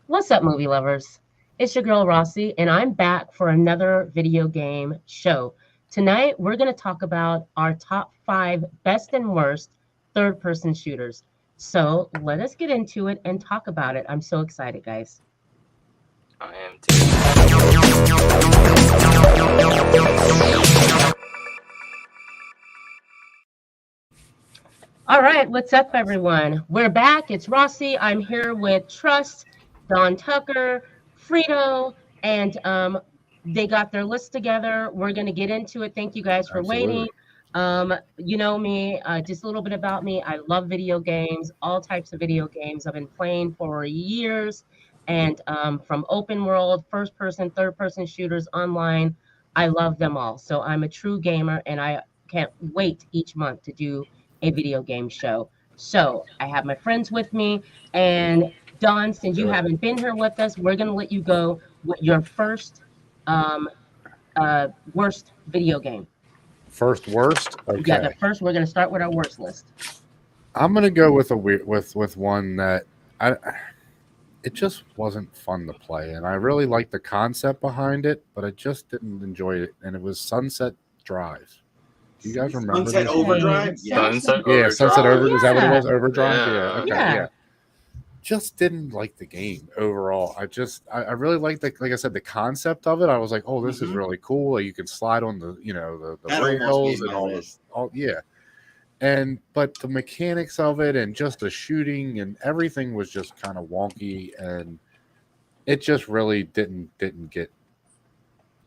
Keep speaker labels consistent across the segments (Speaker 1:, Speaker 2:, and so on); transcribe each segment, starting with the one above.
Speaker 1: What's up, movie lovers? It's your girl Rossie, and I'm back for another video game show. Tonight, we're going to talk about our top 5 best and worst third person shooters. So let us get into it and talk about it. I'm so excited, guys.
Speaker 2: I am too.
Speaker 1: All right, what's up, everyone? We're back. It's Rossie. I'm here with Trust, Don Tucker, Frito, and they got their list together. We're going to get into it. Thank you guys for waiting. You know me, just a little bit about me. I love video games, all types of video games. I've been playing for years, and from open world, first person, third person shooters online, I love them all. So I'm a true gamer, and I can't wait each month to do a video game show. So I have my friends with me, and Don, since you haven't been here with us, we're gonna let you go with your first worst video game.
Speaker 3: First worst? Okay.
Speaker 1: Yeah, the first we're gonna start with our worst list.
Speaker 3: I'm gonna go with with one that it just wasn't fun to play, and I really liked the concept behind it, but I just didn't enjoy it, and it was Sunset Drive. Do you guys remember
Speaker 4: Sunset
Speaker 3: this?
Speaker 4: Overdrive?
Speaker 2: Sunset
Speaker 3: Yeah, Sunset
Speaker 2: Overdrive.
Speaker 3: Overdrive. Is that what it was?
Speaker 1: Yeah.
Speaker 3: Overdrive?
Speaker 2: Yeah.
Speaker 3: Yeah. Okay.
Speaker 1: Yeah.
Speaker 3: Yeah. Just didn't like the game overall. I really liked like I said, the concept of it. I was like, oh, this is really cool. Like, you can slide on the the
Speaker 4: That almost
Speaker 3: rails
Speaker 4: made
Speaker 3: and
Speaker 4: my
Speaker 3: all
Speaker 4: list.
Speaker 3: this. Yeah. But the mechanics of it and just the shooting and everything was just kind of wonky, and it just really didn't get.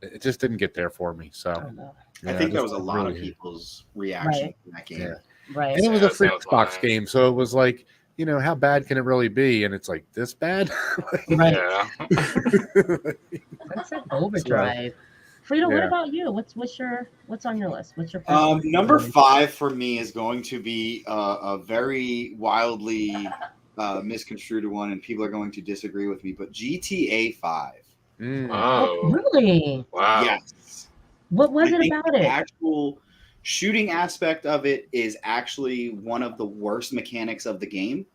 Speaker 3: It just didn't get there for me. So
Speaker 4: I think that
Speaker 3: just
Speaker 4: was a lot of
Speaker 3: really-
Speaker 4: people's reaction to that game.
Speaker 3: Yeah.
Speaker 1: Right.
Speaker 3: And it was a
Speaker 2: Yeah,
Speaker 3: free
Speaker 2: sounds
Speaker 3: Xbox
Speaker 2: fine.
Speaker 3: game, so it was like, how bad can it really be? And it's like this bad.
Speaker 1: Right.
Speaker 2: Yeah.
Speaker 1: Sunset Overdrive. Frito, what
Speaker 3: Yeah.
Speaker 1: about you? What's on your list? What's your first
Speaker 4: Number 5 for me is going to be a very wildly misconstrued one, and people are going to disagree with me, but GTA 5.
Speaker 3: Mm.
Speaker 1: Oh,
Speaker 2: Oh,
Speaker 1: really?
Speaker 2: wow.
Speaker 4: Yes.
Speaker 1: What was
Speaker 4: I
Speaker 1: it
Speaker 4: think
Speaker 1: about
Speaker 4: the
Speaker 1: it?
Speaker 4: actual shooting aspect of it is actually one of the worst mechanics of the game.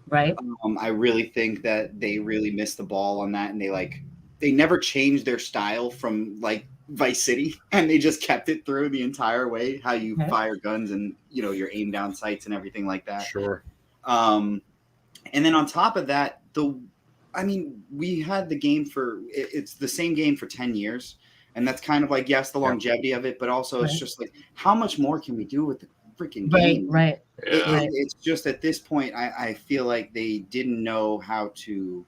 Speaker 1: Right.
Speaker 4: I really think that they really missed the ball on that, and they never changed their style from like Vice City, and they just kept it through the entire way. How you
Speaker 1: Okay.
Speaker 4: fire guns and your aim down sights and everything like that.
Speaker 3: Sure.
Speaker 4: And then on top of that, we had the game it's the same game for 10 years, and that's kind of like, yes, the longevity of it, but also it's
Speaker 1: Right.
Speaker 4: just like, how much more can we do with the freaking
Speaker 1: Right.
Speaker 4: game?
Speaker 1: Right.
Speaker 2: Yeah.
Speaker 4: It's just at this point, I feel like they didn't know how to.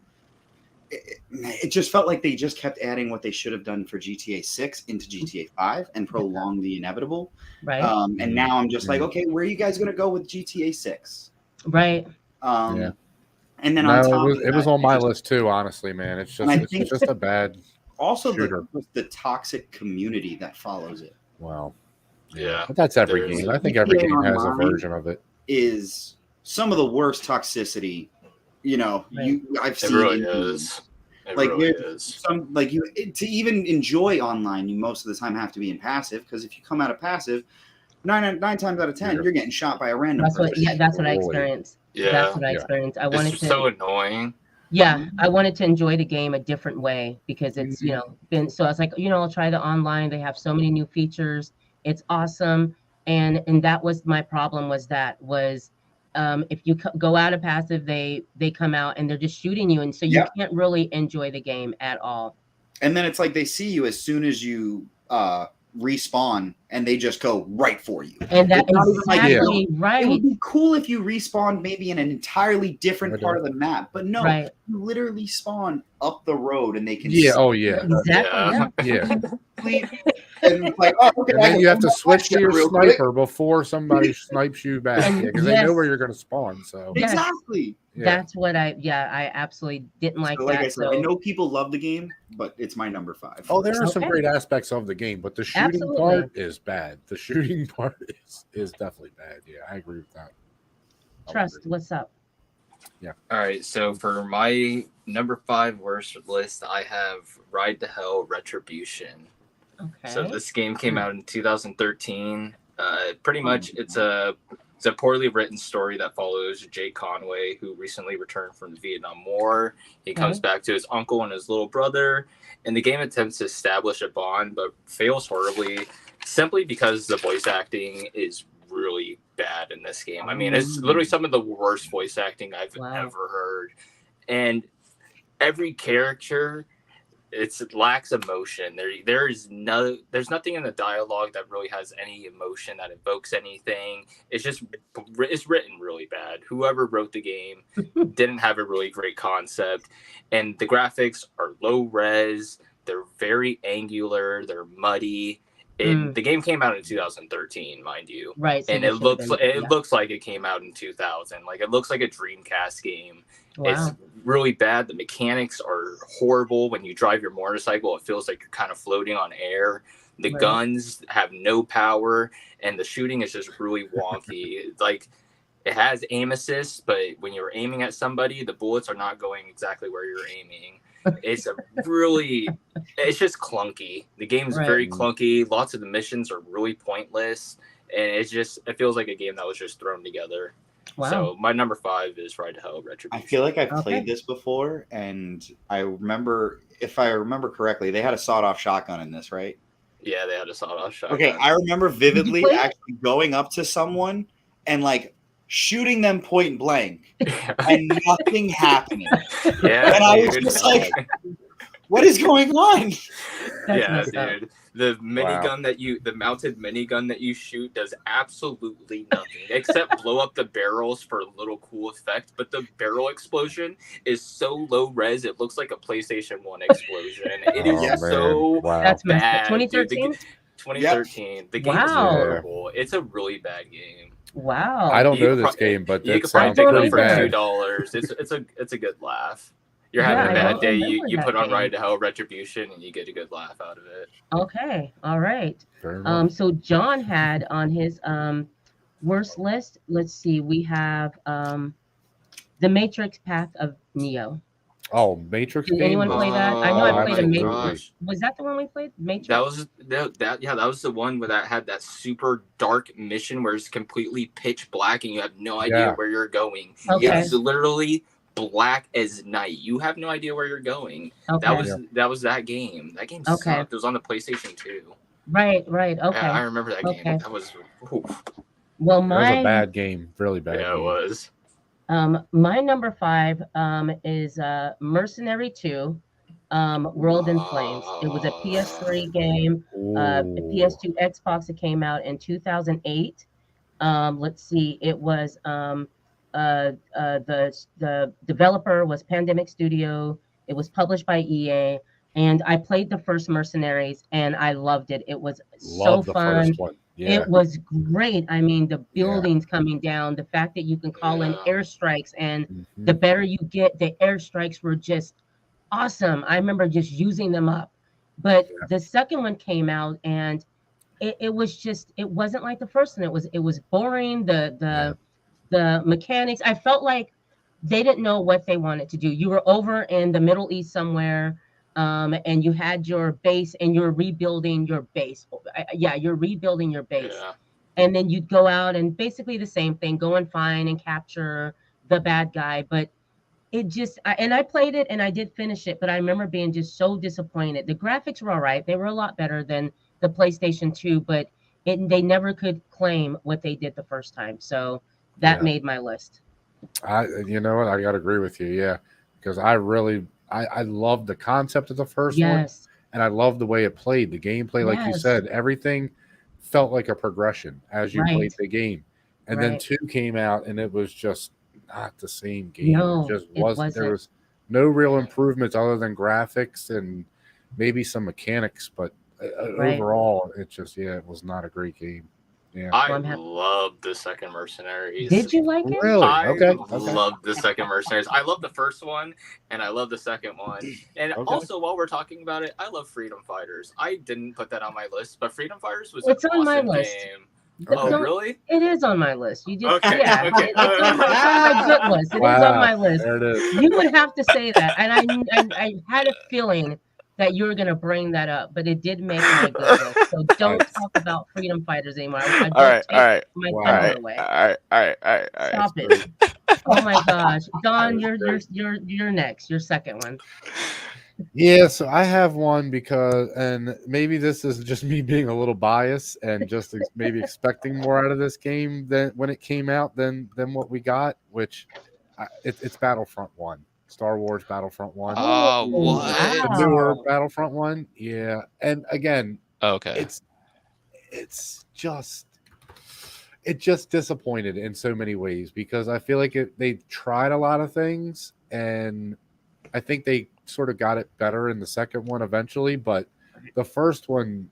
Speaker 4: It just felt like they just kept adding what they should have done for GTA 6 into GTA 5 and prolonged the inevitable.
Speaker 1: Right.
Speaker 4: And now I'm just like, okay, where are you guys going to go with GTA 6?
Speaker 1: Right.
Speaker 3: Yeah.
Speaker 4: And then on top of
Speaker 3: it was
Speaker 4: that,
Speaker 3: on my
Speaker 4: just-
Speaker 3: list too. Honestly, man, it's
Speaker 4: And I
Speaker 3: just
Speaker 4: think-
Speaker 3: it's just a bad.
Speaker 4: Also,
Speaker 3: Shooter.
Speaker 4: the toxic community that follows it
Speaker 3: Wow.
Speaker 2: Yeah.
Speaker 3: But that's every
Speaker 2: There is
Speaker 3: game.
Speaker 2: a-
Speaker 3: I think every
Speaker 4: GTA
Speaker 3: game has a
Speaker 4: Online
Speaker 3: version of it.
Speaker 4: is some of the worst toxicity.
Speaker 1: Right.
Speaker 4: I've
Speaker 2: It
Speaker 4: seen.
Speaker 2: really
Speaker 4: in games.
Speaker 2: is. It
Speaker 4: Like,
Speaker 2: really
Speaker 4: there's
Speaker 2: is.
Speaker 4: some to even enjoy online, you most of the time have to be in passive, because if you come out of passive, nine times out of 10,
Speaker 3: Yeah.
Speaker 4: you're getting shot by a random
Speaker 1: That's what.
Speaker 4: person.
Speaker 1: Yeah. That's what I
Speaker 3: Holy.
Speaker 1: experienced.
Speaker 2: Yeah.
Speaker 1: That's what I
Speaker 3: Yeah.
Speaker 1: experienced. I wanted
Speaker 2: It's
Speaker 1: to.
Speaker 2: so annoying.
Speaker 1: Yeah, I wanted to enjoy the game a different way because it's,
Speaker 4: Mm-hmm.
Speaker 1: been so I was like, I'll try the online. They have so many new features. It's awesome. And that was my problem was if you go out of passive, they come out and they're just shooting you, and so you
Speaker 4: Yep.
Speaker 1: can't really enjoy the game at all.
Speaker 4: And then it's like they see you as soon as you respawn, and they just go right for you.
Speaker 1: And that
Speaker 4: It's not even like,
Speaker 1: exactly
Speaker 4: It
Speaker 1: right.
Speaker 4: would be cool if you respawned maybe in an entirely different
Speaker 3: Okay.
Speaker 4: part of the map, but no,
Speaker 1: Right.
Speaker 4: you literally spawn up the road, and they can
Speaker 3: Yeah.
Speaker 4: see
Speaker 3: Oh yeah.
Speaker 1: Exactly. Yeah.
Speaker 3: Yeah.
Speaker 4: you, and it's like, oh, okay,
Speaker 3: And then you have to switch to your
Speaker 4: real quick.
Speaker 3: sniper before somebody snipes you back.
Speaker 1: And
Speaker 3: Yeah, because they know
Speaker 1: yes.
Speaker 3: where you're going to spawn. So
Speaker 1: Yes.
Speaker 4: Exactly.
Speaker 3: yeah.
Speaker 1: That's what I absolutely didn't like
Speaker 4: So like
Speaker 1: that.
Speaker 4: I said, I know people love the game, but it's my number 5.
Speaker 3: Oh, there are some
Speaker 1: Okay.
Speaker 3: great aspects of the game, but the shooting
Speaker 1: Absolutely.
Speaker 3: part is bad. The shooting part is definitely bad. Yeah, I agree with that. I'll
Speaker 1: Trust,
Speaker 3: agree.
Speaker 1: what's up?
Speaker 2: All right. So for my number 5 worst list, I have Ride to Hell Retribution.
Speaker 1: Okay.
Speaker 2: So this game came out in 2013. Pretty much it's a It's a poorly written story that follows Jake Conway, who recently returned from the Vietnam War. He comes back to his uncle and his little brother, and the game attempts to establish a bond, but fails horribly simply because the voice acting is really bad in this game. I mean, it's literally some of the worst voice acting I've ever heard. And every character, it lacks emotion. There's nothing in the dialogue that really has any emotion that evokes anything. It's written really bad. Whoever wrote the game didn't have a really great concept, and the graphics are low res. They're very angular. They're muddy. The game came out in 2013, mind you.
Speaker 1: Right. So
Speaker 2: and it looks like it came out in 2000. Like, it looks like a Dreamcast game. Wow. It's really bad. The mechanics are horrible. When you drive your motorcycle, it feels like you're kind of floating on air. The guns have no power, and the shooting is just really wonky. Like, it has aim assist, but when you're aiming at somebody, the bullets are not going exactly where you're aiming. It's just clunky. The game's very clunky. Lots of the missions are really pointless, and it feels like a game that was just thrown together. Wow. So my number 5 is Ride to Hell Retribution.
Speaker 4: I feel like I've played this before, and I remember, if I remember correctly, they had a sawed-off shotgun in this, right?
Speaker 2: Yeah, they had a sawed-off shotgun.
Speaker 4: Okay, I remember vividly actually going up to someone and like shooting them point blank and nothing happening.
Speaker 2: Yeah,
Speaker 4: and I was just like, what is going on?
Speaker 2: Yeah, dude. The minigun the mounted minigun that you shoot does absolutely nothing except blow up the barrels for a little cool effect. But the barrel explosion is so low res, it looks like a PlayStation 1 explosion. It is so bad.
Speaker 1: 2013?
Speaker 2: 2013. The game is horrible. It's a really bad game.
Speaker 1: Wow.
Speaker 3: I don't know this game, but
Speaker 2: you could probably pick it up for $2. It's a good laugh. You're having a bad day. You put on Ride to Hell Retribution, and you get a good laugh out of it.
Speaker 1: Okay, all right. So John had on his worst list. Let's see. We have The Matrix: Path of Neo.
Speaker 3: Oh, Matrix.
Speaker 1: Did anyone play that? I know I played a Matrix. Was that the one we played? Matrix.
Speaker 2: That was the one where that had that super dark mission where it's completely pitch black and you have no idea where you're going.
Speaker 1: Okay.
Speaker 2: It's literally black as night. You have no idea where you're going. Okay. That was that game. That game sucked. It was on the PlayStation 2.
Speaker 1: Right. Okay.
Speaker 2: Yeah, I remember that game. That was
Speaker 1: well,
Speaker 3: that was a bad game. Really bad.
Speaker 2: Yeah,
Speaker 3: game.
Speaker 2: It was.
Speaker 1: My number 5 is Mercenary 2, World in Flames. It was a PS3 game, PS2, Xbox. It came out in 2008. Let's see, it was the developer was Pandemic Studio. It was published by EA, and I played the first Mercenaries, and I loved it. It was so fun. Yeah. It was great. I mean, the buildings coming down, the fact that you can call in airstrikes, and the better you get, the airstrikes were just awesome. I remember just using them up. But the second one came out, and it wasn't like the first one. It was boring. The mechanics, I felt like they didn't know what they wanted to do. You were over in the Middle East somewhere. And you had your base, and you're rebuilding your base. You're rebuilding your base. Yeah. And then you'd go out and basically the same thing, go and find and capture the bad guy. But it just, and I played it and I did finish it, but I remember being just so disappointed. The graphics were all right. They were a lot better than the PlayStation 2, but they never could claim what they did the first time. So that made my list.
Speaker 3: You know what? I got to agree with you. Yeah. Because I love the concept of the first one, and I love the way it played. The gameplay, like you said, everything felt like a progression as you played the game. And then 2 came out, and it was just not the same game.
Speaker 1: No,
Speaker 3: it just wasn't. There was no real improvements other than graphics and maybe some mechanics, but overall, it was not a great game. Yeah.
Speaker 2: I loved the second Mercenaries.
Speaker 1: Did you like it?
Speaker 3: Really?
Speaker 2: I loved the second Mercenaries. I love the first one, and I love the second one. And also, while we're talking about it, I love Freedom Fighters. I didn't put that on my list, but Freedom Fighters was an awesome my list. Game. Really?
Speaker 1: It is on my list. You just it's on my good list. It is on my list.
Speaker 3: There it is.
Speaker 1: You would have to say that, and I had a feeling that you were going to bring that up, but it did make my good list. So don't talk about freedom fighters anymore. I don't take my thunder away.
Speaker 5: All right.
Speaker 1: Stop it. Oh my gosh, Don, you're next. Your second one.
Speaker 3: Yeah, so I have one because, and maybe this is just me being a little biased and just maybe expecting more out of this game than when it came out than what we got, which it's Battlefront 1. Star Wars Battlefront 1.
Speaker 5: Oh, what?
Speaker 3: The newer Battlefront 1. Yeah. And again,
Speaker 5: Okay.
Speaker 3: It's just disappointed in so many ways because I feel like they tried a lot of things and I think they sort of got it better in the second one eventually, but the first one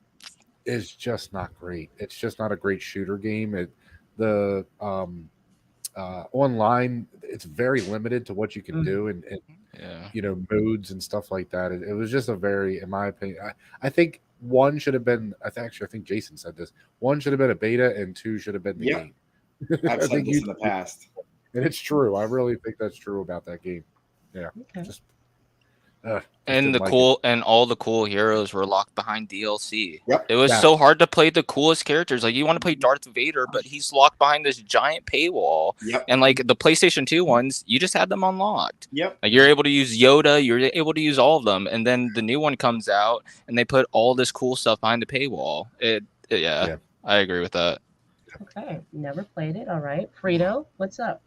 Speaker 3: is just not great. It's just not a great shooter game. The online, it's very limited to what you can do and modes and stuff like that. It was just a very, in my opinion, I think one should have been. I think Jason said this. One should have been a beta, and two should have been the game.
Speaker 4: I've said this in the past,
Speaker 3: and it's true. I really think that's true about that game. Yeah, just
Speaker 5: and all the cool heroes were locked behind DLC.
Speaker 4: Yep.
Speaker 5: It was so hard to play the coolest characters. Like you want to play Darth Vader, but he's locked behind this giant paywall.
Speaker 4: Yep.
Speaker 5: And like the PlayStation 2 ones, you just had them unlocked.
Speaker 4: Yep.
Speaker 5: Like you're able to use Yoda, you're able to use all of them, and then the new one comes out and they put all this cool stuff behind the paywall. I agree with that.
Speaker 1: Okay, never played it. All right, Frito, what's up?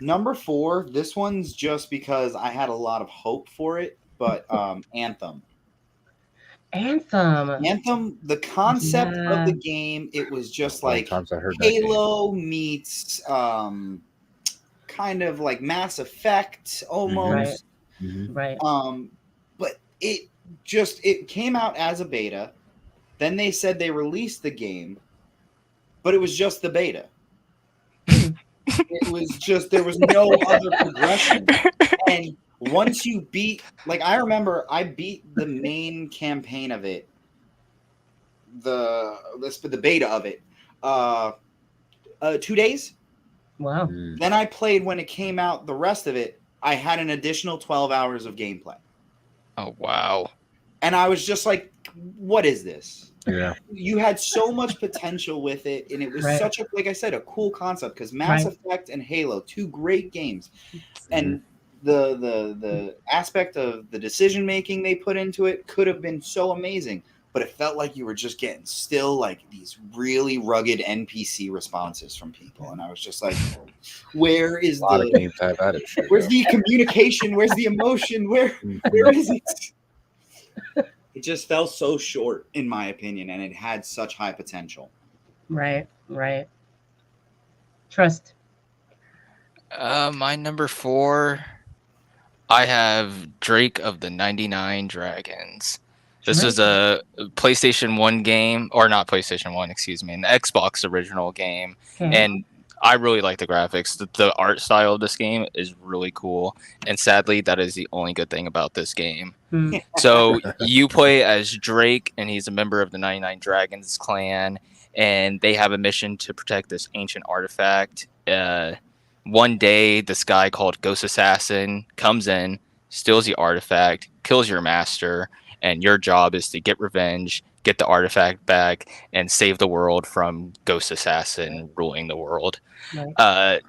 Speaker 4: Number 4, this one's just because I had a lot of hope for it, but Anthem. The concept of the game, it was just like Halo meets kind of like Mass Effect almost.
Speaker 1: Right.
Speaker 4: But it came out as a beta. Then they said they released the game, but it was just the beta. It was just, there was no other progression. And once you beat, like I remember I beat the main campaign of it, the beta of it, 2 days.
Speaker 1: Wow.
Speaker 4: Then I played when it came out, the rest of it, I had an additional 12 hours of gameplay.
Speaker 5: Oh, wow.
Speaker 4: And I was just like, what is this?
Speaker 3: Yeah,
Speaker 4: you had so much potential with it, and it was such a, like I said, a cool concept because Mass Effect and Halo, 2 great games, and the aspect of the decision making they put into it could have been so amazing, but it felt like you were just getting still like these really rugged NPC responses from people, and I was just like, where is where's the communication? Where's the emotion? Where is it? It just fell so short, in my opinion, and it had such high potential.
Speaker 1: Right. Trust.
Speaker 5: My number 4, I have Drake of the 99 Dragons. This is a PlayStation 1 game, or not PlayStation 1, excuse me, an Xbox original game, and I really like the graphics. The art style of this game is really cool, and sadly, that is the only good thing about this game. So you play as Drake, and he's a member of the 99 Dragons clan, and they have a mission to protect this ancient artifact. One day, this guy called Ghost Assassin comes in, steals the artifact, kills your master, and your job is to get revenge, get the artifact back, and save the world from Ghost Assassin ruling the world. The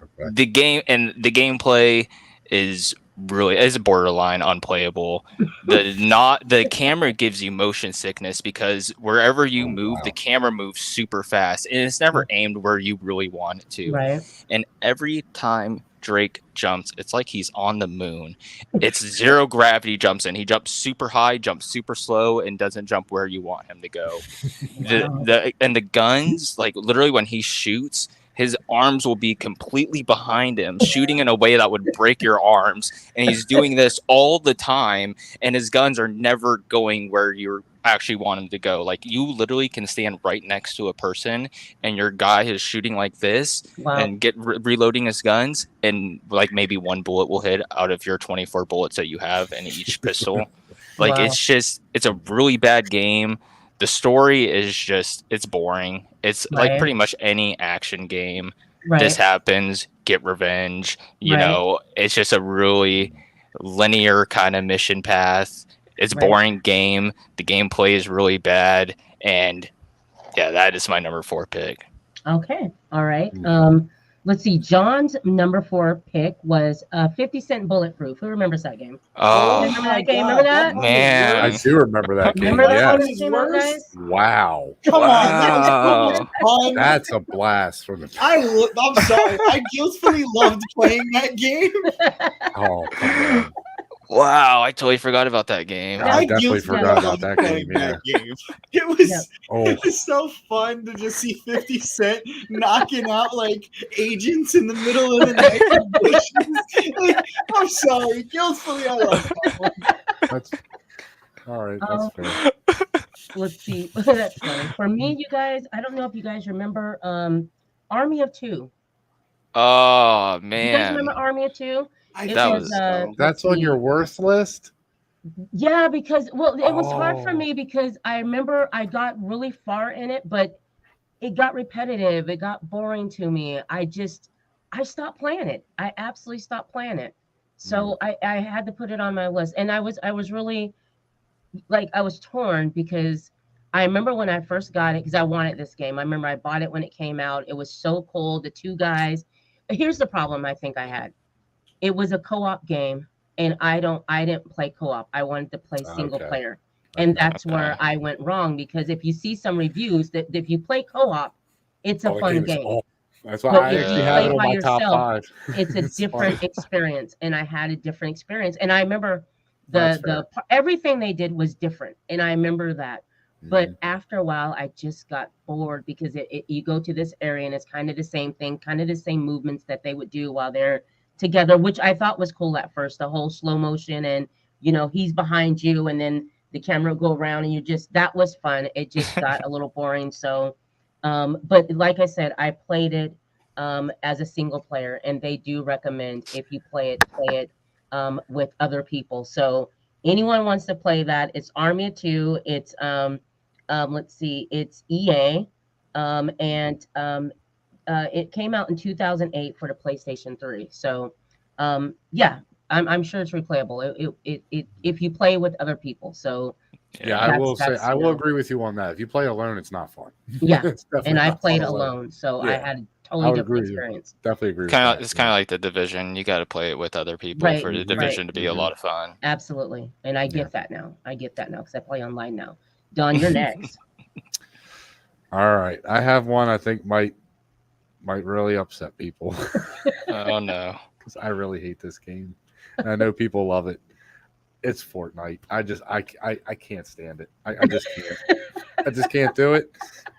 Speaker 5: gameplay is borderline unplayable. The camera gives you motion sickness because wherever you move, the camera moves super fast, and it's never aimed where you really want it to. And every time Drake jumps, it's like he's on the moon. It's zero gravity jumps in. He jumps super high, jumps super slow, and doesn't jump where you want him to go. The guns, like literally when he shoots, his arms will be completely behind him, shooting in a way that would break your arms. And he's doing this all the time, and his guns are never going where you actually want him to go. Like, you literally can stand right next to a person, and your guy is shooting like this and get reloading his guns, and like maybe one bullet will hit out of your 24 bullets that you have in each pistol. Like, it's a really bad game. The story is just, it's boring. It's like pretty much any action game. This happens, get revenge. You know, it's just a really linear kind of mission path. It's a
Speaker 1: Right.
Speaker 5: boring game. The gameplay is really bad, and yeah, that is my number 4 pick.
Speaker 1: Okay. All right.
Speaker 3: Mhm.
Speaker 1: Let's see. John's number 4 pick was 50 Cent Bulletproof. Who remembers that game?
Speaker 5: Oh
Speaker 1: Remember
Speaker 4: my
Speaker 1: that game?
Speaker 4: God,
Speaker 1: Remember
Speaker 4: that's
Speaker 1: that?
Speaker 4: on his
Speaker 3: I
Speaker 5: man!
Speaker 4: worst.
Speaker 3: do remember that game.
Speaker 1: Remember that
Speaker 4: That's on
Speaker 1: when
Speaker 3: Yes.
Speaker 1: it
Speaker 4: his
Speaker 1: came out,
Speaker 4: worst.
Speaker 1: guys?
Speaker 3: Wow.
Speaker 4: Come on, that was so
Speaker 5: Wow!
Speaker 4: much fun.
Speaker 3: That's a blast from the.
Speaker 4: I'm sorry. I guiltfully loved playing that game.
Speaker 3: Oh, come on.
Speaker 5: Wow! I totally forgot about that game.
Speaker 1: Yeah.
Speaker 3: I definitely
Speaker 4: guiltfully
Speaker 3: forgot about
Speaker 4: loved
Speaker 3: that
Speaker 4: playing
Speaker 3: game. Yeah.
Speaker 4: that game. It was
Speaker 1: Yep.
Speaker 3: Oh,
Speaker 4: it was so fun to just see 50 Cent knocking out like agents in the middle of the night in bushes. Like, I'm sorry, guiltfully I love that one.
Speaker 3: that's all right.
Speaker 1: Um,
Speaker 3: That's fair.
Speaker 1: let's see. That's funny. For me, you guys, I don't know if you guys remember Army of Two.
Speaker 5: Oh
Speaker 1: You guys remember
Speaker 5: man!
Speaker 1: Army of Two?
Speaker 4: I
Speaker 1: It
Speaker 5: That
Speaker 4: think
Speaker 1: was
Speaker 5: was-
Speaker 4: so.
Speaker 3: That's on your worst list.
Speaker 1: Yeah, because well, it was hard for
Speaker 3: Oh.
Speaker 1: me because I remember I got really far in it, but it got repetitive. It got boring to me. I stopped playing it. I absolutely stopped playing it. So I had to put it on my list. And I was really like I was torn because I remember when I first got it because I wanted this game. I remember I bought it when it came out. It was so cool. The two guys. Here's the problem I think I had. It was a co-op game, and I didn't play co-op. I wanted to play single
Speaker 3: Okay.
Speaker 1: player. And
Speaker 3: Okay.
Speaker 1: that's where I went wrong because if you see some reviews that if you play co-op, it's a
Speaker 3: Oh, the
Speaker 1: fun
Speaker 3: game is
Speaker 1: game.
Speaker 3: awful. That's why
Speaker 1: But
Speaker 3: I
Speaker 1: if
Speaker 3: actually
Speaker 1: you
Speaker 3: have
Speaker 1: play
Speaker 3: it on
Speaker 1: by
Speaker 3: my top
Speaker 1: yourself,
Speaker 3: 5.
Speaker 1: it's a
Speaker 3: It's
Speaker 1: different
Speaker 3: funny.
Speaker 1: experience, and I had a different experience. And I remember
Speaker 3: That's
Speaker 1: everything they did was different, and I remember that. But
Speaker 3: Mhm.
Speaker 1: after a while, I just got bored because you go to this area and it's kind of the same thing, kind of the same movements that they would do while they're together, which I thought was cool at first. The whole slow motion and he's behind you and then the camera will go around and that was fun. It just got a little boring. So, but like I said, I played it as a single player, and they do recommend if you play it with other people. So anyone wants to play that, it's Army of Two. It's let's see, it's EA, and it came out in 2008 for the PlayStation 3. So yeah, I'm sure it's replayable. If you play with other people. So
Speaker 3: Yeah, I will say
Speaker 1: that's,
Speaker 3: I will agree with you on that. If you play alone, it's not fun.
Speaker 1: Yeah,
Speaker 3: It's definitely
Speaker 1: and I
Speaker 3: not
Speaker 1: played
Speaker 3: fun
Speaker 1: alone, so I
Speaker 3: Yeah,
Speaker 1: had a
Speaker 3: I
Speaker 1: totally
Speaker 3: would
Speaker 1: different
Speaker 3: agree with you.
Speaker 1: experience.
Speaker 3: Definitely agree.
Speaker 5: Kind
Speaker 3: with
Speaker 5: of, it's kind of like the Division. You got to play it with other people
Speaker 1: Right,
Speaker 5: for the
Speaker 3: right.
Speaker 5: Division to be a lot of fun.
Speaker 1: Absolutely, and I get
Speaker 3: Yeah.
Speaker 1: that now. I get that now because I play online now. Don, you're next.
Speaker 3: All right, I have one I think might really upset people
Speaker 5: Oh no!
Speaker 3: because I really hate this game. And I know people love it. It's Fortnite. I can't stand it. I just can't. I just can't do it.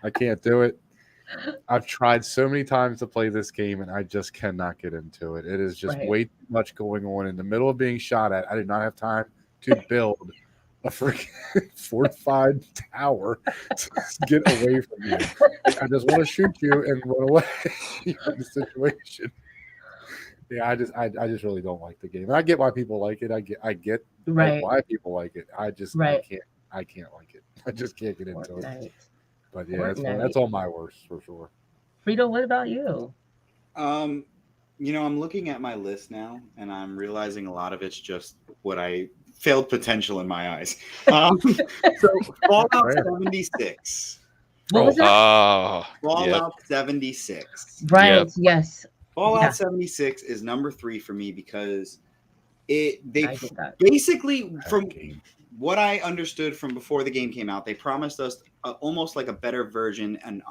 Speaker 3: I can't do it. I've tried so many times to play this game and I just cannot get into it. It is just
Speaker 1: Right.
Speaker 3: way too much going on in the middle of being shot at. I did not have time to build a freaking fortified tower to get away from you. I just want to shoot you and run away in the situation. Yeah, I just really don't like the game. And I get why people like it. I get
Speaker 1: Right,
Speaker 3: why people like it. I
Speaker 1: Right.
Speaker 3: can't like it. I just can't get into it.
Speaker 1: Fortnite.
Speaker 3: But yeah, that's fine.
Speaker 1: Fortnite.
Speaker 3: That's on my worst for sure.
Speaker 1: Frito, what about you?
Speaker 4: I'm looking at my list now, and I'm realizing a lot of it's just what I failed potential in my eyes. So Fallout
Speaker 3: Fair.
Speaker 4: 76.
Speaker 1: What was that?
Speaker 5: Oh,
Speaker 4: Fallout 76.
Speaker 1: Right.
Speaker 5: Yep.
Speaker 1: Yes.
Speaker 4: Fallout
Speaker 1: Yeah.
Speaker 4: 76 is number 3 for me because
Speaker 1: I
Speaker 4: they
Speaker 1: get that.
Speaker 4: basically,
Speaker 3: That
Speaker 4: from
Speaker 3: game.
Speaker 4: what I understood from before the game came out, they promised us almost like a better version and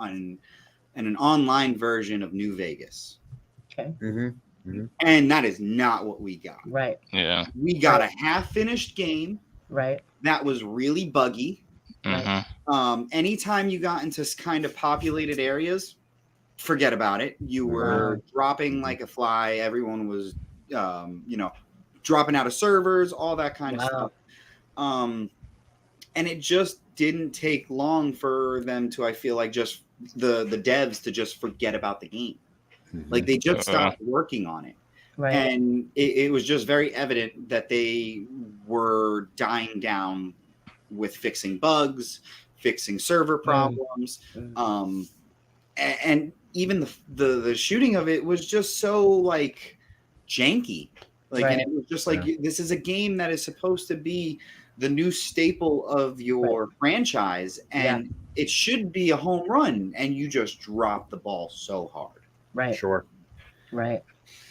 Speaker 4: an online version of New Vegas.
Speaker 1: Okay.
Speaker 4: And that is not what we got.
Speaker 1: Right.
Speaker 5: yeah.
Speaker 4: We got a half-finished game
Speaker 1: Right.
Speaker 4: that was really buggy.
Speaker 5: Mm-hmm.
Speaker 4: Anytime you got into kind of populated areas, forget about it. You were dropping like a fly. Everyone was, dropping out of servers, all that kind of stuff. And it just didn't take long for them to, I feel like, just the devs to just forget about the game. Like they just stopped working on it.
Speaker 1: Right.
Speaker 4: And it was just very evident that they were dying down with fixing bugs, fixing server problems. And even the shooting of it was just so like janky. Like, and it was just like, this is a game that is supposed to be the new staple of your franchise, and it should be a home run, and you just drop the ball so hard.
Speaker 1: Right.
Speaker 3: Sure.
Speaker 1: Right.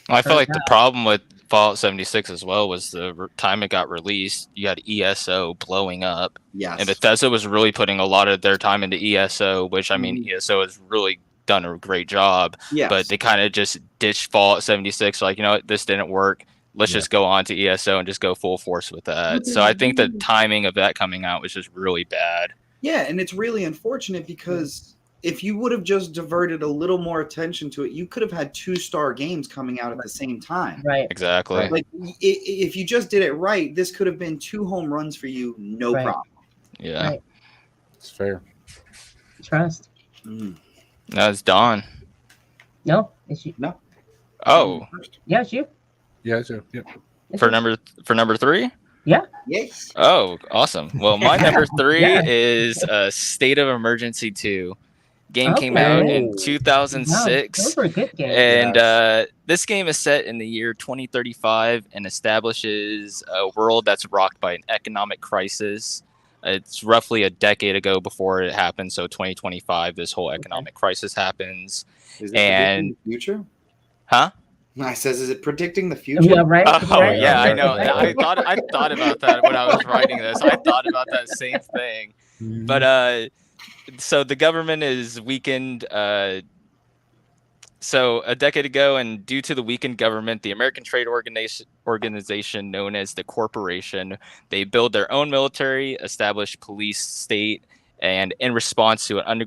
Speaker 5: Well, I feel like the problem with Fallout 76 as well was the time it got released. You had ESO blowing up.
Speaker 4: Yes.
Speaker 5: And Bethesda was really putting a lot of their time into ESO, which, I mean, ESO has really done a great job.
Speaker 4: Yes.
Speaker 5: But they kind of just ditched Fallout 76. Like, you know what, this didn't work. Let's just go on to ESO and just go full force with that. So I think the timing of that coming out was just really bad.
Speaker 4: Yeah, and it's really unfortunate because if you would have just diverted a little more attention to it, you could have had 2-star games coming out at the same time.
Speaker 1: Right.
Speaker 5: Exactly.
Speaker 4: Like if you just did it right, this could have been 2 home runs for you, no problem.
Speaker 5: Yeah.
Speaker 1: Right.
Speaker 3: It's fair.
Speaker 1: Trust.
Speaker 5: That's Dawn.
Speaker 1: No, it's you.
Speaker 4: No.
Speaker 5: Oh.
Speaker 1: Yeah, it's you.
Speaker 3: Yeah, so, yeah.
Speaker 5: For number 3?
Speaker 1: Yeah.
Speaker 4: Yes.
Speaker 5: Oh, awesome. Well, my number 3 is State of Emergency 2. Game came out in 2006.
Speaker 1: Those were good games.
Speaker 5: And this game is set in the year 2035 and establishes a world that's rocked by an economic crisis. It's roughly a decade ago before it happened. So 2025, this whole economic crisis happens.
Speaker 4: Is it predicting the future?
Speaker 5: Huh?
Speaker 4: I says, is it predicting the future?
Speaker 1: Yeah, right.
Speaker 5: Oh,
Speaker 1: right.
Speaker 5: yeah, I know. I thought about that when I was writing this. I thought about that same thing. But so the government is weakened. So a decade ago, and due to the weakened government, the American Trade Organization known as the Corporation, they build their own military, establish police state, and in response to an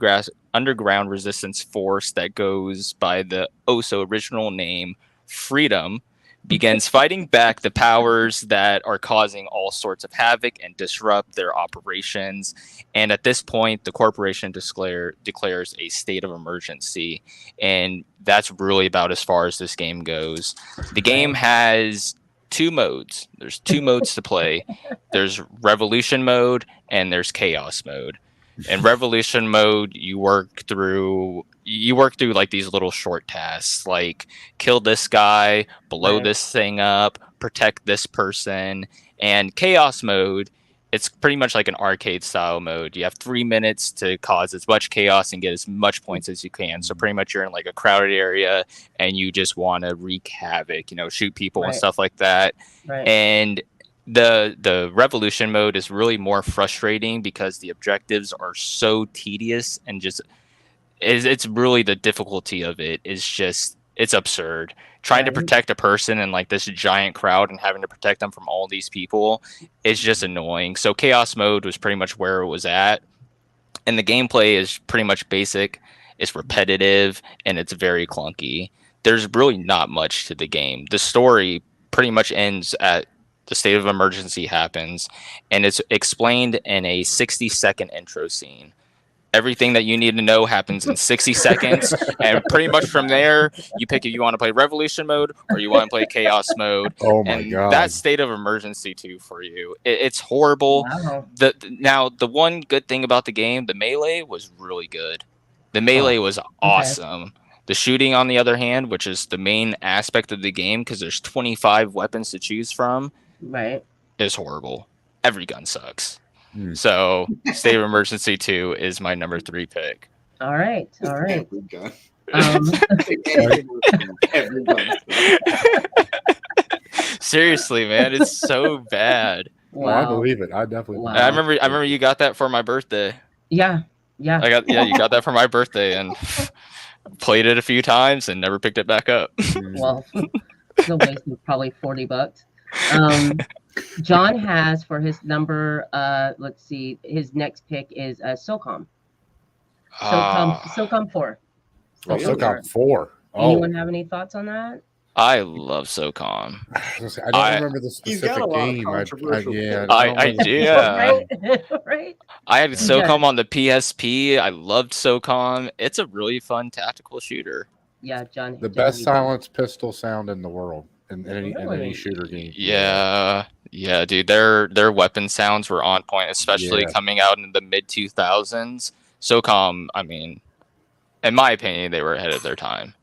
Speaker 5: underground resistance force that goes by the original name Freedom, begins fighting back the powers that are causing all sorts of havoc and disrupt their operations. And at this point, the corporation declares a state of emergency. And that's really about as far as this game goes. The game has 2 modes. There's 2 modes to play. There's Revolution mode and there's Chaos mode. In Revolution mode, you work through like these little short tasks, like kill this guy, blow this thing up, protect this person. And Chaos mode, it's pretty much like an arcade style mode. You have 3 minutes to cause as much chaos and get as much points as you can. So pretty much you're in like a crowded area and you just want to wreak havoc, shoot people and stuff like that.
Speaker 1: Right.
Speaker 5: And the Revolution mode is really more frustrating because the objectives are so tedious and just it's really the difficulty of it is just it's absurd. Trying to protect a person in like this giant crowd and having to protect them from all these people is just annoying. So Chaos mode was pretty much where it was at. And the gameplay is pretty much basic. It's repetitive and it's very clunky. There's really not much to the game. The story pretty much ends at the state of emergency happens, and it's explained in a 60-second intro scene. Everything that you need to know happens in 60 seconds, and pretty much from there, you pick if you want to play Revolution mode or you want to play Chaos mode.
Speaker 3: Oh my God.
Speaker 5: That's State of Emergency 2 for you. It's horrible.
Speaker 1: Wow.
Speaker 5: Now, the one good thing about the game, the melee was really good. The melee was awesome. The shooting, on the other hand, which is the main aspect of the game, because there's 25 weapons to choose from, is horrible. Every gun sucks. So State of Emergency 2 is my number 3 pick.
Speaker 1: All right.
Speaker 4: Every gun.
Speaker 5: Seriously, man, it's so bad.
Speaker 3: Wow. I believe it. I definitely.
Speaker 1: Wow.
Speaker 5: I remember you got that for my birthday.
Speaker 1: Yeah.
Speaker 5: You got that for my birthday and played it a few times and never picked it back up.
Speaker 1: Well, still wasted probably $40. John has for his number, let's see, his next pick is SOCOM. SOCOM 4.
Speaker 3: Oh, SOCOM 4.
Speaker 1: Anyone have any thoughts on that?
Speaker 5: I love SOCOM.
Speaker 3: I don't remember the specific game.
Speaker 5: I do. Yeah.
Speaker 1: Right.
Speaker 5: I had SOCOM on the PSP. I loved SOCOM. It's a really fun tactical shooter.
Speaker 1: Yeah, John.
Speaker 3: The best silenced pistol sound in the world in any shooter game.
Speaker 5: Yeah, dude. Their weapon sounds were on point, especially coming out in the mid 2000s. SOCOM, I mean, in my opinion, they were ahead of their time.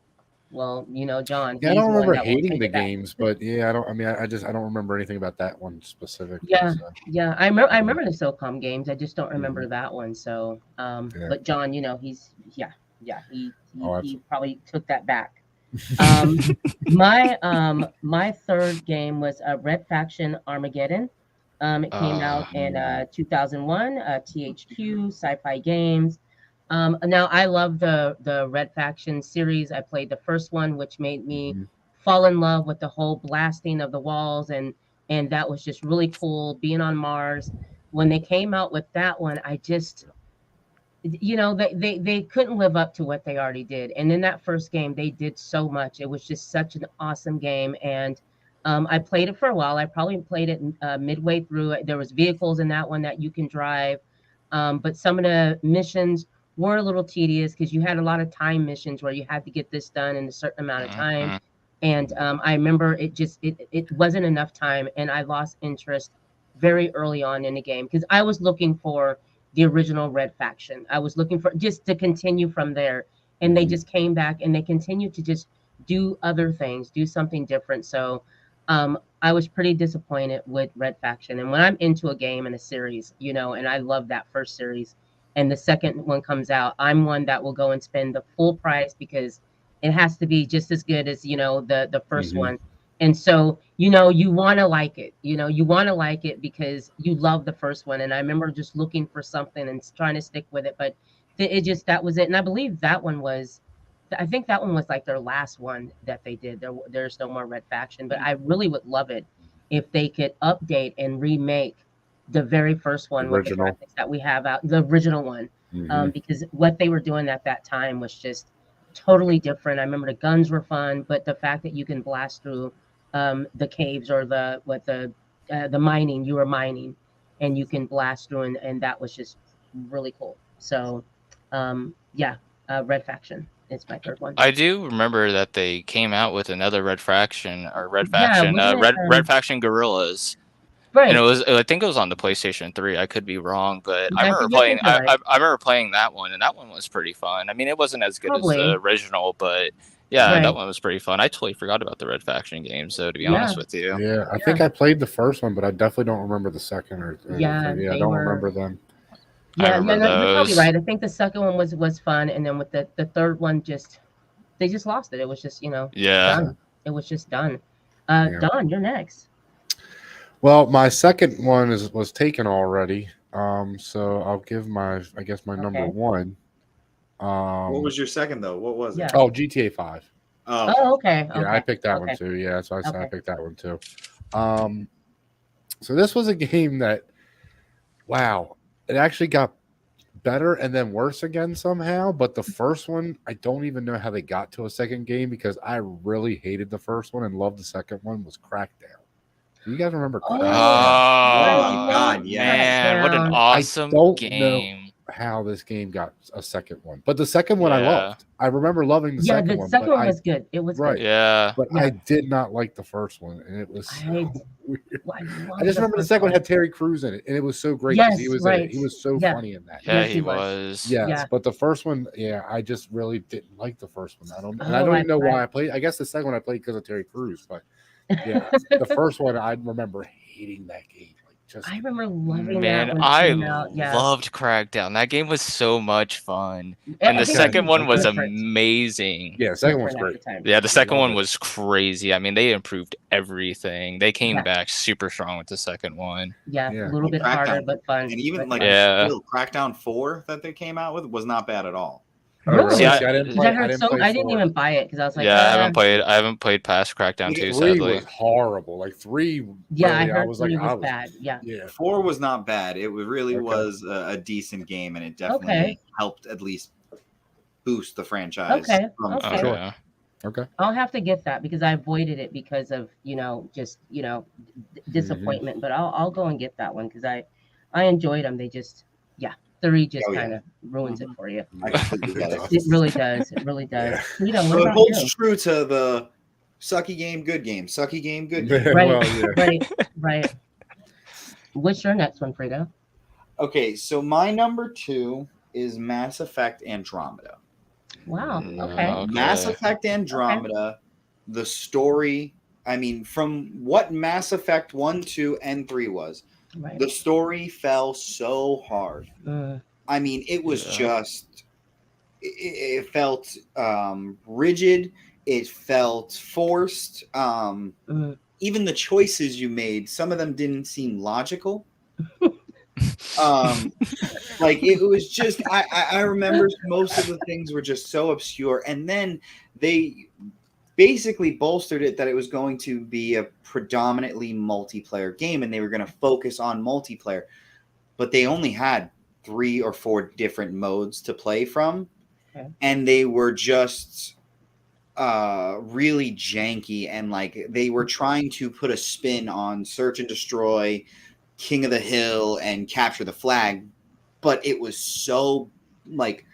Speaker 1: Well, you know, John.
Speaker 3: Yeah, I
Speaker 1: he's
Speaker 3: don't
Speaker 1: the one
Speaker 3: remember
Speaker 1: that will
Speaker 3: hating
Speaker 1: take
Speaker 3: the
Speaker 1: it back.
Speaker 3: games, but yeah, I don't. I mean, I just I don't remember anything about that one specifically.
Speaker 1: Yeah,
Speaker 3: So.
Speaker 1: yeah. I remember the SOCOM games. I just don't remember
Speaker 3: Mhm.
Speaker 1: that one. So,
Speaker 3: Yeah.
Speaker 1: but John, you know, he's
Speaker 3: Oh,
Speaker 1: he probably took that back. Um, my third game was Red Faction Armageddon. It came out in 2001. THQ Sci-Fi Games. Now I love the Red Faction series. I played the first one, which made me
Speaker 3: Mhm.
Speaker 1: fall in love with the whole blasting of the walls, and that was just really cool. Being on Mars, when they came out with that one, I just, you know, they couldn't live up to what they already did. And in that first game, they did so much. It was just such an awesome game, and I played it for a while. I probably played it midway through. There was vehicles in that one that you can drive, but some of the missions were a little tedious because you had a lot of time missions where you had to get this done in a certain amount of time. And I remember it wasn't enough time, and I lost interest very early on in the game because I was looking for the original Red Faction. I was looking for just to continue from there, and they
Speaker 3: Mhm.
Speaker 1: just came back and they continued to just do other things, do something different. So I was pretty disappointed with Red Faction. And when I'm into a game and a series, you know, and I love that first series, and the second one comes out, I'm one that will go and spend the full price because it has to be just as good as, you know, the first
Speaker 3: Mhm.
Speaker 1: one. And so, you know, you want to like it. You know, you want to like it because you love the first one. And I remember just looking for something and trying to stick with it, but it just that was it. And I believe that one was, I think that one was like their last one that they did. There's no more Red Faction, but I really would love it if they could update and remake the very first one with the
Speaker 3: Original.
Speaker 1: graphics that we have out, the original one,
Speaker 3: Mhm.
Speaker 1: because what they were doing at that time was just totally different. I remember the guns were fun, but the fact that you can blast through the caves or the mining, you were mining, and you can blast through, and that was just really cool. So, yeah, Red Faction is my third one.
Speaker 5: I do remember that they came out with another Red Faction or Red
Speaker 1: Yeah,
Speaker 5: Faction,
Speaker 1: wasn't it?
Speaker 5: Red Faction Guerrillas, and it
Speaker 1: Right.
Speaker 5: was I think it was on the PlayStation 3. I could be wrong, but I
Speaker 1: Yeah,
Speaker 5: remember
Speaker 1: I
Speaker 5: playing.
Speaker 1: think you're right.
Speaker 5: I remember playing that one, and that one was pretty fun. I mean, it wasn't as good as the
Speaker 1: Probably.
Speaker 5: original, but yeah, that
Speaker 1: Right.
Speaker 5: one was pretty fun. I totally forgot about the Red Faction games, though. To be
Speaker 1: Yeah.
Speaker 5: honest with you,
Speaker 3: Yeah, I
Speaker 1: Yeah.
Speaker 3: think I played the first one, but I definitely don't remember the second or
Speaker 1: Yeah,
Speaker 3: third. Yeah, I
Speaker 1: they
Speaker 3: don't
Speaker 1: were.
Speaker 3: remember them.
Speaker 5: I
Speaker 1: Yeah,
Speaker 5: remember
Speaker 1: no, you're probably
Speaker 5: those.
Speaker 1: right. I think the second one was fun, and then with the third one, just they just lost it. It was just, you know,
Speaker 5: Yeah.
Speaker 1: done. It was just done.
Speaker 3: Yeah.
Speaker 1: Don, you're next.
Speaker 3: Well, my second one was taken already. So I'll give my number
Speaker 1: Okay.
Speaker 3: one.
Speaker 4: What was your second though? What was
Speaker 1: Yeah.
Speaker 4: it?
Speaker 3: Oh, GTA 5.
Speaker 4: Oh,
Speaker 1: Oh, okay.
Speaker 3: Yeah, I
Speaker 1: Okay.
Speaker 3: picked that one
Speaker 1: Okay.
Speaker 3: too. Yeah, so I
Speaker 1: Okay.
Speaker 3: picked that one too. So this was a game that, wow, it actually got better and then worse again somehow. But the first one, I don't even know how they got to a second game because I really hated the first one and loved the second one. Was Crackdown. Do you guys remember
Speaker 1: Oh,
Speaker 3: Crackdown?
Speaker 1: I
Speaker 4: my
Speaker 1: love
Speaker 4: God, yes.
Speaker 5: Man, what an
Speaker 1: Crackdown.
Speaker 5: awesome
Speaker 3: I don't know
Speaker 5: game.
Speaker 3: how this game got a second one, but the second one I
Speaker 5: Yeah.
Speaker 3: loved. I remember loving the
Speaker 1: Yeah,
Speaker 3: second
Speaker 1: the
Speaker 3: one,
Speaker 1: second
Speaker 3: but
Speaker 1: one was good. It was
Speaker 3: right,
Speaker 1: good.
Speaker 5: Yeah.
Speaker 3: but
Speaker 1: Yeah.
Speaker 3: I did not like the first one, and it was so
Speaker 1: I
Speaker 3: weird.
Speaker 1: I love
Speaker 3: I just remember the
Speaker 1: first
Speaker 3: second one
Speaker 1: one.
Speaker 3: had Terry Crews in it, and it was so great because he
Speaker 1: Yes,
Speaker 3: was in it.
Speaker 1: right.
Speaker 3: He was so
Speaker 1: Yeah.
Speaker 3: funny in that.
Speaker 5: Yeah,
Speaker 1: Yes,
Speaker 5: he
Speaker 1: he was.
Speaker 5: was.
Speaker 3: Yes,
Speaker 1: Yeah.
Speaker 3: but the first one, yeah, I just really didn't like the first one. I don't
Speaker 1: Oh,
Speaker 3: even know why I played. I guess the second one I played because of Terry Crews, but yeah, the first one I remember hating that game. Like just
Speaker 1: I remember loving
Speaker 5: Man,
Speaker 1: that when it
Speaker 5: I
Speaker 1: came out. Yeah.
Speaker 5: loved Crackdown. That game was so much fun.
Speaker 1: I
Speaker 5: And the
Speaker 1: think
Speaker 5: second
Speaker 1: it
Speaker 5: one was
Speaker 1: different.
Speaker 5: amazing.
Speaker 3: yeah, the second one's
Speaker 1: Different at
Speaker 3: great.
Speaker 1: the time.
Speaker 5: Yeah, the second
Speaker 3: love
Speaker 5: one
Speaker 3: it.
Speaker 5: was crazy. I mean, they improved everything. They came
Speaker 1: Yeah.
Speaker 5: back super strong with the second one.
Speaker 1: Yeah,
Speaker 3: Yeah.
Speaker 1: a little bit
Speaker 4: Crackdown.
Speaker 1: harder but fun.
Speaker 4: And even
Speaker 1: but
Speaker 4: like
Speaker 1: fun.
Speaker 5: Yeah.
Speaker 4: still, Crackdown 4 that they came out with was not bad at all.
Speaker 3: Oh,
Speaker 1: Really?
Speaker 5: See,
Speaker 3: See, I didn't
Speaker 1: 'Cause
Speaker 3: play.
Speaker 1: I heard so.
Speaker 3: play
Speaker 1: I didn't
Speaker 3: 4.
Speaker 1: even buy it because I was like,
Speaker 5: yeah, I haven't played past Crackdown
Speaker 4: Like,
Speaker 5: 2,
Speaker 3: 3
Speaker 5: sadly.
Speaker 3: was horrible. Like 3.
Speaker 1: yeah, I
Speaker 3: really,
Speaker 1: heard
Speaker 3: was
Speaker 1: three
Speaker 3: like,
Speaker 1: was bad. Yeah.
Speaker 3: Yeah.
Speaker 4: 4 was not bad. It really
Speaker 3: Okay.
Speaker 4: was a decent game, and it definitely
Speaker 1: Okay.
Speaker 4: helped at least boost the franchise.
Speaker 1: Okay,
Speaker 4: From
Speaker 1: okay.
Speaker 5: Oh,
Speaker 3: Sure.
Speaker 5: yeah.
Speaker 3: Okay.
Speaker 1: I'll have to get that because I avoided it because of just disappointment. But I'll go and get that one because I enjoyed them. They just 3 just
Speaker 4: Oh, yeah.
Speaker 1: kind of ruins it for you.
Speaker 4: I completely get it.
Speaker 1: It really does. It really does.
Speaker 3: Yeah.
Speaker 1: You know, what
Speaker 4: So it
Speaker 1: about
Speaker 4: holds
Speaker 1: you?
Speaker 4: true to the sucky game, good game, sucky game, good game.
Speaker 1: Right,
Speaker 3: Well, yeah.
Speaker 1: right. What's your next one, Frida?
Speaker 4: Okay, so my number 2 is Mass Effect Andromeda.
Speaker 1: Wow.
Speaker 5: No,
Speaker 1: Okay.
Speaker 4: Mass Effect Andromeda, the story. I mean, from what Mass Effect 1, 2, and 3 was,
Speaker 1: Right.
Speaker 4: the story fell so hard. I mean, it was just, it felt rigid. It felt forced. Even the choices you made, some of them didn't seem logical. Like it was just, I remember most of the things were just so obscure. And then they basically bolstered it that it was going to be a predominantly multiplayer game and they were going to focus on multiplayer, but they only had 3 or 4 different modes to play from. And they were just really janky, and like they were trying to put a spin on search and destroy, King of the Hill, and capture the flag, but it was so like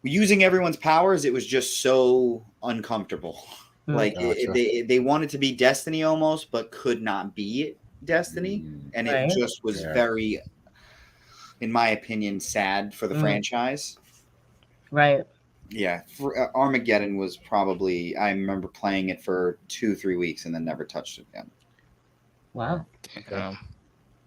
Speaker 4: using everyone's powers, it was just so uncomfortable. Like they wanted to be Destiny almost, but could not be Destiny, and it just was very, in my opinion, sad for the franchise.
Speaker 1: Right.
Speaker 4: Yeah, Armageddon was probably, I remember playing it for 2-3 weeks and then never touched it again.
Speaker 1: Wow.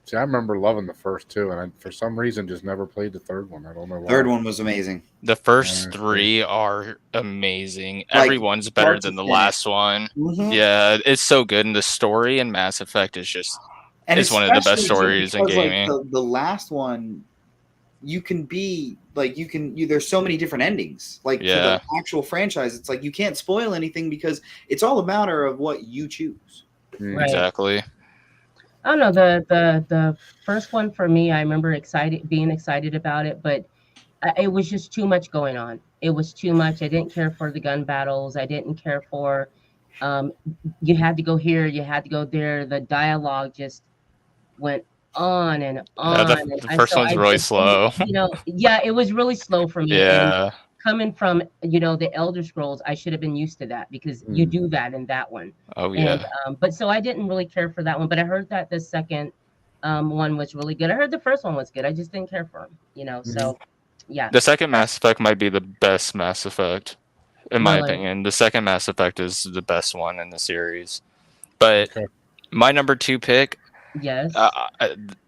Speaker 3: See, I remember loving the first 2, and I, for some reason, just never played the third one. I don't know why.
Speaker 4: Third one was amazing.
Speaker 5: The first 3 are amazing. Like, everyone's better than the last one. Yeah, it's so good, and the story in Mass Effect is just, it's one of the best stories in gaming.
Speaker 4: Like, the last one, you can be like, there's so many different endings. Like for the actual franchise, it's like you can't spoil anything because it's all a matter of what you choose.
Speaker 5: Exactly.
Speaker 1: I don't know, the first one for me, I remember being excited about it, but it was just too much going on. It was too much. I didn't care for the gun battles. I didn't care for you had to go here, you had to go there. The dialogue just went on and on.
Speaker 5: The first one's really slow.
Speaker 1: You know, it was really slow for me. And coming from, the Elder Scrolls, I should have been used to that because you do that in that one.
Speaker 5: Oh, yeah.
Speaker 1: And, but so I didn't really care for that one, but I heard that the second one was really good. I heard the first one was good. I just didn't care for him, so yeah.
Speaker 5: The second Mass Effect might be the best Mass Effect, in my opinion. The second Mass Effect is the best one in the series. But my number 2 pick,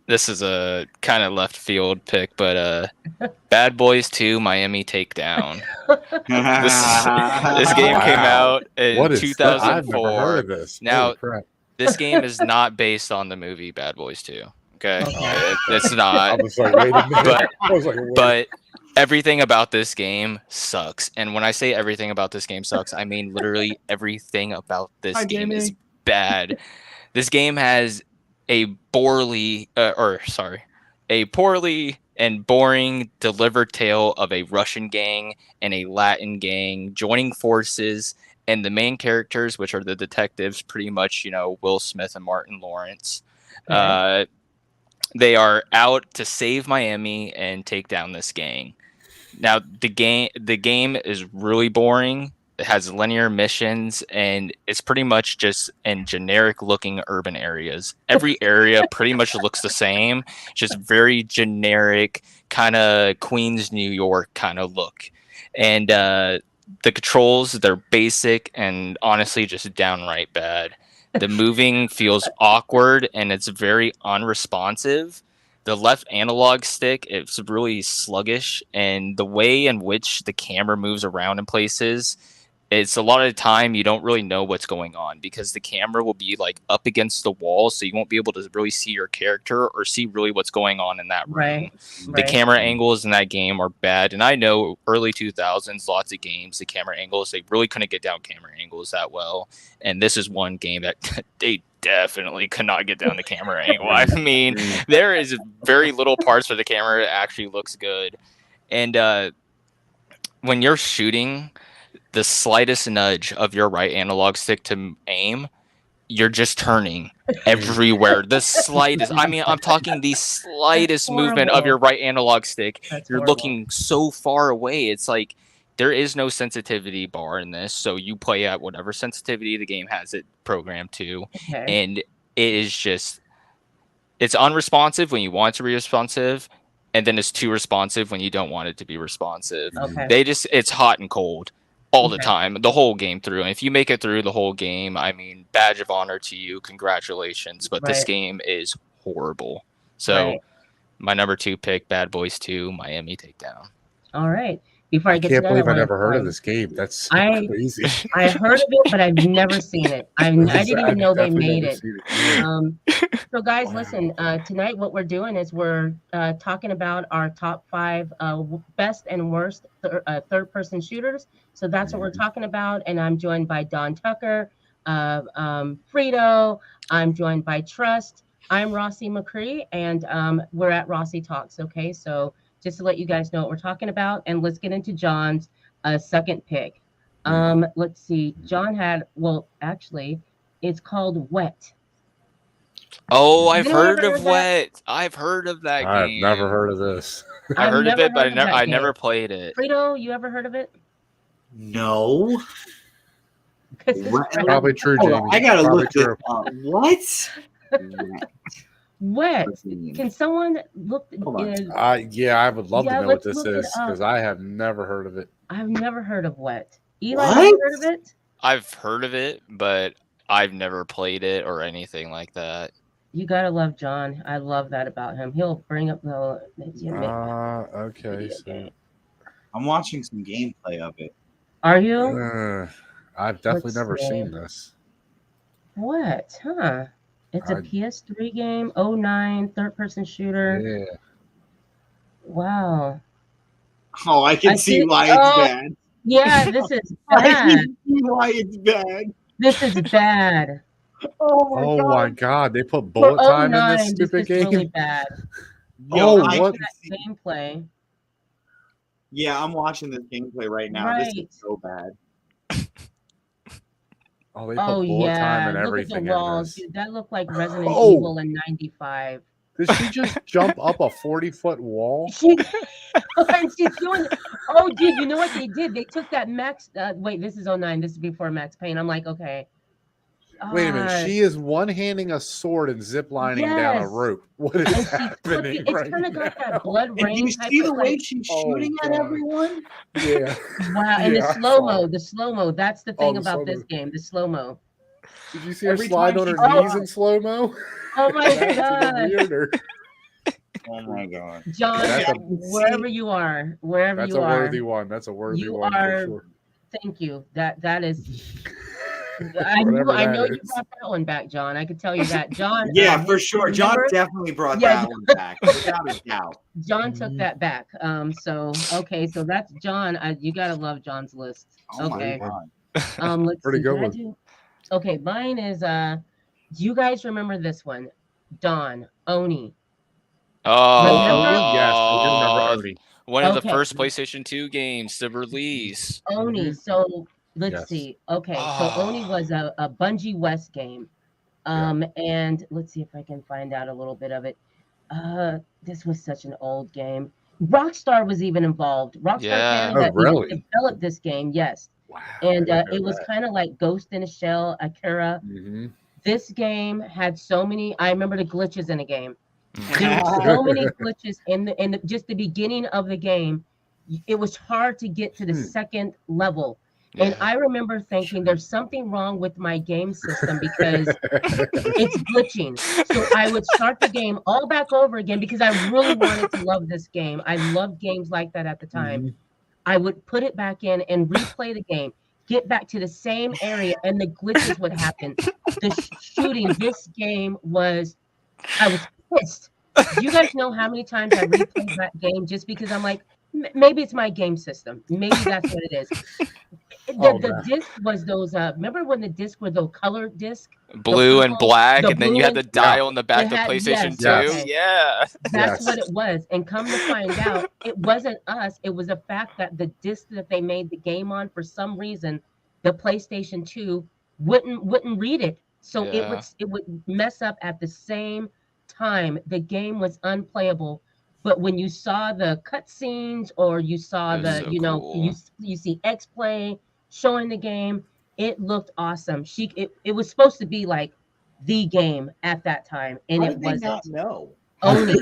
Speaker 5: this is a kind of left field pick, but Bad Boys 2 Miami Takedown. This game came out in 2004.
Speaker 3: I've never heard of this.
Speaker 5: Now, this game is not based on the movie Bad Boys 2. Okay, it's not.
Speaker 3: I was like, wait a minute.
Speaker 5: But everything about this game sucks. And when I say everything about this game sucks, I mean literally everything about this game is bad. This game has a poorly and boring delivered tale of a Russian gang and a Latin gang joining forces, and the main characters, which are the detectives, pretty much, Will Smith and Martin Lawrence. They are out to save Miami and take down this gang. Now, the game is really boring. It has linear missions, and it's pretty much just in generic-looking urban areas. Every area pretty much looks the same, just very generic, kind of Queens, New York kind of look. And the controls, they're basic and honestly just downright bad. The moving feels awkward, and it's very unresponsive. The left analog stick, it's really sluggish, and the way in which the camera moves around in places, it's a lot of the time you don't really know what's going on because the camera will be like up against the wall, so you won't be able to really see your character or see really what's going on in that room. The camera angles in that game are bad, and I know early 2000s, lots of games, the camera angles, they really couldn't get down camera angles that well, and this is one game that they definitely could not get down the camera angle. I mean, there is very little parts where the camera actually looks good, and when you're shooting, the slightest nudge of your right analog stick to aim, you're just turning everywhere. The slightest, I mean, I'm talking the slightest movement of your right analog stick. You're looking so far away. It's like there is no sensitivity bar in this. So you play at whatever sensitivity the game has it programmed to. And it is just, it's unresponsive when you want it to be responsive. and then it's too responsive when you don't want it to be responsive.
Speaker 1: Okay.
Speaker 5: It's hot and cold all the
Speaker 1: Okay.
Speaker 5: time, the whole game through. And if you make it through the whole game, I mean, badge of honor to you, congratulations. But this
Speaker 1: Right.
Speaker 5: game is horrible. So
Speaker 1: Right.
Speaker 5: my number 2 pick, Bad Boys 2, Miami Takedown.
Speaker 1: All right. Before I
Speaker 3: I
Speaker 1: get to
Speaker 3: can't
Speaker 1: that,
Speaker 3: believe I
Speaker 1: wanna-
Speaker 3: never heard of this game. That's so crazy.
Speaker 1: I heard of it, but I've never seen it. I didn't even know they made it. So guys, listen, tonight what we're doing is we're talking about our top 5 best and worst third-person shooters. So that's what we're talking about. And I'm joined by Don Tucker, Frito. I'm joined by Trust. I'm Rossie McCree, and we're at Rossie Talks. Okay, so just to let you guys know what we're talking about, and let's get into John's second pick. Let's see. John had, well, actually, it's called Wet.
Speaker 5: Oh, I've
Speaker 1: Anyone
Speaker 5: heard
Speaker 1: ever
Speaker 5: of
Speaker 1: heard that?
Speaker 5: Wet. I've heard of that
Speaker 3: I've
Speaker 5: game.
Speaker 3: never heard of this.
Speaker 5: I've heard of
Speaker 1: never
Speaker 5: it, but
Speaker 1: heard of that
Speaker 5: I
Speaker 1: game.
Speaker 5: never played it.
Speaker 1: Frito, you ever heard of it?
Speaker 4: No.
Speaker 1: 'Cause it's
Speaker 4: What?
Speaker 1: Wet.
Speaker 3: Probably true,
Speaker 4: Hold
Speaker 3: Jamie.
Speaker 4: on, I gotta
Speaker 3: Probably
Speaker 4: look this
Speaker 3: true.
Speaker 4: up. What?
Speaker 1: Wet.
Speaker 4: What's the name?
Speaker 1: Can someone look?
Speaker 4: Hold on.
Speaker 3: Yeah, I would love
Speaker 1: Yeah,
Speaker 3: to know what
Speaker 1: let's
Speaker 3: this
Speaker 1: look it
Speaker 3: is because
Speaker 1: up.
Speaker 3: I have never heard of it.
Speaker 1: I've never heard of Wet. Eli,
Speaker 4: What?
Speaker 1: have you heard of it?
Speaker 5: I've heard of it, but I've never played it or anything like that.
Speaker 1: You gotta love John. I love that about him. He'll bring up the.
Speaker 3: Okay. So,
Speaker 4: I'm watching some gameplay of it.
Speaker 1: Are you?
Speaker 3: I've definitely
Speaker 1: Let's
Speaker 3: never
Speaker 1: see.
Speaker 3: seen this.
Speaker 1: What? Huh? It's a
Speaker 3: I-
Speaker 1: PS3 game. 09 third-person shooter.
Speaker 3: Yeah.
Speaker 1: Wow.
Speaker 4: Oh, I can
Speaker 1: I
Speaker 4: see
Speaker 1: see-
Speaker 4: why it's
Speaker 1: oh.
Speaker 4: bad.
Speaker 1: Yeah, this is
Speaker 4: I
Speaker 1: bad.
Speaker 4: can see why it's bad.
Speaker 1: This is bad.
Speaker 3: Oh my God! They put bullet
Speaker 1: For
Speaker 3: time in
Speaker 1: 09,
Speaker 3: this stupid
Speaker 1: is
Speaker 3: game.
Speaker 1: really bad.
Speaker 4: Yo,
Speaker 3: Oh,
Speaker 4: I
Speaker 3: what?
Speaker 4: can see-
Speaker 1: That gameplay.
Speaker 4: Yeah, I'm watching this gameplay right now. This
Speaker 1: Right.
Speaker 4: is so bad.
Speaker 3: Oh, they put
Speaker 1: Oh
Speaker 3: bullet
Speaker 1: yeah,
Speaker 3: time and
Speaker 1: look at
Speaker 3: everything
Speaker 1: the
Speaker 3: in
Speaker 1: walls,
Speaker 3: this.
Speaker 1: dude. That looked like Resident
Speaker 3: Oh.
Speaker 1: Evil in '95.
Speaker 3: Did she just jump up a 40-foot wall?
Speaker 1: She and she's doing. Oh, dude, you know what they did? They took that Max. Wait, this is 09. This is before Max Payne. I'm like, okay.
Speaker 3: Wait a minute. She is one-handing a sword and ziplining down a
Speaker 1: Yes.
Speaker 3: rope. What is
Speaker 1: And she's
Speaker 3: happening
Speaker 1: it's
Speaker 3: right
Speaker 1: kind of
Speaker 3: now?
Speaker 1: got that blood
Speaker 4: And do
Speaker 1: rain
Speaker 4: you
Speaker 1: type
Speaker 4: see
Speaker 1: of
Speaker 4: the way
Speaker 1: like,
Speaker 4: she's
Speaker 3: Oh,
Speaker 4: shooting at
Speaker 3: God.
Speaker 4: everyone?
Speaker 3: Yeah.
Speaker 1: wow, and
Speaker 3: Yeah,
Speaker 1: the
Speaker 3: I
Speaker 1: slow-mo,
Speaker 3: saw it.
Speaker 1: that's the thing
Speaker 3: the
Speaker 1: about this
Speaker 3: slow-mo.
Speaker 1: game, the slow-mo.
Speaker 3: Did you see her
Speaker 4: Every
Speaker 3: slide
Speaker 4: time
Speaker 3: on her
Speaker 4: she-
Speaker 3: knees in slow-mo?
Speaker 1: Oh my
Speaker 3: That's even
Speaker 1: god.
Speaker 3: weirder.
Speaker 4: Oh my god.
Speaker 1: John,
Speaker 3: That's a-
Speaker 1: wherever you are, wherever
Speaker 3: That's
Speaker 1: you
Speaker 3: a
Speaker 1: are,
Speaker 3: worthy one. That's a worthy
Speaker 1: you
Speaker 3: one
Speaker 1: are-
Speaker 3: for sure.
Speaker 1: thank you. That is
Speaker 3: Whatever
Speaker 1: I
Speaker 3: that
Speaker 1: know you
Speaker 3: is.
Speaker 1: brought that one back, John. I could tell you that. John
Speaker 4: Yeah, for sure. John
Speaker 1: remember?
Speaker 4: definitely brought
Speaker 1: Yeah,
Speaker 4: that one back, without a doubt.
Speaker 1: John took that back. So okay, so that's John. You gotta love John's list.
Speaker 4: Oh
Speaker 1: Okay.
Speaker 4: my god.
Speaker 1: Let's
Speaker 3: Pretty
Speaker 1: see.
Speaker 3: good
Speaker 1: Did I
Speaker 3: one.
Speaker 1: do- Okay, mine is do you guys remember this one? Dawn, Oni.
Speaker 5: Oh,
Speaker 1: Remember?
Speaker 3: Yes, I do remember Odie.
Speaker 5: one of the
Speaker 1: Okay.
Speaker 5: first PlayStation 2 games to release.
Speaker 1: Oni. So let's
Speaker 3: Yes.
Speaker 1: see. Okay, so
Speaker 5: Ah.
Speaker 1: Oni was a Bungie West game. And let's see if I can find out a little bit of it. This was such an old game. Rockstar was even involved. Rockstar
Speaker 5: Yeah.
Speaker 1: Canada
Speaker 3: Oh, really?
Speaker 1: even developed this game, yes.
Speaker 3: Wow.
Speaker 1: And
Speaker 3: I didn't
Speaker 1: it
Speaker 3: know
Speaker 1: was
Speaker 3: that.
Speaker 1: kind of like Ghost in a Shell, Akira.
Speaker 3: Mhm.
Speaker 1: This game had so many. I remember the glitches in the game.
Speaker 5: Mm.
Speaker 1: There were so many glitches in just the beginning of the game. It was hard to get to the second level. And
Speaker 5: Yeah.
Speaker 1: I remember thinking there's something wrong with my game system because it's glitching. So I would start the game all back over again because I really wanted to love this game. I loved games like that at the time.
Speaker 3: Mhm.
Speaker 1: I would put it back in and replay the game, get back to the same area, and the glitches would happen. The shooting, this game was, I was pissed. Do you guys know how many times I replayed that game just because I'm like, maybe it's my game system. Maybe that's what it is.
Speaker 3: Oh,
Speaker 1: The
Speaker 3: man.
Speaker 1: disc was those, remember when the disc were the colored disc?
Speaker 5: Blue and
Speaker 1: purple-
Speaker 5: black,
Speaker 1: the
Speaker 5: and then you
Speaker 1: blue
Speaker 5: had the
Speaker 1: and-
Speaker 5: dial in the back
Speaker 1: It
Speaker 5: of
Speaker 1: had-
Speaker 5: PlayStation
Speaker 1: yes,
Speaker 5: 2.
Speaker 3: yes.
Speaker 5: Yeah.
Speaker 1: That's
Speaker 3: Yes.
Speaker 1: what it was. And come to find out, it wasn't us. It was the fact that the disc that they made the game on, for some reason, the PlayStation 2 wouldn't read it. So
Speaker 5: Yeah.
Speaker 1: it would mess up at the same time. The game was unplayable. But when you saw the cutscenes or you saw
Speaker 5: It was
Speaker 1: the,
Speaker 5: so cool.
Speaker 1: you see X Play showing the game, it looked awesome. It was supposed to be like the game at that time, and
Speaker 4: How
Speaker 1: it
Speaker 4: did they
Speaker 1: wasn't.
Speaker 4: not know?
Speaker 1: Oni.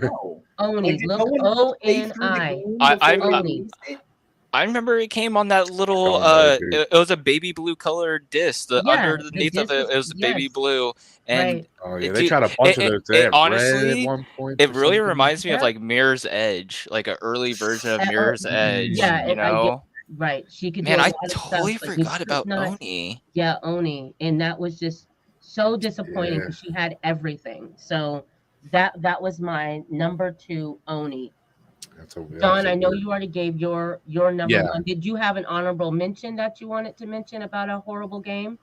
Speaker 4: No.
Speaker 1: Oni.
Speaker 4: did
Speaker 1: Look,
Speaker 4: no one play through the
Speaker 1: ONI.
Speaker 4: game
Speaker 5: I
Speaker 4: before they
Speaker 1: Oni.
Speaker 4: released it?
Speaker 5: I remember it came on that little
Speaker 3: Don't know, dude.
Speaker 5: it was a baby blue colored disc. The
Speaker 1: Yeah, the
Speaker 5: underneath of
Speaker 1: disc
Speaker 5: it was baby
Speaker 1: yes,
Speaker 5: blue. And
Speaker 1: right.
Speaker 3: Oh yeah,
Speaker 5: it,
Speaker 3: they
Speaker 5: dude,
Speaker 3: tried a bunch of those. They had red at
Speaker 5: honestly,
Speaker 3: one point.
Speaker 5: it
Speaker 3: for
Speaker 5: really
Speaker 3: some
Speaker 5: reminds me of
Speaker 1: Yeah.
Speaker 5: like Mirror's Edge, like an early version of
Speaker 1: Oh,
Speaker 5: Mirror's Edge,
Speaker 1: yeah,
Speaker 5: you
Speaker 1: I get
Speaker 5: know?
Speaker 1: right. She could do
Speaker 5: Man,
Speaker 1: a
Speaker 5: I
Speaker 1: lot of stuff,
Speaker 5: totally
Speaker 1: but you
Speaker 5: forgot
Speaker 1: could
Speaker 5: about
Speaker 1: not.
Speaker 5: Oni.
Speaker 1: Yeah, Oni, and that was just so disappointing
Speaker 3: Yeah.
Speaker 1: because she had everything. So that was my number 2, Oni. Don, I know
Speaker 3: weird-
Speaker 1: you already gave your number
Speaker 3: Yeah.
Speaker 1: 1. Did you have an honorable mention that you wanted to mention about a horrible game?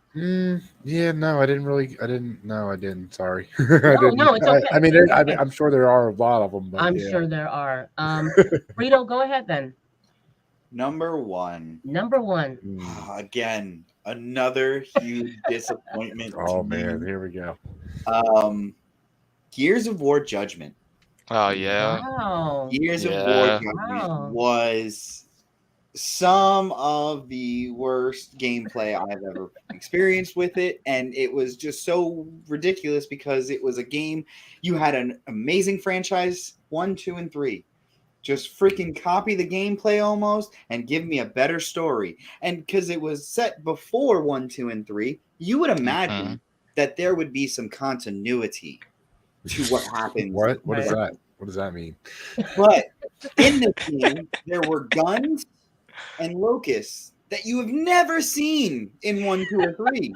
Speaker 3: Yeah, no, I didn't. No, I didn't. Sorry, I
Speaker 1: No,
Speaker 3: didn't.
Speaker 1: no, it's okay.
Speaker 3: I mean,
Speaker 1: It's okay.
Speaker 3: I'm sure there are a lot of them, but
Speaker 1: I'm
Speaker 3: yeah.
Speaker 1: sure there are. Frito, go ahead then.
Speaker 4: Number 1.
Speaker 1: Number 1.
Speaker 4: Again, another huge disappointment.
Speaker 3: Oh
Speaker 4: to
Speaker 3: man,
Speaker 4: me.
Speaker 3: here we go.
Speaker 4: Gears of War Judgment.
Speaker 5: Oh yeah.
Speaker 1: Wow.
Speaker 4: Gears of War
Speaker 5: Yeah.
Speaker 4: Judgment
Speaker 1: Wow.
Speaker 4: was some of the worst gameplay I've ever experienced with it, and it was just so ridiculous because it was a game you had an amazing franchise 1, 2, and 3. Just freaking copy the gameplay almost and give me a better story. And because it was set before 1, 2, and 3, you would imagine that there would be some continuity to what happens.
Speaker 3: What
Speaker 1: Right.
Speaker 3: is that? What does that mean?
Speaker 4: But in this game, there were guns and locusts that you have never seen in 1, 2, or 3.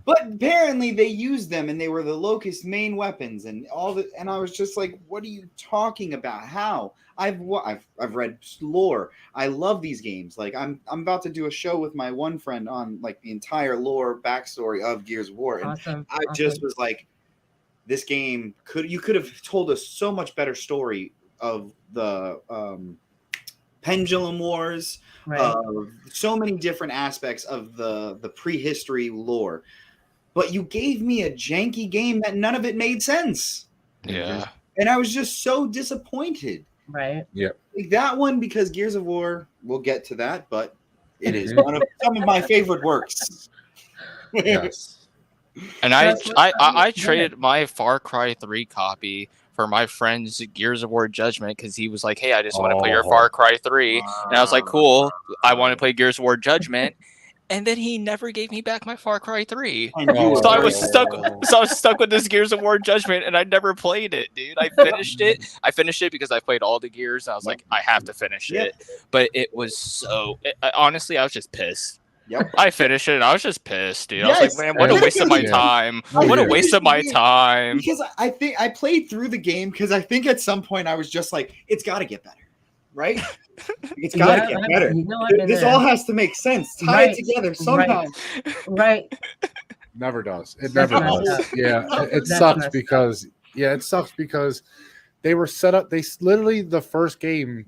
Speaker 4: But apparently they used them, and they were the locust main weapons, and all the. And I was just like, "What are you talking about? How?" I've read lore. I love these games. Like I'm about to do a show with my one friend on like the entire lore backstory of Gears of War, and
Speaker 1: Awesome.
Speaker 4: I just was like, "This game you could have told us so much better story of the Pendulum Wars."
Speaker 1: Right.
Speaker 4: So many different aspects of the prehistory lore, but you gave me a janky game that none of it made sense,
Speaker 5: Yeah.
Speaker 4: and I was just so disappointed.
Speaker 1: Right.
Speaker 4: Like that one, because Gears of War, we'll get to that, but it is one of some of my favorite works.
Speaker 3: Yes.
Speaker 5: And I traded my Far Cry 3 copy for my friend's Gears of War Judgment because he was like, "Hey, I just want to play your Far Cry 3," and I was like, "Cool, I want to play Gears of War Judgment." And then he never gave me back my Far Cry 3. So I was stuck with this Gears of War Judgment, and I never played it, dude. I finished it because I played all the Gears, and I was like, I have to finish it. But it was so honestly, I was just pissed.
Speaker 4: Yep.
Speaker 5: I finished it, and I was just pissed, dude. I was
Speaker 4: Yes.
Speaker 5: like, man, what a waste of my time. What a waste of my time.
Speaker 4: Because I think I played through the game because I think at some point I was just like, it's got to get better, right? It's got to get better. This all has to make sense. Tie it together somehow.
Speaker 1: Right.
Speaker 3: Never does. It never does. Yeah, it sucks because they were set up. They literally the first game,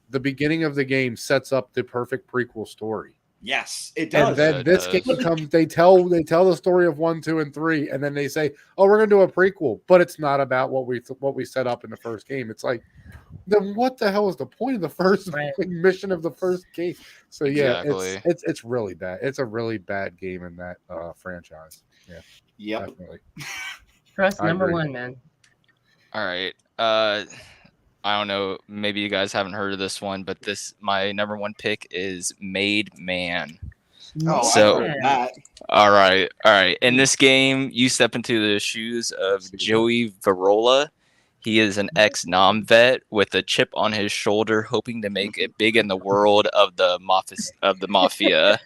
Speaker 3: the beginning of the game sets up the perfect prequel story.
Speaker 4: Yes, it does.
Speaker 3: And then this game comes. They tell the story of 1, 2, and 3, and then they say, "Oh, we're gonna do a prequel," but it's not about what we set up in the first game. It's like, then what the hell is the point of the first mission of the first game? So yeah, it's really bad. It's a really bad game in that franchise. Yeah.
Speaker 4: Yep.
Speaker 3: Definitely.
Speaker 1: Trust number 1, man.
Speaker 5: All right. I don't know. Maybe you guys haven't heard of this one, but my number 1 pick is Made Man.
Speaker 4: Oh,
Speaker 5: so,
Speaker 4: I heard that.
Speaker 5: All right. In this game, you step into the shoes of Joey Varola. He is an ex-Nam vet with a chip on his shoulder, hoping to make it big in the world of the mafia.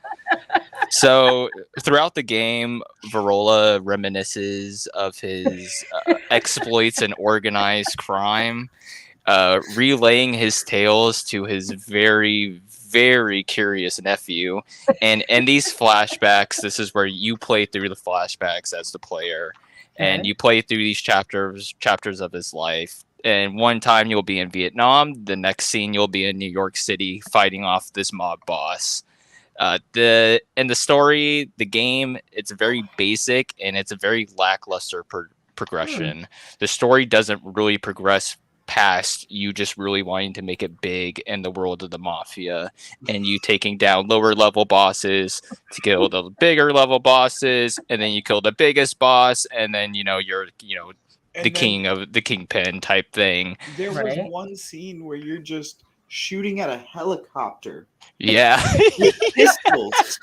Speaker 5: So throughout the game, Varola reminisces of his exploits and organized crime, relaying his tales to his very, very curious nephew. And in these flashbacks, this is where you play through the flashbacks as the player. And you play through these chapters of his life. And one time you'll be in Vietnam. The next scene you'll be in New York City fighting off this mob boss. The story, the game, it's very basic and it's a very lackluster progression. The story doesn't really progress past you just really wanting to make it big in the world of the mafia, and you taking down lower level bosses to kill the bigger level bosses, and then you kill the biggest boss, and then you're the kingpin type thing.
Speaker 4: There was
Speaker 1: Right.
Speaker 4: one scene where you're just shooting at a helicopter
Speaker 5: Yeah.
Speaker 4: with pistols,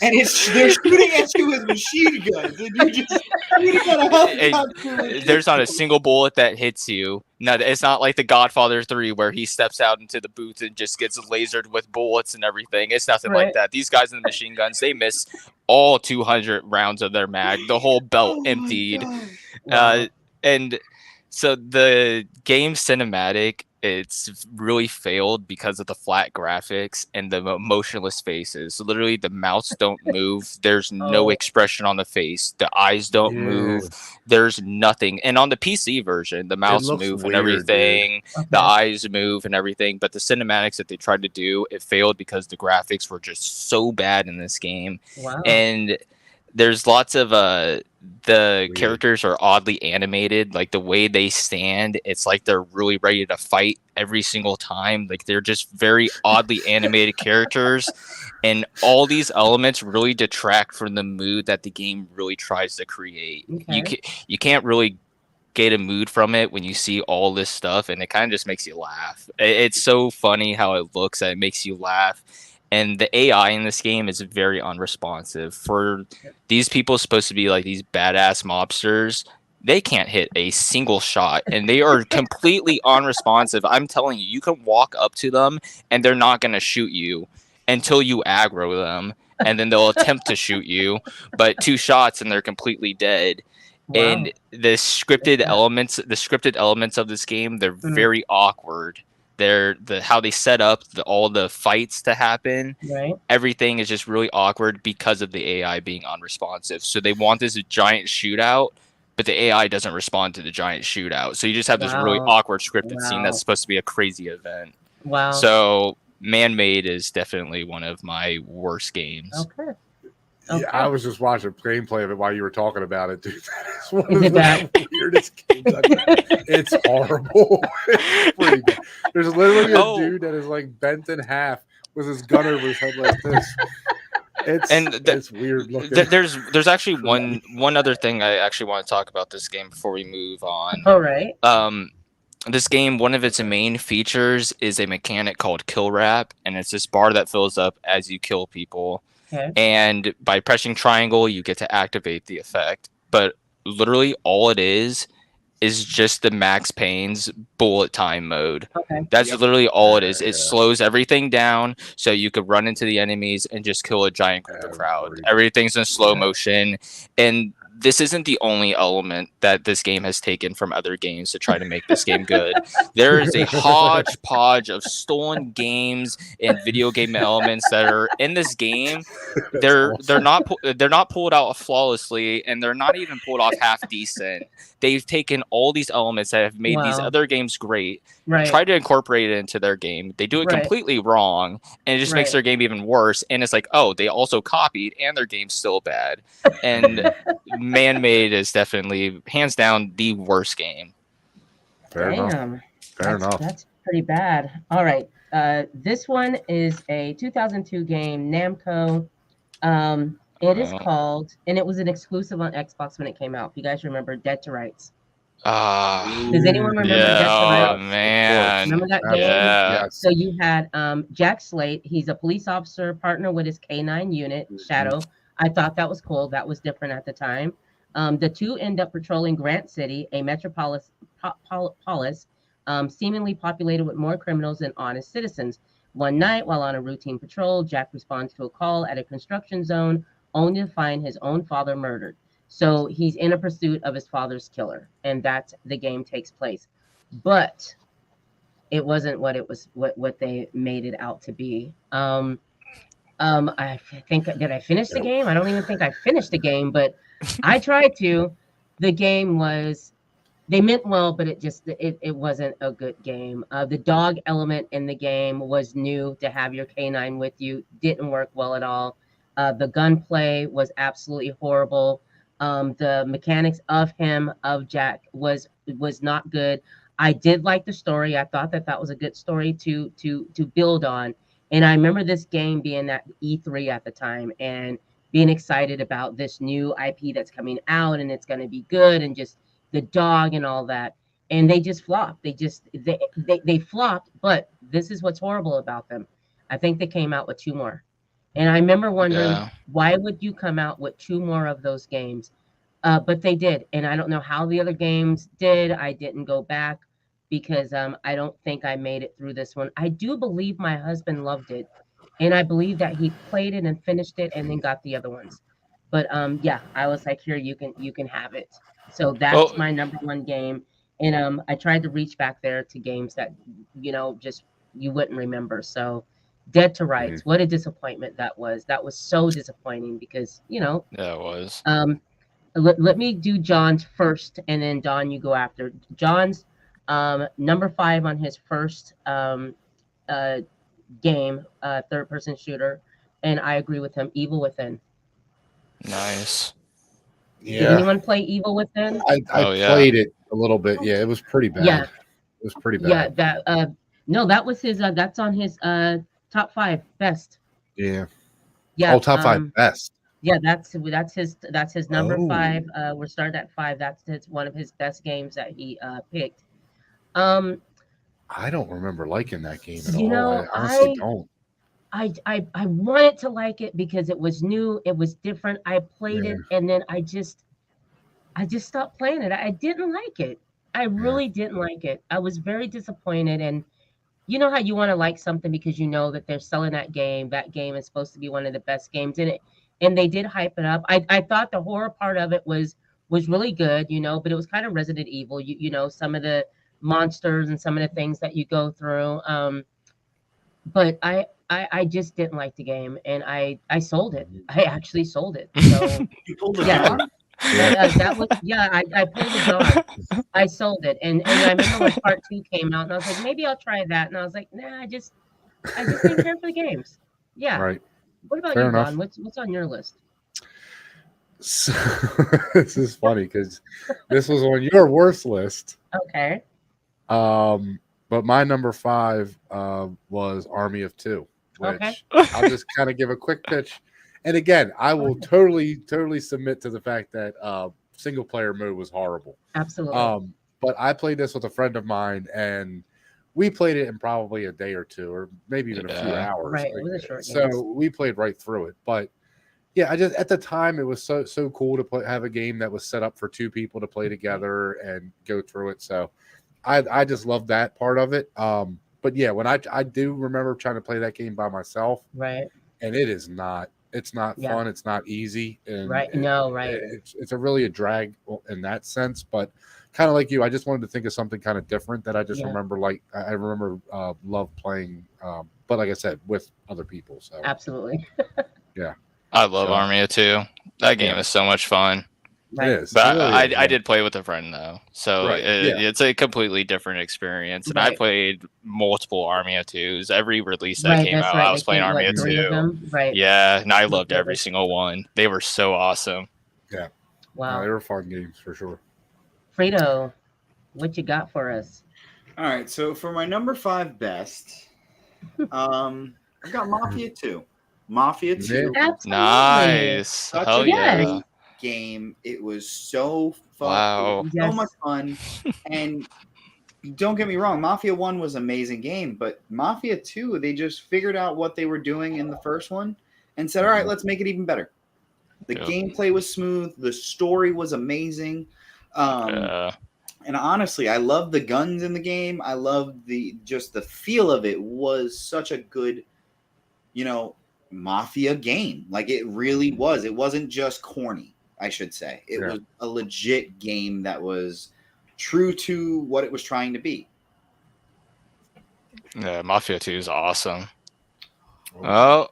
Speaker 4: and they're shooting at you with machine guns, and you're just shooting at a helicopter. With
Speaker 5: There's not a
Speaker 4: pistols.
Speaker 5: single bullet that hits you. No, it's not like the Godfather 3 where he steps out into the booth and just gets lasered with bullets and everything. It's nothing
Speaker 1: Right.
Speaker 5: like that. These guys in the machine guns, they miss all 200 rounds of their mag. The whole belt
Speaker 4: Oh my
Speaker 5: emptied.
Speaker 4: God.
Speaker 1: Wow.
Speaker 5: And so the game cinematic, it's really failed because of the flat graphics and the motionless faces. So literally, the mouths don't move. There's no
Speaker 1: Oh.
Speaker 5: expression on the face. The eyes don't move. There's nothing. And on the PC version, the mouths
Speaker 3: looks
Speaker 5: move and
Speaker 3: weird,
Speaker 5: everything.
Speaker 1: Okay.
Speaker 5: The eyes move and everything. But the cinematics that they tried to do, it failed because the graphics were just so bad in this game.
Speaker 1: Wow.
Speaker 5: And there's lots of the characters are oddly animated, like the way they stand, it's like they're really ready to fight every single time. Like they're just very oddly animated characters, and all these elements really detract from the mood that the game really tries to create.
Speaker 1: Okay.
Speaker 5: You can't really get a mood from it when you see all this stuff, and it kind of just makes you laugh. It's so funny how it looks that it makes you laugh. And the AI in this game is very unresponsive. For these people supposed to be like these badass mobsters, they can't hit a single shot, and they are completely unresponsive. I'm telling you, you can walk up to them, and they're not going to shoot you until you aggro them, and then they'll attempt to shoot you, but 2 shots and they're completely dead.
Speaker 1: Wow.
Speaker 5: And the scripted elements of this game, they're very awkward. How they set up all the fights to happen.
Speaker 1: Right.
Speaker 5: Everything is just really awkward because of the AI being unresponsive. So they want this giant shootout, but the AI doesn't respond to the giant shootout. So you just have this really awkward scripted scene that's supposed to be a crazy event.
Speaker 1: Wow.
Speaker 5: So Man-Made is definitely one of my worst games.
Speaker 1: Okay.
Speaker 3: Yeah, I was just watching gameplay of it while you were talking about it, dude. That is one
Speaker 1: Is
Speaker 3: of
Speaker 1: it bad?
Speaker 3: the weirdest games. It's horrible. It's pretty bad. There's literally a dude that is like bent in half with his gun over his head like this. It's weird looking.
Speaker 5: There's actually one other thing I actually want to talk about this game before we move on.
Speaker 1: All right.
Speaker 5: This game, one of its main features is a mechanic called kill wrap, and it's this bar that fills up as you kill people.
Speaker 1: Okay.
Speaker 5: And by pressing triangle, you get to activate the effect. But literally all it is just the Max Payne's bullet time mode.
Speaker 1: Okay.
Speaker 5: That's literally all it is. It slows everything down so you could run into the enemies and just kill a giant group of crowd. Everything's in slow motion. And this isn't the only element that this game has taken from other games to try to make this game good. There is a hodgepodge of stolen games and video game elements that are in this game. They're not pulled out flawlessly, and they're not even pulled off half decent. They've taken all these elements that have made these other games great, tried to incorporate it into their game. They do it completely wrong, and it just makes their game even worse. And it's like, oh, they also copied, and their game's still bad. And Man-Made is definitely, hands down, the worst game.
Speaker 3: Fair enough.
Speaker 1: That's pretty bad. All right. This one is a 2002 game, Namco. It is called, and it was an exclusive on Xbox when it came out. If you guys remember Dead to Rights. Does anyone remember Dead to Rights?
Speaker 5: Oh, man.
Speaker 1: Remember that game?
Speaker 5: Yeah.
Speaker 1: So you had Jack Slate. He's a police officer, partner with his K9 unit, Shadow. I thought that was cool. That was different at the time. The two end up patrolling Grant City, a metropolis seemingly populated with more criminals than honest citizens. One night, while on a routine patrol, Jack responds to a call at a construction zone, only to find his own father murdered. So he's in a pursuit of his father's killer, and that's the game takes place. But it wasn't what they made it out to be. I think, did I finish the game? I don't even think I finished the game, but I tried to. The game was, they meant well, but it wasn't a good game. The dog element in the game was new. To have your K9 with you didn't work well at all. The gunplay was absolutely horrible. The mechanics of Jack was not good. I did like the story. I thought that was a good story to build on. And I remember this game being at E3 at the time and being excited about this new IP that's coming out and it's going to be good, and just the dog and all that, and they just flopped. They flopped. But this is what's horrible about them. I think they came out with 2 more, and I remember wondering
Speaker 5: Yeah.
Speaker 1: why would you come out with 2 more of those games? But they did, and I don't know how the other games did. I didn't go back because I don't think I made it through this one. I do believe my husband loved it, and I believe that he played it and finished it, and then got the other ones. But yeah, I was like, here, you can have it. So that's
Speaker 5: Well,
Speaker 1: my number one game, and I tried to reach back there to games that just you wouldn't remember. So Dead to Rights, what a disappointment that was. That was so disappointing because
Speaker 5: yeah, it was.
Speaker 1: let me do John's first, and then Don, you go after. John's number 5 on his first game, third person shooter, and I agree with him. Evil Within.
Speaker 5: Nice.
Speaker 1: Did
Speaker 3: Yeah,
Speaker 1: anyone play Evil Within?
Speaker 3: I
Speaker 5: Oh, yeah.
Speaker 3: played it a little bit. Yeah, it was pretty bad.
Speaker 1: Yeah.
Speaker 3: It was pretty
Speaker 1: Yeah,
Speaker 3: bad.
Speaker 1: that no, that was his. That's on his top 5 best.
Speaker 3: Yeah.
Speaker 1: Yeah.
Speaker 3: Oh, top 5 best.
Speaker 1: Yeah, that's his number
Speaker 3: Oh.
Speaker 1: 5. We're starting at 5. That's one of his best games that he picked.
Speaker 3: I don't remember liking that game at
Speaker 1: You
Speaker 3: all.
Speaker 1: know,
Speaker 3: I honestly don't.
Speaker 1: I wanted to like it because it was new, it was different. I played it, and then I just stopped playing it. I didn't like it. I really didn't like it. I was very disappointed. And you know how you want to like something because you know that they're selling that game. That game is supposed to be one of the best games in it, and they did hype it up. I thought the horror part of it was really good, but it was kind of Resident Evil. Some of the monsters and some of the things that you go through. But I just didn't like the game, and I sold it. I actually sold it. So
Speaker 4: You pulled the
Speaker 1: yeah,
Speaker 4: John?
Speaker 1: that was I pulled the John. I sold it, and I remember when part 2 came out, and I was like, maybe I'll try that, and I was like, nah, I just didn't care for the games. Yeah.
Speaker 3: Right.
Speaker 1: What about
Speaker 3: Fair
Speaker 1: you,
Speaker 3: enough.
Speaker 1: Don? What's on your list?
Speaker 3: So, this is funny because this was on your worst list.
Speaker 1: Okay.
Speaker 3: But my number 5 was Army of Two, which
Speaker 1: Okay.
Speaker 3: I'll just kind of give a quick pitch. And again, I will totally submit to the fact that single player mode was horrible.
Speaker 1: Absolutely.
Speaker 3: But I played this with a friend of mine, and we played it in probably a day or 2, or maybe even a few hours.
Speaker 1: Right. It was a short game.
Speaker 3: So we played right through it. But yeah, I just at the time it was so cool to have a game that was set up for 2 people to play together and go through it. So I just loved that part of it. But yeah, when I do remember trying to play that game by myself,
Speaker 1: Right.
Speaker 3: and it's not fun, it's not easy, and
Speaker 1: Right. No, right.
Speaker 3: It's a really a drag in that sense. But kind of like you, I just wanted to think of something kind of different that I just remember. Like I remember love playing, but like I said, with other people. So
Speaker 1: Absolutely.
Speaker 3: yeah.
Speaker 5: I love Army of Two. That game is so much fun.
Speaker 1: Right.
Speaker 3: It is.
Speaker 5: But
Speaker 3: It really
Speaker 5: I
Speaker 3: is.
Speaker 5: did play with a friend though, so
Speaker 3: Right,
Speaker 5: it's a completely different experience. And I
Speaker 1: Right.
Speaker 5: played multiple Army of Twos. Every release that
Speaker 1: Right.
Speaker 5: came
Speaker 1: That's
Speaker 5: out,
Speaker 1: right.
Speaker 5: I was playing Army of
Speaker 1: 3 of
Speaker 5: Two.
Speaker 1: them. Right.
Speaker 5: Yeah, and I loved
Speaker 1: Okay.
Speaker 5: every single one. They were so awesome.
Speaker 3: Yeah.
Speaker 1: Wow.
Speaker 3: They were fun games for sure.
Speaker 1: Frito, what you got for us?
Speaker 4: All right, so for my number 5 best, I've got Mafia 2. Mafia 2.
Speaker 1: Absolutely.
Speaker 5: Nice.
Speaker 4: Such
Speaker 5: Hell
Speaker 4: a
Speaker 5: yeah.
Speaker 4: great game. It was so fun.
Speaker 5: Wow.
Speaker 4: It was
Speaker 1: Yes.
Speaker 4: so much fun. And don't get me wrong, Mafia 1 was an amazing game, but Mafia 2, they just figured out what they were doing in the first one and said, all right, let's make it even better. The gameplay was smooth. The story was amazing. And honestly, I love the guns in the game. I love the feel of it was such a good, Mafia game. Like it really was. It wasn't just corny, I should say. It was a legit game that was true to what it was trying to be.
Speaker 5: Yeah, Mafia 2 is awesome. Oh.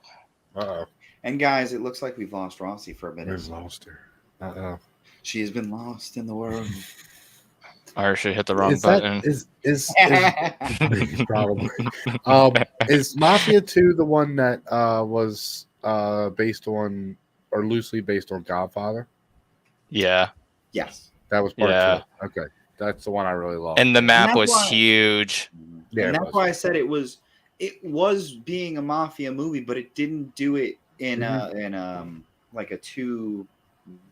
Speaker 3: Uh-oh.
Speaker 4: And guys, it looks like we've lost Rossie for a minute.
Speaker 3: We've lost her. Uh-oh.
Speaker 4: She has been lost in the world.
Speaker 5: I actually hit the wrong button.
Speaker 3: Is probably. Is Mafia 2 the one that was based on or loosely based on Godfather?
Speaker 5: Yeah.
Speaker 4: Yes.
Speaker 3: That was part 2. Okay. That's the one I really loved.
Speaker 5: And the map was
Speaker 4: why,
Speaker 5: huge.
Speaker 3: Yeah,
Speaker 4: and that's why I said it was being a mafia movie, but it didn't do it in like a too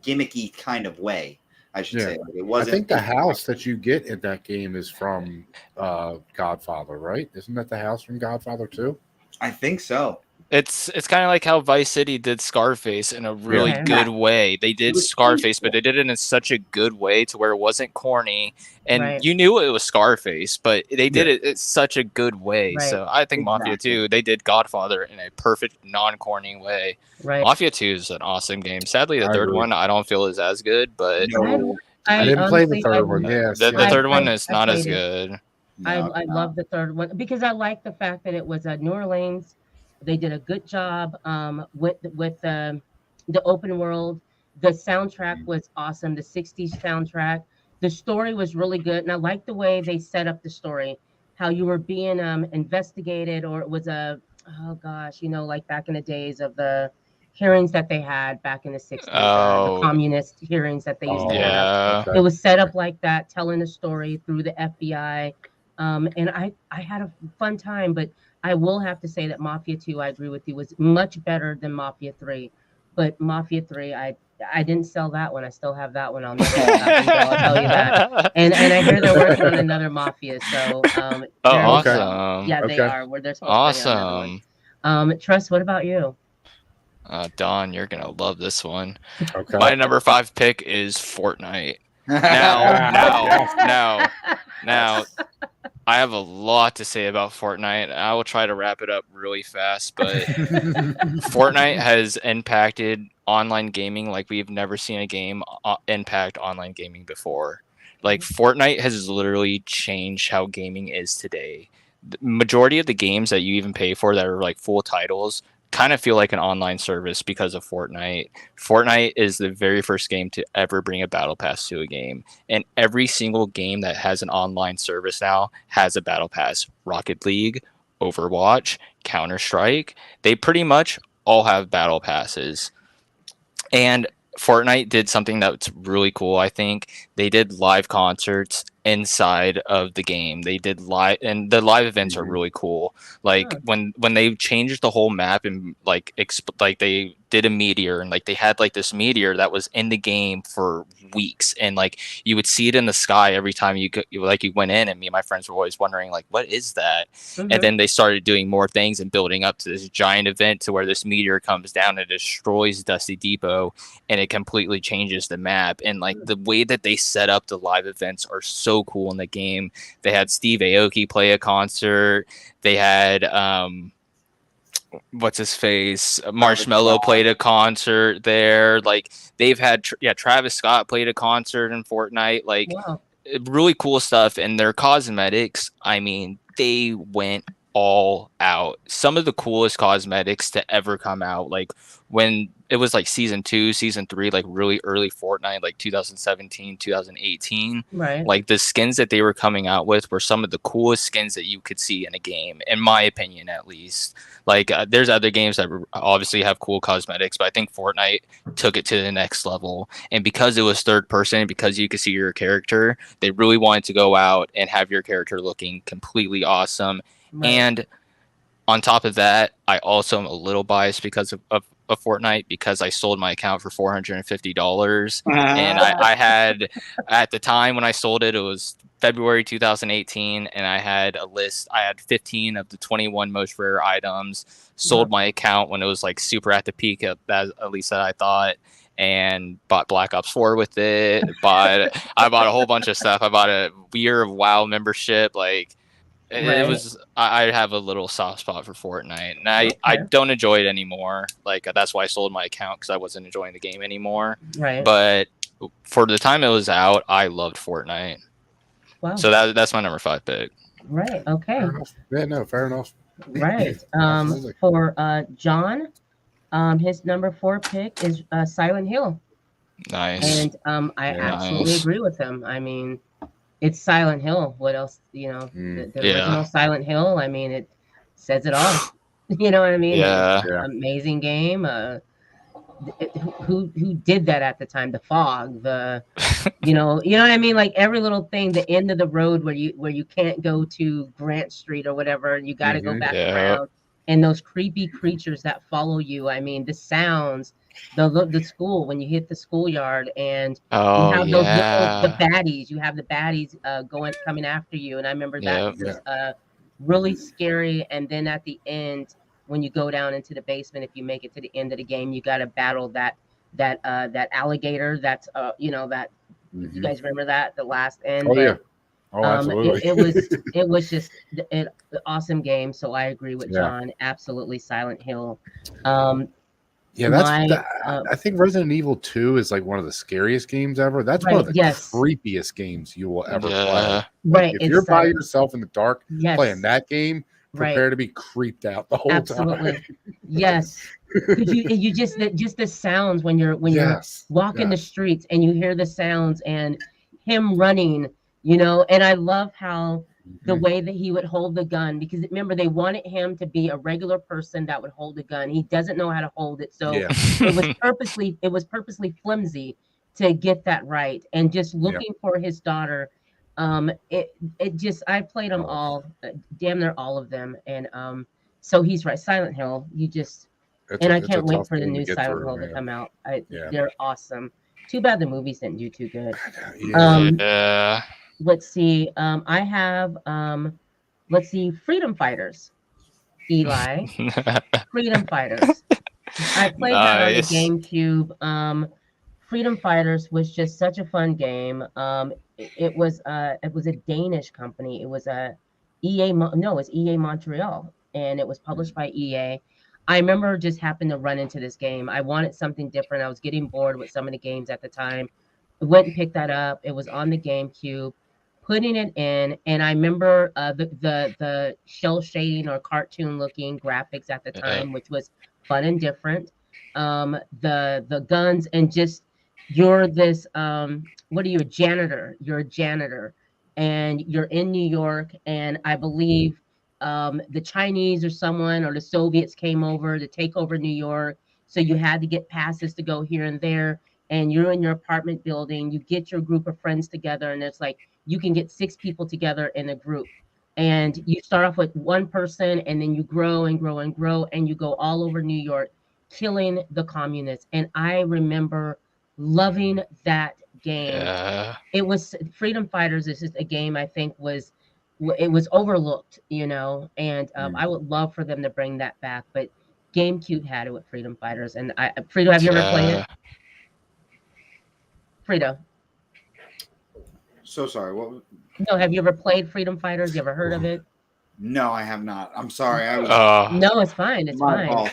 Speaker 4: gimmicky kind of way. I should
Speaker 3: Yeah.
Speaker 4: say. Like, it
Speaker 3: I
Speaker 4: wasn't.
Speaker 3: think the house that you get in that game is from Godfather, right? Isn't that the house from Godfather too?
Speaker 4: I think so.
Speaker 5: It's kind of like how Vice City did Scarface in a really
Speaker 1: Yeah.
Speaker 5: good way. They did
Speaker 4: was
Speaker 5: Scarface,
Speaker 4: tasteful.
Speaker 5: but they did it in such a good way to where it wasn't corny, and
Speaker 1: Right.
Speaker 5: you knew it was Scarface, but they did it in such a good way.
Speaker 1: Right.
Speaker 5: So I think Mafia
Speaker 4: Exactly.
Speaker 5: 2, they did Godfather in a perfect non-corny way.
Speaker 1: Right.
Speaker 5: Mafia 2 is an awesome game. Sadly, the
Speaker 3: I
Speaker 5: third
Speaker 3: agree.
Speaker 5: one I don't feel is as good, but
Speaker 4: No,
Speaker 3: I didn't play the
Speaker 1: honestly,
Speaker 3: third one. Yes,
Speaker 5: the
Speaker 3: yes.
Speaker 5: third one
Speaker 1: I
Speaker 5: is not as
Speaker 1: played it.
Speaker 5: good.
Speaker 1: I
Speaker 4: no,
Speaker 1: love the third one because I like the fact that it was New Orleans. They did a good job with the open world. The soundtrack was awesome. The '60s soundtrack. The story was really good, and I like the way they set up the story. How you were being investigated, or it was oh gosh, like back in the days of the hearings that they had back in the '60s, the
Speaker 5: Oh,
Speaker 1: communist hearings that they used to
Speaker 3: Oh,
Speaker 1: have.
Speaker 5: yeah.
Speaker 1: It was set up like that, telling a story through the FBI. And I had a fun time, but I will have to say that Mafia 2, I agree with you, was much better than Mafia 3. But Mafia 3, I didn't sell that one. I still have that one. I'll never let that one go. I'll tell you that. And I hear they're working on another Mafia. So
Speaker 5: Oh,
Speaker 3: Okay.
Speaker 5: awesome.
Speaker 1: yeah, they
Speaker 3: Okay.
Speaker 1: are. Where they're supposed to bring out another
Speaker 5: Awesome.
Speaker 1: one. Trust, what about you?
Speaker 5: Don, you're gonna love this one.
Speaker 3: Okay.
Speaker 5: My number 5 pick is Fortnite.
Speaker 3: Yeah.
Speaker 5: Now, I have a lot to say about Fortnite. I will try to wrap it up really fast, but Fortnite has impacted online gaming like we've never seen a game impact online gaming before. Like, Fortnite has literally changed how gaming is today. The majority of the games that you even pay for that are like full titles kind of feel like an online service because of Fortnite. Fortnite is the very first game to ever bring a battle pass to a game, and every single game that has an online service now has a battle pass. Rocket League, Overwatch, Counter-Strike, they pretty much all have battle passes. And Fortnite did something that's really cool. I think they did live concerts inside of the game. They did live, and the live events are really cool. Like,
Speaker 1: Huh.
Speaker 5: when they changed the whole map and like like they did a meteor, and like they had like this meteor that was in the game for weeks, and like you would see it in the sky every time you went in, and me and my friends were always wondering like, what is that?
Speaker 1: Mhm.
Speaker 5: And then they started doing more things and building up to this giant event to where this meteor comes down and destroys Dusty Depot, and it completely changes the map. And like the way that they set up the live events are so cool in the game. They had Steve Aoki play a concert. They had what's his face, Marshmello played a concert there. Like, they've had Travis Scott played a concert in Fortnite. Like,
Speaker 1: Wow.
Speaker 5: really cool stuff. And their cosmetics, I mean, they went all out. Some of the coolest cosmetics to ever come out. Like, when it was like season 2, season 3, like really early Fortnite, like 2017, 2018,
Speaker 1: Right.
Speaker 5: like the skins that they were coming out with were some of the coolest skins that you could see in a game, in my opinion, at least. Like, there's other games that obviously have cool cosmetics, but I think Fortnite took it to the next level. And because it was third person, because you could see your character, they really wanted to go out and have your character looking completely awesome.
Speaker 1: Right.
Speaker 5: And on top of that, I also am a little biased because of Fortnite, because I sold my account for $450. And I had, at the time when I sold it, it was February 2018, and I had a list. I had 15 of the 21 most rare items. Sold my account when it was like super at the peak, at least that I thought, and bought Black Ops 4 with it. I bought a whole bunch of stuff. I bought a year of WoW membership. Like, it was, I have a little soft spot for Fortnite, and I don't enjoy it anymore. Like, that's why I sold my account, because I wasn't enjoying the game anymore.
Speaker 1: Right.
Speaker 5: But for the time it was out, I loved Fortnite.
Speaker 1: Wow.
Speaker 5: So that's my number 5 pick.
Speaker 1: Right. Okay.
Speaker 3: Fair enough. Yeah, no, fair enough.
Speaker 1: Right.
Speaker 3: Absolutely.
Speaker 1: For John, his number 4 pick is Silent Hill.
Speaker 5: Nice.
Speaker 1: And I
Speaker 3: Very
Speaker 1: absolutely
Speaker 5: nice.
Speaker 1: agree with him. I mean, it's Silent Hill. What else? The original Silent Hill. I mean, it says it all. You know what I mean?
Speaker 5: Yeah.
Speaker 1: It's an amazing game. Who did that at the time? The fog. You know what I mean? Like, every little thing. The end of the road where you can't go to Grant Street or whatever, and you got to go back around. And those creepy creatures that follow you. I mean, the sounds. the school when you hit the schoolyard and you
Speaker 5: Oh
Speaker 1: have those little the
Speaker 5: yeah.
Speaker 1: baddies. You have the baddies coming after you, and I remember that
Speaker 5: Yep.
Speaker 1: was really scary. And then at the end, when you go down into the basement, if you make it to the end of the game, you got to battle that alligator. That's that you guys remember that the last end.
Speaker 3: Oh yeah.
Speaker 1: But
Speaker 3: Oh, absolutely.
Speaker 1: it was just an awesome game. So I agree with
Speaker 3: Yeah.
Speaker 1: John. Absolutely, Silent Hill. Um,
Speaker 3: Yeah,
Speaker 1: my
Speaker 3: I think Resident Evil 2 is like one of the scariest games ever. That's one
Speaker 1: right,
Speaker 3: of the
Speaker 1: yes,
Speaker 3: creepiest games you will ever play.
Speaker 5: Yeah.
Speaker 1: right.
Speaker 3: If you're
Speaker 1: It's
Speaker 3: by yourself in the dark playing
Speaker 1: yes,
Speaker 3: that game,
Speaker 1: right,
Speaker 3: prepare to be creeped out the whole
Speaker 1: absolutely,
Speaker 3: time.
Speaker 1: yes. Because you just the sounds when you're
Speaker 3: Yes.
Speaker 1: walking the
Speaker 3: Yes.
Speaker 1: streets and you hear the sounds and him running, and I love how the
Speaker 3: Mhm.
Speaker 1: way that he would hold the gun, because remember they wanted him to be a regular person that would hold a gun. He doesn't know how to hold it, so
Speaker 3: Yeah.
Speaker 1: it was purposely flimsy to get that right. And just
Speaker 3: Yeah.
Speaker 1: looking for his daughter, it just I played them
Speaker 3: Oh.
Speaker 1: all, damn near all of them. And so he's right, Silent Hill.
Speaker 3: It's
Speaker 1: And I
Speaker 3: a
Speaker 1: can't wait
Speaker 3: tough
Speaker 1: for the
Speaker 3: game to
Speaker 1: new
Speaker 3: get
Speaker 1: Silent
Speaker 3: through,
Speaker 1: Hill to
Speaker 3: man.
Speaker 1: come out.
Speaker 3: Yeah.
Speaker 1: They're awesome. Too bad the movies didn't do too good.
Speaker 3: Yeah.
Speaker 5: Yeah.
Speaker 1: Let's see. I have let's see, Freedom Fighters. Eli, Freedom Fighters. I played that on the
Speaker 5: Nice.
Speaker 1: GameCube. Freedom Fighters was just such a fun game. It was a Danish company. It was a no, it's EA Montreal, and it was published by EA. I remember just happened to run into this game. I wanted something different. I was getting bored with some of the games at the time. Went and picked that up. It was on the GameCube, putting it in, and I remember the shell shading or cartoon looking graphics at the
Speaker 5: Yeah.
Speaker 1: time, which was fun and different. The guns, and just you're this what are you, a janitor? You're a janitor, and you're in New York, and I believe the Chinese or someone or the Soviets came over to take over New York, so you had to get passes to go here and there. And you're in your apartment building, you get your group of friends together, and it's like you can get 6 people together in a group, and you start off with one person, and then you grow and grow and grow, and you go all over New York killing the communists. And I remember loving that game.
Speaker 5: Yeah.
Speaker 1: It was Freedom Fighters is just a game I think it was overlooked, and I would love for them to bring that back. But GameCube had it with Freedom Fighters. And Frito, have you ever played it? Frito.
Speaker 4: So sorry. What?
Speaker 1: No, have you ever played Freedom Fighters? You ever heard of it?
Speaker 4: No, I have not. I'm sorry. I was.
Speaker 1: No, it's fine. It's
Speaker 4: my
Speaker 1: fine.
Speaker 4: fault.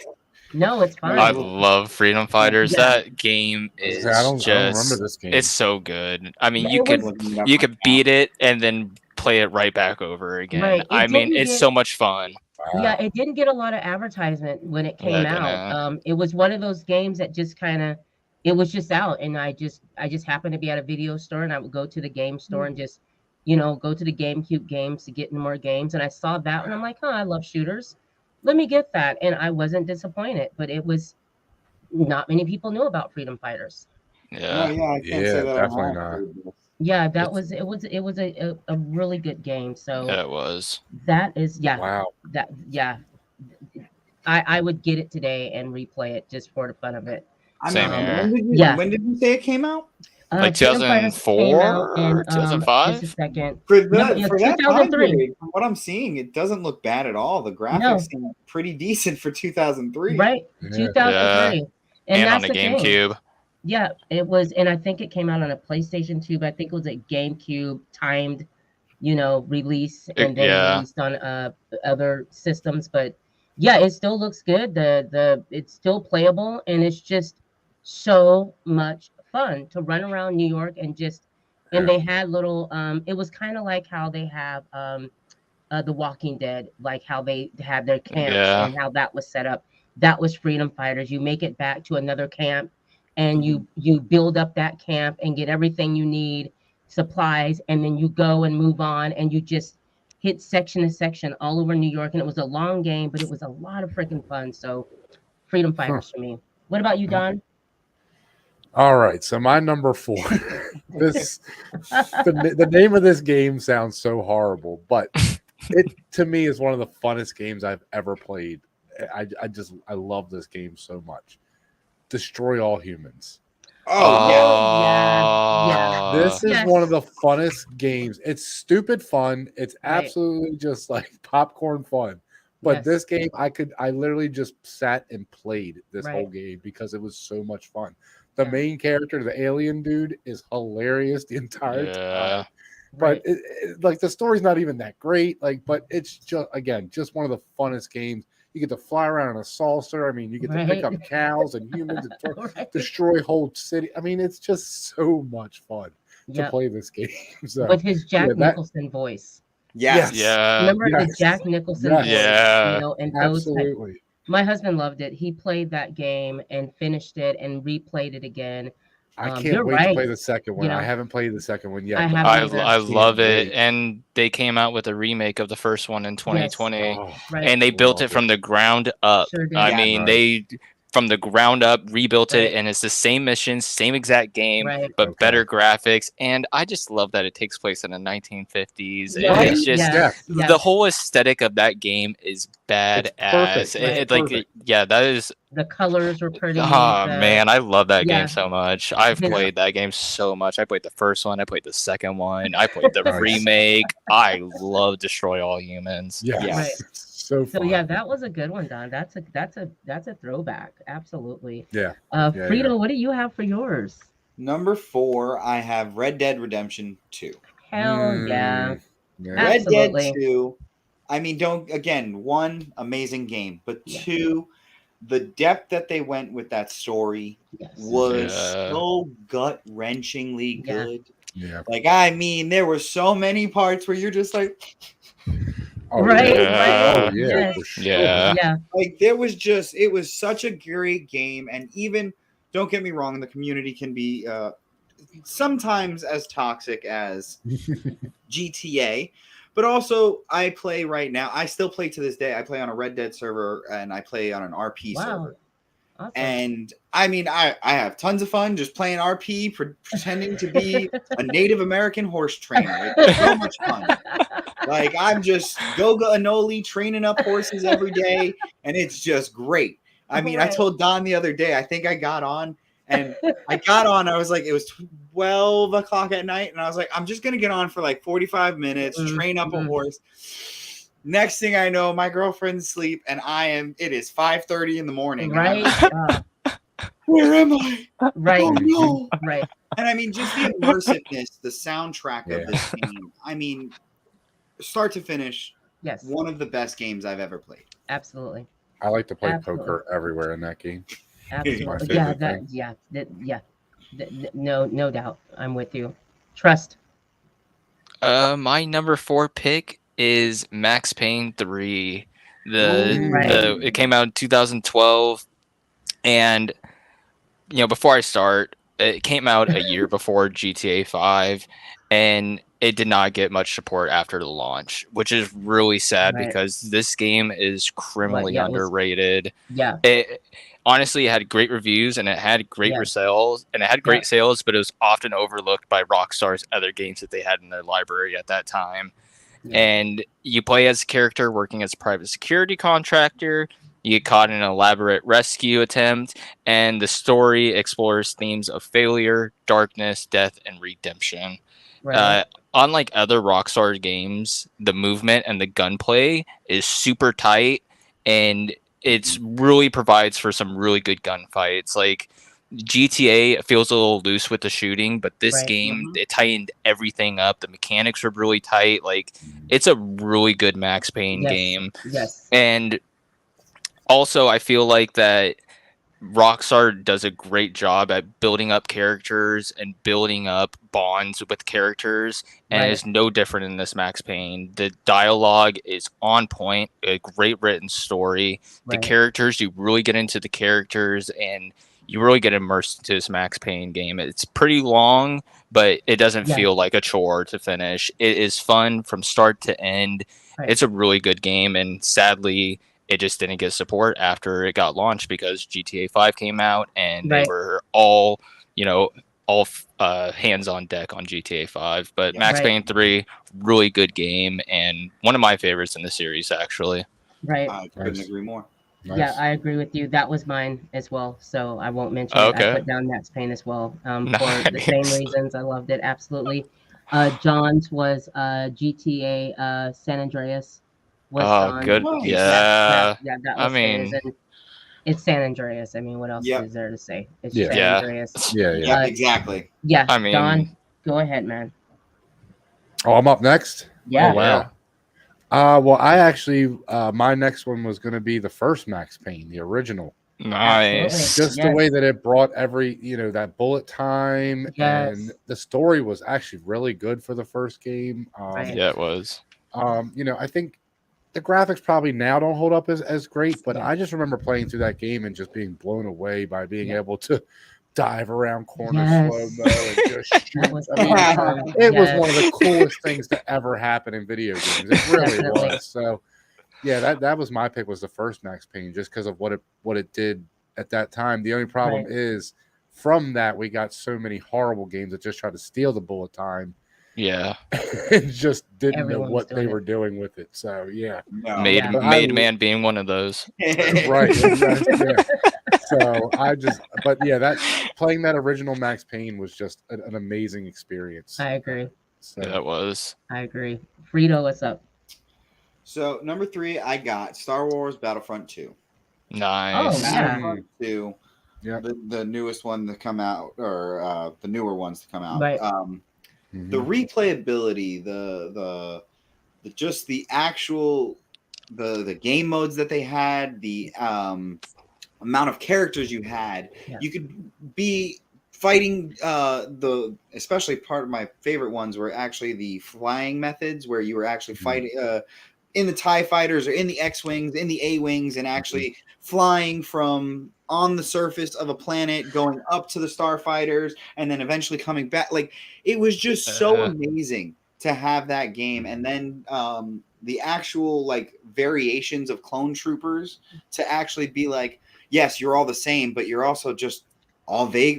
Speaker 1: No, it's fine.
Speaker 5: I love Freedom Fighters.
Speaker 1: Yeah.
Speaker 5: That game is
Speaker 3: I don't remember
Speaker 5: just
Speaker 3: this game.
Speaker 5: it's so good. I mean,
Speaker 1: It
Speaker 5: you
Speaker 1: was-
Speaker 5: could beat it and then play it right back over again.
Speaker 1: Right.
Speaker 5: I mean,
Speaker 1: didn't
Speaker 5: it's
Speaker 1: get-
Speaker 5: so much fun.
Speaker 3: Wow.
Speaker 1: Yeah, it didn't get a lot of advertisement when it came
Speaker 5: Yeah,
Speaker 1: out. It was one of those games that just kind of, it was just out, and I just happened to be at a video store, and I would go to the game store and just, go to the GameCube games to get more games, and I saw that, and I'm like, I love shooters. Let me get that, and I wasn't disappointed. But it was not many people knew about Freedom Fighters.
Speaker 5: Yeah.
Speaker 4: Oh, yeah, I can't say that.
Speaker 3: Definitely
Speaker 4: not.
Speaker 1: Yeah, it was a really good game. So
Speaker 5: Yeah, it was.
Speaker 1: that is
Speaker 3: Wow.
Speaker 1: I would get it today and replay it just for the fun of it.
Speaker 5: Same here.
Speaker 4: When did you say it came out?
Speaker 5: Like
Speaker 1: Freedom Fighters came out
Speaker 5: 2004
Speaker 1: in,
Speaker 5: or 2005?
Speaker 1: Just a second.
Speaker 4: For
Speaker 1: No,
Speaker 4: that,
Speaker 1: yeah,
Speaker 4: for that time
Speaker 1: 2003.
Speaker 4: period, from what I'm seeing, it doesn't look bad at all. The graphics seem pretty decent for 2003.
Speaker 1: Right,
Speaker 3: Yeah.
Speaker 1: 2003.
Speaker 5: And
Speaker 1: that's
Speaker 5: on the
Speaker 1: the thing.
Speaker 5: GameCube.
Speaker 1: Yeah, it was, and I think it came out on a PlayStation 2, but I think it was a GameCube timed, release, and then released on other systems. But yeah, it still looks good. It's still playable, and it's just so much fun to run around New York and just. And they had little. It was kind of like how they have The Walking Dead, like how they had their camps and how that was set up. That was Freedom Fighters. You make it back to another camp, and you build up that camp and get everything you need, supplies, and then you go and move on, and you just hit section to section all over New York. And it was a long game, but it was a lot of freaking fun. So Freedom Fighters for me. What about you, Don?
Speaker 3: All right, so my number 4. The name of this game sounds so horrible, but it to me is one of the funnest games I've ever played. I love this game so much. Destroy All Humans.
Speaker 1: Yeah.
Speaker 3: This is
Speaker 1: Yes.
Speaker 3: one of the funnest games. It's stupid fun. It's absolutely just like popcorn fun. But
Speaker 1: Yes.
Speaker 3: this game, I literally just sat and played this
Speaker 1: Right.
Speaker 3: whole game because it was so much fun. The
Speaker 1: Yeah.
Speaker 3: main character, the alien dude, is hilarious the entire time.
Speaker 1: Right.
Speaker 3: But like the story's not even that great. Like, but it's just one of the funnest games. You get to fly around in a saucer. I mean, you get to pick up cows and humans and destroy whole city. I mean, it's just so much fun to play this game. So,
Speaker 1: with his Jack Nicholson voice.
Speaker 4: Yes.
Speaker 5: Yeah.
Speaker 1: Remember the Jack Nicholson voice?
Speaker 5: Yeah.
Speaker 1: You know, and those
Speaker 3: absolutely.
Speaker 1: my husband loved it. He played that game and finished it and replayed it again.
Speaker 3: I can't wait to play the second one.
Speaker 1: You know,
Speaker 3: I haven't played the second one yet.
Speaker 5: I love it. And they came out with a remake of the first one in 2020.
Speaker 1: Yes.
Speaker 5: And they built it from the ground up.
Speaker 1: Sure did.
Speaker 5: I mean, they from the ground up rebuilt it, and it's the same mission, same exact game, but better graphics. And I just love that it takes place in the 1950s.
Speaker 1: Right?
Speaker 5: It's just the whole aesthetic of that game is badass. That is.
Speaker 1: The colors were pretty.
Speaker 5: Oh man, I love that game so much. I've played that game so much. I played the first one. I played the second one. I played the remake. I love Destroy All Humans.
Speaker 3: So
Speaker 1: yeah, that was a good one, Don. That's a throwback. Absolutely.
Speaker 3: Yeah.
Speaker 1: Frito, what do you have for yours?
Speaker 4: Number 4, I have Red Dead Redemption 2.
Speaker 1: Hell yeah.
Speaker 4: Red Dead 2. I mean, one, amazing game, but 2, the depth that they went with that story was so gut-wrenchingly good.
Speaker 3: Yeah.
Speaker 4: Like, I mean, there were so many parts where you're just like...
Speaker 1: Right.
Speaker 4: Like it was such a great game, and even don't get me wrong, the community can be sometimes as toxic as GTA, but also I still play to this day. I play on a Red Dead server and I play on an RP server. Awesome. And I mean, I have tons of fun just playing RP, pretending to be a Native American horse trainer. It's so much fun. Like, I'm just Goga Anoli training up horses every day, and it's just great. I mean, I told Don the other day, I think I got on, I was like, it was 12 o'clock at night, and I was like, I'm just going to get on for like 45 minutes, train up a horse. Next thing I know, my girlfriend's asleep, and it is 5:30 in the morning.
Speaker 1: Right.
Speaker 4: Where am I?
Speaker 1: Right.
Speaker 4: Oh, no.
Speaker 1: Right.
Speaker 4: And I mean, just the immersiveness, the soundtrack of this game. I mean, start to finish, one of the best games I've ever played.
Speaker 1: Absolutely.
Speaker 3: I like to play poker everywhere in that game.
Speaker 1: Absolutely. No doubt. I'm with you. Trust.
Speaker 5: My number 4 pick is Max Payne 3. It came out in 2012, and before I start, it came out a year before GTA 5, and it did not get much support after the launch, which is really sad because this game is criminally underrated. Honestly, it had great reviews and it had great sales, and it had great sales, but it was often overlooked by Rockstar's other games that they had in their library at that time. And you play as a character working as a private security contractor. You get caught in an elaborate rescue attempt, and the story explores themes of failure, darkness, death, and redemption. Unlike other Rockstar games, the movement and the gunplay is super tight, and it really provides for some really good gunfights. Like, GTA feels a little loose with the shooting, but this game, it tightened everything up. The mechanics were really tight. Like, it's a really good Max Payne game. And also, I feel like that Rockstar does a great job at building up characters and building up bonds with characters, and it's no different in this Max Payne. The dialogue is on point, a great written story. The characters, you really get into the characters, and you really get immersed into this Max Payne game. It's pretty long, but it doesn't feel like a chore to finish. It is fun from start to end. It's a really good game, and sadly, it just didn't get support after it got launched because GTA 5 came out, and they were all hands on deck on GTA 5. But Max Payne 3, really good game, and one of my favorites in the series, actually.
Speaker 4: I couldn't agree more.
Speaker 3: Nice.
Speaker 1: Yeah, I agree with you. That was mine as well, so I won't mention it. I
Speaker 5: Okay.
Speaker 1: put down Max Payne as well, for the same
Speaker 5: Nice.
Speaker 1: reasons. I loved it, absolutely. John's was GTA San Andreas was
Speaker 5: Oh,
Speaker 1: John's.
Speaker 5: good.
Speaker 4: Nice.
Speaker 5: Yeah.
Speaker 1: That
Speaker 5: I
Speaker 1: was his.
Speaker 5: mean,
Speaker 1: And it's San Andreas. I mean, what else
Speaker 4: Yep.
Speaker 1: is there to say? It's
Speaker 3: Yeah.
Speaker 1: San
Speaker 5: yeah.
Speaker 1: Andreas.
Speaker 3: Yeah, yeah.
Speaker 4: Yep, exactly.
Speaker 1: Yeah,
Speaker 5: I mean,
Speaker 1: Don, go ahead, man.
Speaker 3: Oh, I'm up next.
Speaker 1: Yeah.
Speaker 3: Oh, wow. Well, I actually, my next one was going to be the first Max Payne, the original.
Speaker 5: nice.
Speaker 3: Just the
Speaker 1: Yes.
Speaker 3: way that it brought that bullet time,
Speaker 1: Yes.
Speaker 3: and the story was actually really good for the first game.
Speaker 1: Right.
Speaker 5: Yeah, it was.
Speaker 3: I think the graphics probably now don't hold up as great, but
Speaker 1: Yeah.
Speaker 3: I just remember playing through that game and just being blown away by being
Speaker 1: Yeah.
Speaker 3: able to dive around corners
Speaker 1: Yes.
Speaker 3: slow mo and just shoot.
Speaker 1: That was
Speaker 3: I mean,
Speaker 1: awesome.
Speaker 3: it was
Speaker 1: Yes.
Speaker 3: one of the coolest things to ever happen in video games. It really
Speaker 1: Definitely.
Speaker 3: was. So, yeah, that was my pick. Was the first Max Payne, just because of what it did at that time. The only problem
Speaker 1: Right.
Speaker 3: is from that we got so many horrible games that just tried to steal the bullet time
Speaker 5: Yeah.
Speaker 3: and just didn't
Speaker 1: Everyone
Speaker 3: know
Speaker 1: was
Speaker 3: what they
Speaker 1: doing it.
Speaker 3: were doing with it. So, yeah.
Speaker 4: No.
Speaker 5: Made
Speaker 1: Yeah.
Speaker 3: But
Speaker 5: Made Man being one of those.
Speaker 3: Right. Exactly, yeah. So but yeah, that playing that original Max Payne was just an amazing experience.
Speaker 1: I agree.
Speaker 3: So
Speaker 5: Yeah, it was.
Speaker 1: I agree. Frito, what's up?
Speaker 4: So number 3, I got Star Wars Battlefront 2.
Speaker 5: Nice.
Speaker 1: Oh, yeah.
Speaker 4: Battlefront 2,
Speaker 3: yeah.
Speaker 4: the newest one to come out, or the newer ones to come out.
Speaker 1: Right.
Speaker 3: Mhm.
Speaker 4: The replayability, the just the actual the game modes that they had, the amount of characters you had,
Speaker 1: Yeah.
Speaker 4: you could be fighting especially part of my favorite ones were actually the flying methods, where you were actually fighting in the TIE fighters or in the X-Wings, in the A-Wings, and actually flying from on the surface of a planet, going up to the starfighters, and then eventually coming back. Like, it was just so amazing to have that game. And then the actual like variations of clone troopers to actually be like, yes, you're all the same, but you're also just all very,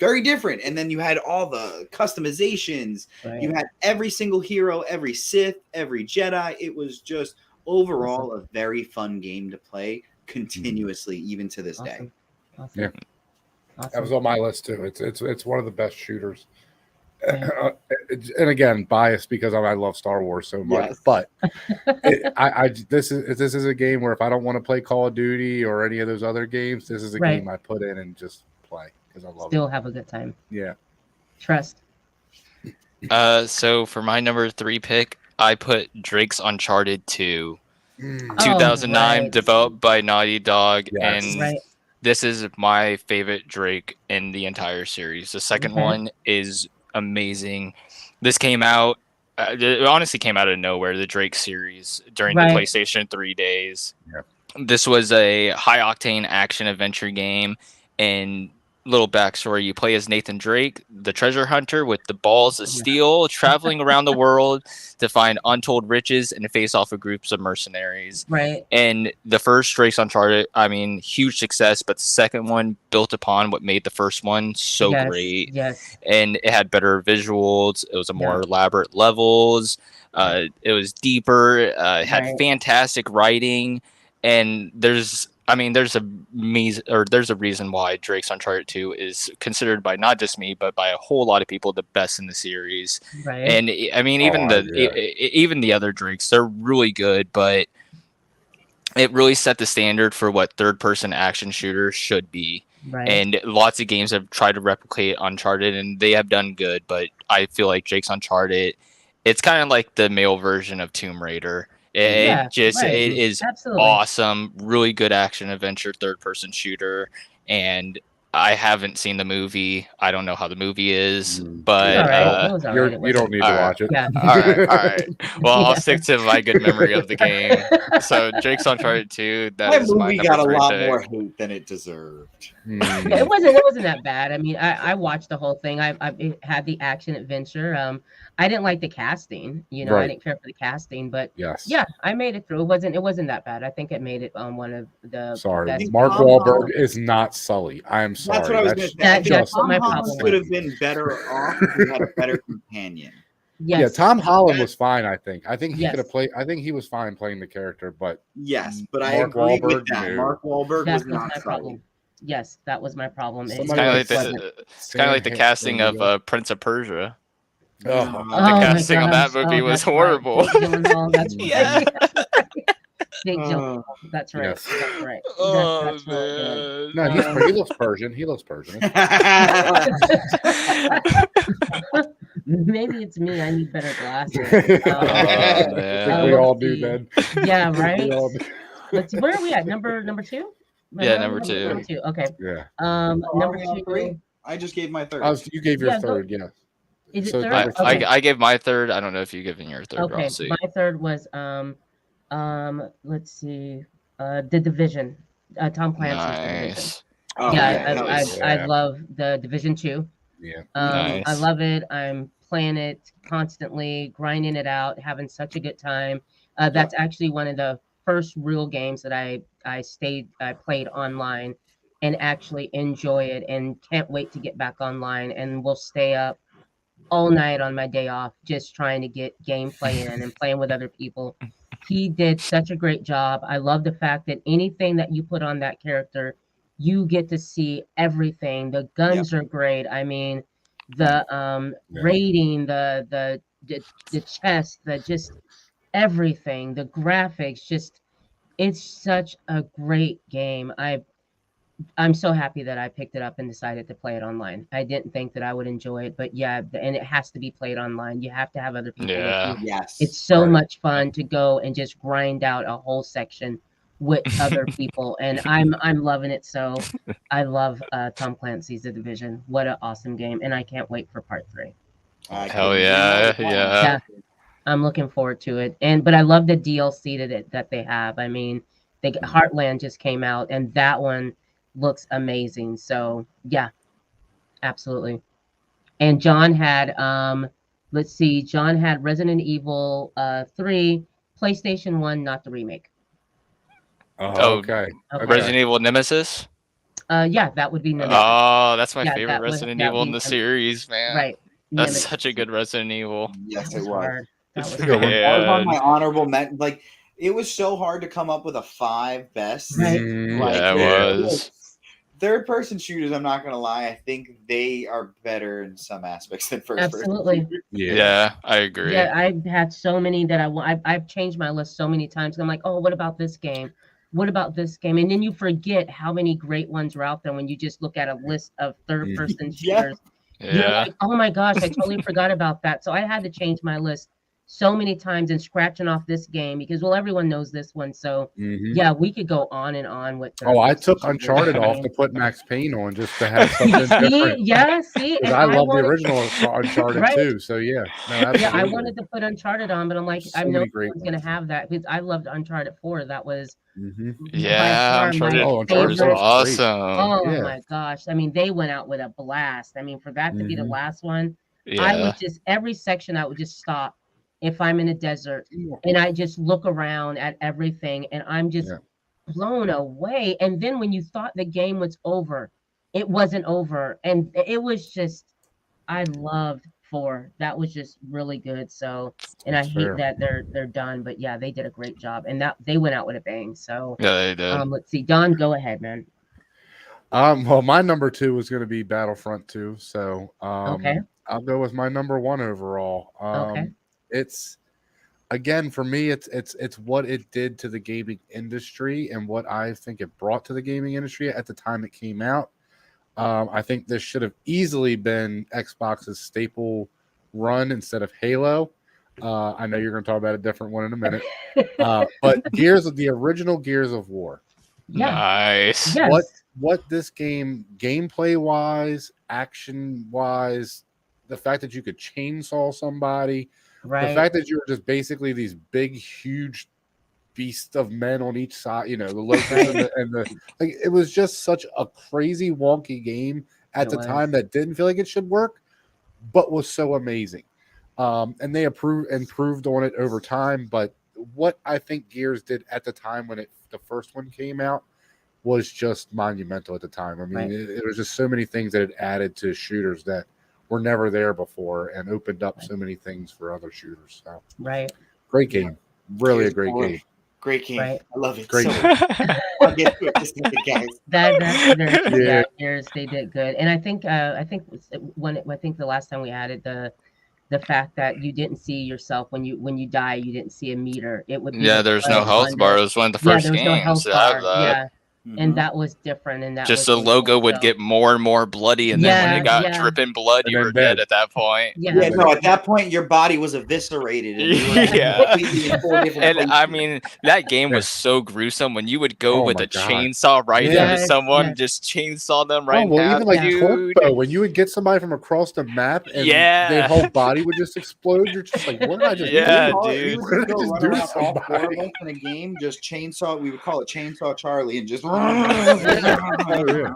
Speaker 4: very different. And then you had all the customizations.
Speaker 1: Right.
Speaker 4: You had every single hero, every Sith, every Jedi. It was just overall a very fun game to play continuously, even to this day.
Speaker 1: Awesome.
Speaker 3: Yeah.
Speaker 1: Awesome.
Speaker 3: That was on my list too. It's one of the best shooters.
Speaker 1: Yeah.
Speaker 3: And again, biased because I love Star Wars so much.
Speaker 4: Yes.
Speaker 3: But this is a game where if I don't want to play Call of Duty or any of those other games, this is a
Speaker 1: Right.
Speaker 3: game I put in and just play because I love
Speaker 1: Still have a good time.
Speaker 3: it. Yeah.
Speaker 1: Trust.
Speaker 5: So for my number 3 pick, I put Drake's Uncharted 2.
Speaker 3: Mm.
Speaker 5: 2009,
Speaker 1: right.
Speaker 5: developed by Naughty Dog,
Speaker 3: Yes.
Speaker 5: and
Speaker 1: Right.
Speaker 5: this is my favorite Drake in the entire series. The second
Speaker 1: Okay.
Speaker 5: one is amazing. This came out, it honestly came out of nowhere, the Drake series, during
Speaker 1: Right.
Speaker 5: the PlayStation 3 days.
Speaker 3: Yep.
Speaker 5: This was a high-octane action-adventure game, and little backstory, you play as Nathan Drake, the treasure hunter with the balls of steel, traveling around the world to find untold riches and face off with groups of mercenaries.
Speaker 1: Right.
Speaker 5: And the first Drake's Uncharted, I mean, huge success, but the second one built upon what made the first one so
Speaker 1: Yes.
Speaker 5: great.
Speaker 1: Yes.
Speaker 5: And it had better visuals. It was a more elaborate levels. It was deeper. It had
Speaker 1: Right.
Speaker 5: fantastic writing. And there's a reason why Drake's Uncharted 2 is considered by not just me, but by a whole lot of people the best in the series.
Speaker 1: Right.
Speaker 5: And I mean, even even the other Drakes, they're really good, but it really set the standard for what third-person action shooters should be.
Speaker 1: Right.
Speaker 5: And lots of games have tried to replicate Uncharted, and they have done good. But I feel like Drake's Uncharted, it's kind of like the male version of Tomb Raider. It is
Speaker 1: Absolutely.
Speaker 5: awesome, really good action adventure, third-person shooter, and I haven't seen the movie. I don't know how the movie is, but
Speaker 1: It was all right. It was all right. It
Speaker 3: You don't need to
Speaker 5: all right.
Speaker 3: watch it.
Speaker 1: Yeah.
Speaker 5: all right. Well,
Speaker 1: Yeah.
Speaker 5: I'll stick to my good memory of the game. So Drake's Uncharted 2, that
Speaker 4: That
Speaker 5: is my
Speaker 4: movie
Speaker 5: number
Speaker 4: got a
Speaker 5: 3
Speaker 4: lot
Speaker 5: pick.
Speaker 4: more hate than it deserved.
Speaker 3: Mm.
Speaker 1: Yeah, it wasn't that bad. I mean, I watched the whole thing. It had the action adventure. I didn't like the casting. You know, I
Speaker 3: Right.
Speaker 1: didn't care for the casting, but
Speaker 3: Yes.
Speaker 1: yeah, I made it through. It wasn't that bad. I think it made it on one of the
Speaker 3: Sorry,
Speaker 1: best.
Speaker 3: Mark
Speaker 4: Tom
Speaker 3: Wahlberg
Speaker 4: Holland-
Speaker 3: is not Sully. I am sorry.
Speaker 4: That's what I was going to say.
Speaker 1: That's
Speaker 4: I think
Speaker 1: what my
Speaker 4: Tom
Speaker 1: problem
Speaker 4: Holland
Speaker 1: was.
Speaker 4: could have been better off if he had a better companion.
Speaker 1: Yes.
Speaker 3: Yeah, Tom Holland was fine. I think he
Speaker 1: Yes.
Speaker 3: could have played. I think he was fine playing the character, but
Speaker 4: Yes, but I
Speaker 3: Mark
Speaker 4: agree with
Speaker 3: Wahlberg,
Speaker 4: that.
Speaker 3: no.
Speaker 4: Mark Wahlberg
Speaker 1: That
Speaker 4: was
Speaker 1: was
Speaker 4: not
Speaker 1: my
Speaker 4: trying.
Speaker 1: problem. Yes, that was my problem.
Speaker 5: It's
Speaker 3: Somebody
Speaker 5: kind of
Speaker 3: like
Speaker 5: like
Speaker 1: wasn't.
Speaker 5: the casting of Prince of Persia.
Speaker 3: Oh,
Speaker 5: The
Speaker 1: Oh my
Speaker 5: casting on that
Speaker 1: gosh.
Speaker 5: movie
Speaker 1: Oh,
Speaker 5: was
Speaker 1: that's right.
Speaker 5: horrible.
Speaker 1: Jake Gyllenhaal. That's
Speaker 5: Yeah.
Speaker 1: right. Jake Gyllenhaal. That's right.
Speaker 3: Yes.
Speaker 1: That's right.
Speaker 5: Oh
Speaker 1: That's really good.
Speaker 3: no, he looks Persian. He looks Persian.
Speaker 1: Maybe it's me. I need better glasses.
Speaker 3: I
Speaker 5: man.
Speaker 3: think we
Speaker 1: let's
Speaker 3: all do
Speaker 1: see.
Speaker 3: then.
Speaker 1: Yeah,
Speaker 3: I think
Speaker 1: right.
Speaker 3: we all do.
Speaker 1: Let's see. Where are we at? Number two?
Speaker 5: Yeah,
Speaker 1: Am I
Speaker 5: number two.
Speaker 1: Number two. Okay.
Speaker 3: Yeah.
Speaker 1: Number
Speaker 4: on
Speaker 1: two.
Speaker 4: three? I just gave my third.
Speaker 3: You gave your
Speaker 1: Yeah, go-
Speaker 3: third, yeah.
Speaker 1: Is it
Speaker 3: So
Speaker 1: third?
Speaker 3: number
Speaker 1: Okay.
Speaker 5: I gave my third. I don't know if you've given your third,
Speaker 1: Okay.
Speaker 5: Rossie.
Speaker 1: My third was let's see, The Division. Tom Clancy's The Division.
Speaker 5: Nice.
Speaker 4: Oh,
Speaker 1: Yeah, I
Speaker 3: Yeah.
Speaker 1: love the Division 2.
Speaker 3: Yeah.
Speaker 1: I
Speaker 5: Nice.
Speaker 1: love it. I'm playing it constantly, grinding it out, having such a good time. That's actually one of the first real games that I played online and actually enjoy it and can't wait to get back online, and will stay up all night on my day off just trying to get gameplay in and playing with other people. He did such a great job. I love the fact that anything that you put on that character, you get to see everything. The guns are great. I mean, the rating, the chest, the just everything, the graphics, just it's such a great game. I'm so happy that I picked it up and decided to play it online. I didn't think that I would enjoy it, but yeah, and it has to be played online. You have to have other people
Speaker 5: Yeah.
Speaker 1: with you.
Speaker 4: yes.
Speaker 1: It's so
Speaker 3: Right.
Speaker 1: much fun to go and just grind out a whole section with other people, and I'm loving it. So I love Tom Clancy's The Division. What an awesome game, and I can't wait for part 3.
Speaker 5: Hell yeah, yeah.
Speaker 1: Yeah. I'm looking forward to it, but I love the DLC that they have. I mean, Heartland just came out, and that one looks amazing. So yeah, absolutely. And John had let's see, John had Resident Evil 3, PlayStation 1, not the remake.
Speaker 3: Oh, okay.
Speaker 5: Resident Evil Nemesis.
Speaker 1: Yeah, that would be Nemesis.
Speaker 5: Oh, that's my
Speaker 1: Yeah,
Speaker 5: favorite
Speaker 1: that would-
Speaker 5: Resident
Speaker 1: that would
Speaker 5: Evil
Speaker 1: be
Speaker 5: in the
Speaker 1: Nemesis.
Speaker 5: series, man.
Speaker 1: Right.
Speaker 5: That's
Speaker 1: Nemesis.
Speaker 5: such a good Resident Evil.
Speaker 4: Yes,
Speaker 1: That
Speaker 4: it was.
Speaker 1: hard. That was
Speaker 3: Good one.
Speaker 1: hard.
Speaker 4: That was on
Speaker 5: Man.
Speaker 4: my honorable like it was so hard to come up with a 5 best.
Speaker 1: Right.
Speaker 3: Mhm.
Speaker 4: Like,
Speaker 5: Yeah, it was.
Speaker 4: Third person shooters, I'm not gonna lie, I think they are better in some aspects than first
Speaker 1: Absolutely.
Speaker 4: person.
Speaker 5: Yeah, I agree.
Speaker 1: Yeah, I've had so many that I've changed my list so many times. I'm like, oh, what about this game? What about this game? And then you forget how many great ones are out there when you just look at a list of third-person
Speaker 4: Yeah.
Speaker 1: shooters. You're
Speaker 5: Yeah.
Speaker 1: like, oh my gosh, I totally forgot about that. So I had to change my list so many times and scratching off this game because, well, everyone knows this one. So
Speaker 3: Mhm.
Speaker 1: yeah, we could go on and on with.
Speaker 3: Oh, I took
Speaker 1: third-person shooters.
Speaker 3: Uncharted off to put Max Payne on just to have something
Speaker 1: See,
Speaker 3: different.
Speaker 1: yeah, see,
Speaker 3: Because
Speaker 1: and
Speaker 3: I love the
Speaker 1: wanted-
Speaker 3: original Uncharted
Speaker 1: Right.
Speaker 3: too. So yeah, no, absolutely.
Speaker 1: Yeah, I wanted to put Uncharted on, but I'm like,
Speaker 3: So
Speaker 1: I know
Speaker 3: many great
Speaker 1: one's gonna
Speaker 3: ones.
Speaker 1: have that because I loved Uncharted 4. That was
Speaker 3: Mhm.
Speaker 5: Yeah,
Speaker 1: by far
Speaker 5: Uncharted.
Speaker 1: my
Speaker 3: Uncharted
Speaker 5: was
Speaker 1: favorite.
Speaker 3: was
Speaker 5: awesome.
Speaker 1: Oh
Speaker 3: Yeah.
Speaker 1: my gosh! I mean, they went out with a blast. I mean, for that to be the
Speaker 3: Mhm.
Speaker 1: last one, I
Speaker 5: Yeah.
Speaker 1: would just every section I would just stop if I'm in a desert and I just look around at everything and I'm just
Speaker 3: Yeah.
Speaker 1: blown away. And then when you thought the game was over, it wasn't over, and it was just I loved 4. That was just really good. So, and I
Speaker 3: That's
Speaker 1: hate
Speaker 3: fair.
Speaker 1: that they're done, but yeah, they did a great job, and that they went out with a bang. So,
Speaker 5: Yeah, they did.
Speaker 1: let's see, Don, go ahead, man.
Speaker 3: Well, my number 2 was going to be Battlefront 2. So
Speaker 1: Okay.
Speaker 3: I'll go with my number 1 overall.
Speaker 1: Okay.
Speaker 3: It's again for me, it's what it did to the gaming industry and what I think it brought to the gaming industry at the time it came out. I think this should have easily been Xbox's staple run instead of Halo. I know you're going to talk about a different one in a minute, but the original Gears of War.
Speaker 1: Yeah.
Speaker 5: Nice.
Speaker 1: Yes.
Speaker 3: What this game, gameplay wise, action wise, the fact that you could chainsaw somebody,
Speaker 1: Right.
Speaker 3: the fact that you were just basically these big, huge beasts of men on each side, the locusts and the like, it was just such a crazy, wonky game at
Speaker 1: It
Speaker 3: the
Speaker 1: was.
Speaker 3: time that didn't feel like it should work, but was so amazing. And they improved on it over time. But what I think Gears did at the time when the first one came out was just monumental at the time. I mean,
Speaker 1: Right.
Speaker 3: it was just so many things that it added to shooters that were never there before and opened up so many things for other shooters. So
Speaker 1: Right.
Speaker 3: great game. Really
Speaker 4: Gears
Speaker 3: a great
Speaker 4: of War.
Speaker 3: game.
Speaker 4: Great game.
Speaker 1: Right.
Speaker 4: I love it.
Speaker 3: Great
Speaker 4: So
Speaker 3: game.
Speaker 4: I'll get to it just a second, guys.
Speaker 1: That's very true.
Speaker 3: Yeah.
Speaker 1: Yeah, Gears, they did good. And I think I think the last time we added the fact that you didn't see yourself when you die, you didn't see a meter. It would be
Speaker 5: Yeah,
Speaker 1: the
Speaker 5: there's no
Speaker 1: blood
Speaker 5: health
Speaker 1: under-
Speaker 5: bar. It was one of the
Speaker 1: Yeah,
Speaker 5: first
Speaker 1: there was no
Speaker 5: games
Speaker 1: health
Speaker 5: to have
Speaker 1: bar.
Speaker 5: that.
Speaker 1: Yeah. And
Speaker 4: Mhm.
Speaker 1: that was different, and that
Speaker 5: Just
Speaker 1: was
Speaker 5: the
Speaker 1: really
Speaker 5: logo
Speaker 1: cool.
Speaker 5: would
Speaker 1: So,
Speaker 5: get more and more bloody, and then when
Speaker 1: Yeah,
Speaker 5: it got
Speaker 1: yeah.
Speaker 5: dripping blood,
Speaker 3: And
Speaker 5: you
Speaker 3: then
Speaker 5: were dead
Speaker 3: dead.
Speaker 5: at that point.
Speaker 1: yeah,
Speaker 4: Yeah, no, at that point, your body was eviscerated. And you were
Speaker 5: Yeah.
Speaker 4: completely in 4 different
Speaker 5: And
Speaker 4: places.
Speaker 5: I mean, that game was so gruesome when you would go
Speaker 3: Oh
Speaker 5: with
Speaker 3: my
Speaker 5: a
Speaker 3: God.
Speaker 5: chainsaw right into
Speaker 1: Yes,
Speaker 5: someone,
Speaker 1: yes.
Speaker 5: just chainsaw them right
Speaker 3: Oh,
Speaker 5: in
Speaker 3: well,
Speaker 5: half,
Speaker 3: even like
Speaker 5: dude.
Speaker 3: Torpo, when you would get somebody from across the map and
Speaker 5: Yeah.
Speaker 3: their whole body would just explode, you're just like, what did I just
Speaker 5: Yeah,
Speaker 3: do?
Speaker 5: dude.
Speaker 4: We
Speaker 3: What
Speaker 4: would
Speaker 3: did I
Speaker 4: just
Speaker 3: just
Speaker 4: go
Speaker 3: do
Speaker 4: run
Speaker 3: to
Speaker 4: around all 4 of
Speaker 3: somebody?
Speaker 4: us in a game, just chainsaw. We would call it Chainsaw Charlie, and just.
Speaker 3: Oh, yeah.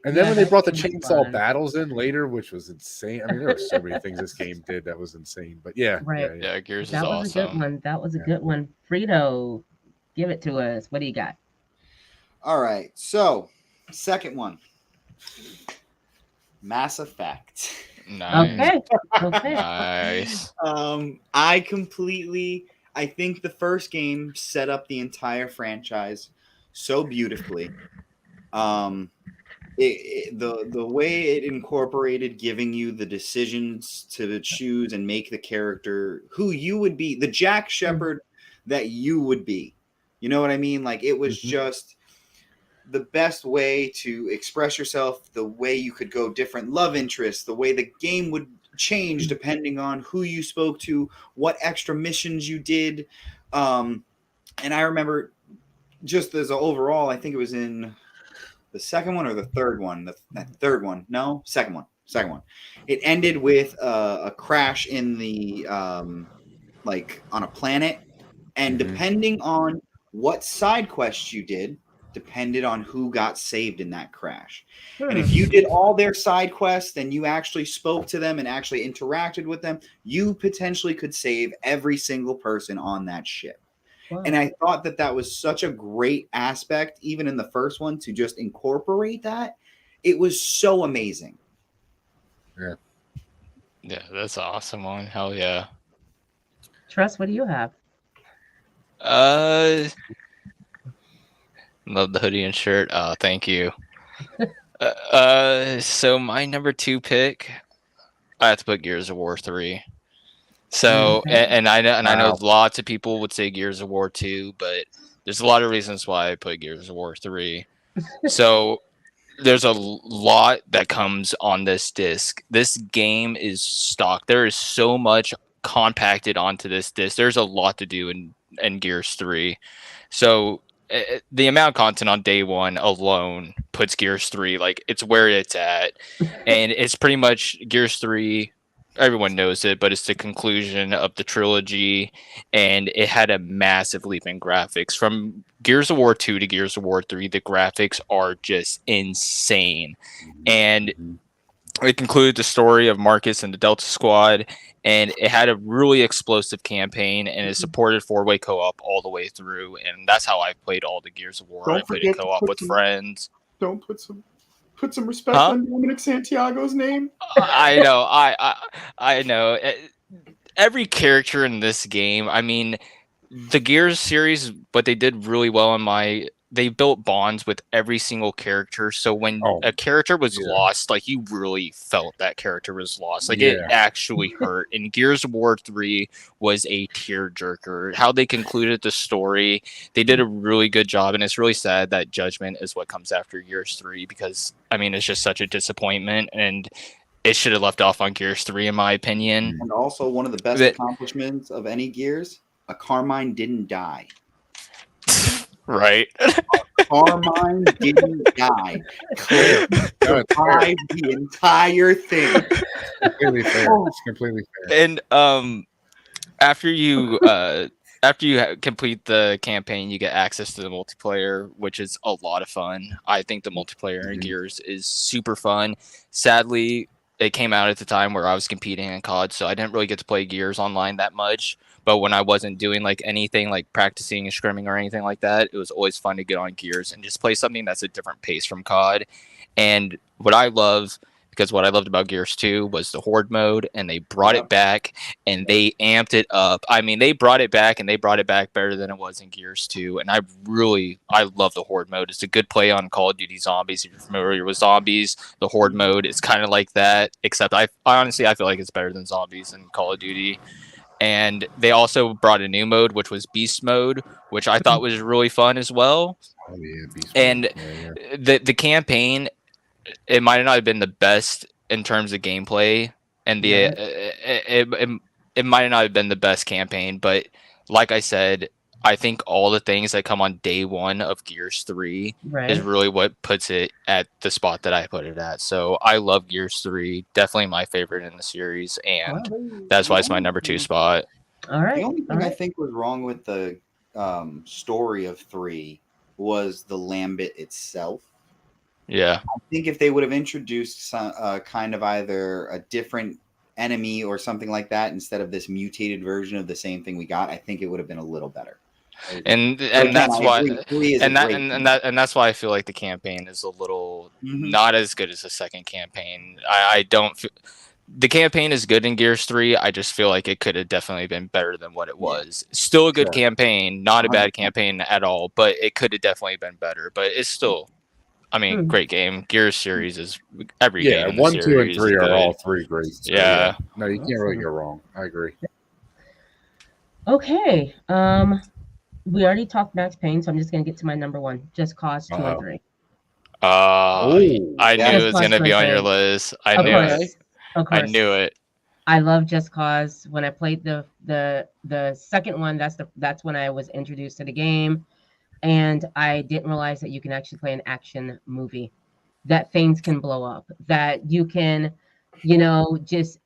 Speaker 3: And then
Speaker 1: Yeah,
Speaker 3: when they
Speaker 1: that
Speaker 3: brought the
Speaker 1: game was
Speaker 3: chainsaw
Speaker 1: fun.
Speaker 3: battles in later, which was insane. I mean, there were so many things this game did that was insane. But yeah,
Speaker 1: Right.
Speaker 5: Yeah, Gears is
Speaker 1: That was a good
Speaker 5: awesome.
Speaker 1: one. That was a
Speaker 3: Yeah.
Speaker 1: good one. Frito, give it to us. What do you got?
Speaker 4: All right, so second one, Mass Effect.
Speaker 5: Nice.
Speaker 1: Okay. Okay.
Speaker 5: Nice.
Speaker 4: I think the first game set up the entire franchise so beautifully. The way it incorporated giving you the decisions to choose and make the character who you would be, the Jack Shepard that you would be. You know what I mean? Like, it was
Speaker 3: Mhm.
Speaker 4: just the best way to express yourself, the way you could go different love interests, the way the game would change depending on who you spoke to, what extra missions you did. And I remember, just as an overall, I think it was in the second one or the third one. The third one. No, second one. Second one. It ended with a crash in the like on a planet, and
Speaker 3: Mhm.
Speaker 4: depending on what side quests you did, depended on who got saved in that crash. And if you did all their side quests, then you actually spoke to them and actually interacted with them, you potentially could save every single person on that ship.
Speaker 1: Wow.
Speaker 4: And I thought that was such a great aspect, even in the first one, to just incorporate that. It was so amazing.
Speaker 5: Yeah, that's an awesome one. Hell yeah.
Speaker 1: Trust, what do you have?
Speaker 5: Love the hoodie and shirt. Thank you. So my number 2 pick, I have to put Gears of War 3. So,
Speaker 1: Okay.
Speaker 5: and I know
Speaker 3: Wow.
Speaker 5: lots of people would say Gears of War 2, but there's a lot of reasons why I put Gears of War 3. So there's a lot that comes on this disc. This game is stock. There is so much compacted onto this disc. There's a lot to do in Gears 3. So the amount of content on day one alone puts Gears 3, like, it's where it's at. And it's pretty much Gears 3. Everyone knows it, but it's the conclusion of the trilogy, and it had a massive leap in graphics. From Gears of War 2 to Gears of War 3, the graphics are just insane. And it concluded the story of Marcus and the Delta Squad, and it had a really explosive campaign, and it supported 4-way co-op all the way through, and that's how I played all the Gears of War.
Speaker 4: Don't
Speaker 5: I played
Speaker 4: forget
Speaker 5: it
Speaker 4: to
Speaker 5: co-op
Speaker 4: put
Speaker 5: with
Speaker 4: some-
Speaker 5: friends.
Speaker 4: Don't put some respect
Speaker 5: Huh?
Speaker 4: on Dominic Santiago's name.
Speaker 5: I know. I know. Every character in this game, I mean, the Gears series, what they did really well they built bonds with every single character. So when a character was lost, like, you really felt that character was lost. Like, it actually hurt. And Gears of War 3 was a tearjerker. How they concluded the story, they did a really good job. And it's really sad that Judgment is what comes after Gears 3, because, I mean, it's just such a disappointment. And it should have left off on Gears 3, in my opinion.
Speaker 4: And also, one of the best accomplishments of any Gears, a Carmine didn't die.
Speaker 5: Right.
Speaker 4: Carmine didn't die. Cliff survived the entire thing.
Speaker 3: Completely fair. It's completely fair.
Speaker 5: And after you complete the campaign, you get access to the multiplayer, which is a lot of fun. I think the multiplayer in Gears is super fun. Sadly, it came out at the time where I was competing in COD, so I didn't really get to play Gears online that much. But when I wasn't doing like anything like practicing and scrimming or anything like that, it was always fun to get on Gears and just play something that's a different pace from COD. And what I love because what I loved about Gears 2 was the Horde mode, and they brought it back, and they amped it up. I mean, they brought it back, and they brought it back better than it was in Gears 2, and I love the Horde mode. It's a good play on Call of Duty Zombies. If you're familiar with Zombies, the Horde mode is kind of like that, except I honestly feel like it's better than Zombies and Call of Duty. And they also brought a new mode, which was Beast mode, which I thought was really fun as well.
Speaker 3: Oh yeah, Beast
Speaker 5: And
Speaker 3: mode. Yeah.
Speaker 5: the campaign, it might not have been the best in terms of gameplay, and it might not have been the best campaign, but like I said, I think all the things that come on day one of Gears 3 is really what puts it at the spot that I put it at. So I love Gears 3, definitely my favorite in the series, and that's why it's my number 2 spot.
Speaker 1: All right.
Speaker 4: The only thing I think was wrong with the story of 3 was the Lambit itself.
Speaker 5: Yeah.
Speaker 4: I think if they would have introduced some kind of either a different enemy or something like that instead of this mutated version of the same thing we got, I think it would have been a little better.
Speaker 5: And that's why that's why I feel like the campaign is a little not as good as the second campaign. I don't feel the campaign is good in Gears 3. I just feel like it could have definitely been better than what it was. Still a good campaign, not a bad campaign at all, but it could have definitely been better. But it's still, I mean, great game. Gears series is every game.
Speaker 3: Yeah, 1, 2, and 3 are all 3 great. So
Speaker 5: yeah.
Speaker 3: No, you can't really go wrong. I agree.
Speaker 1: Okay. We already talked Max Payne, so I'm just gonna get to my number 1. Just Cause 2 and 3.
Speaker 5: I knew it was gonna be on your list. I knew it.
Speaker 1: Of course.
Speaker 5: I knew it.
Speaker 1: I love Just Cause. When I played the second one, that's when I was introduced to the game, and I didn't realize that you can actually play an action movie, that things can blow up, that you can, just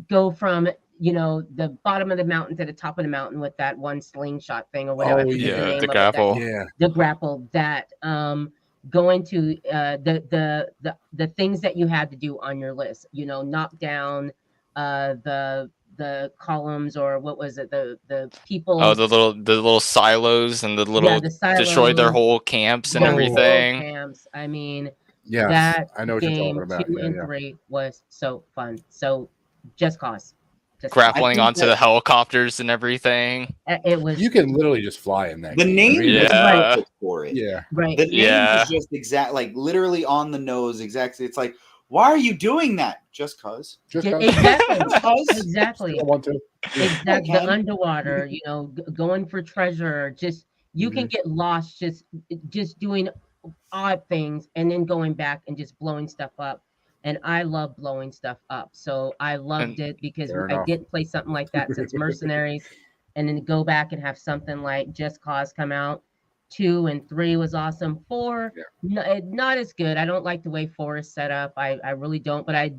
Speaker 1: go from the bottom of the mountain to the top of the mountain with that one slingshot thing or whatever.
Speaker 5: The grapple.
Speaker 1: The grapple. That going to the things that you had to do on your list. Knock down the columns, or what was it? The people.
Speaker 5: Oh, the little silos and the little destroyed their whole camps and everything.
Speaker 1: Camps. I mean,
Speaker 3: that I know what you're talking about.
Speaker 1: 2 and 3 was so fun. So Just Cause.
Speaker 5: Grappling onto the helicopters and everything.
Speaker 1: It was.
Speaker 3: You can literally just fly in that.
Speaker 4: The name is for it.
Speaker 3: Yeah.
Speaker 1: Right.
Speaker 4: The name is just exact, like literally on the nose. Exactly. It's like, why are you doing that? Just cause.
Speaker 1: Exactly. Exactly.
Speaker 3: I want to.
Speaker 1: Exactly. The underwater. Going for treasure. Just you can get lost. Just doing odd things and then going back and just blowing stuff up. And I love blowing stuff up. So I loved it because I didn't play something like that since Mercenaries. And then to go back and have something like Just Cause come out. 2 and 3 was awesome. 4, not as good. I don't like the way 4 is set up. I really don't. But I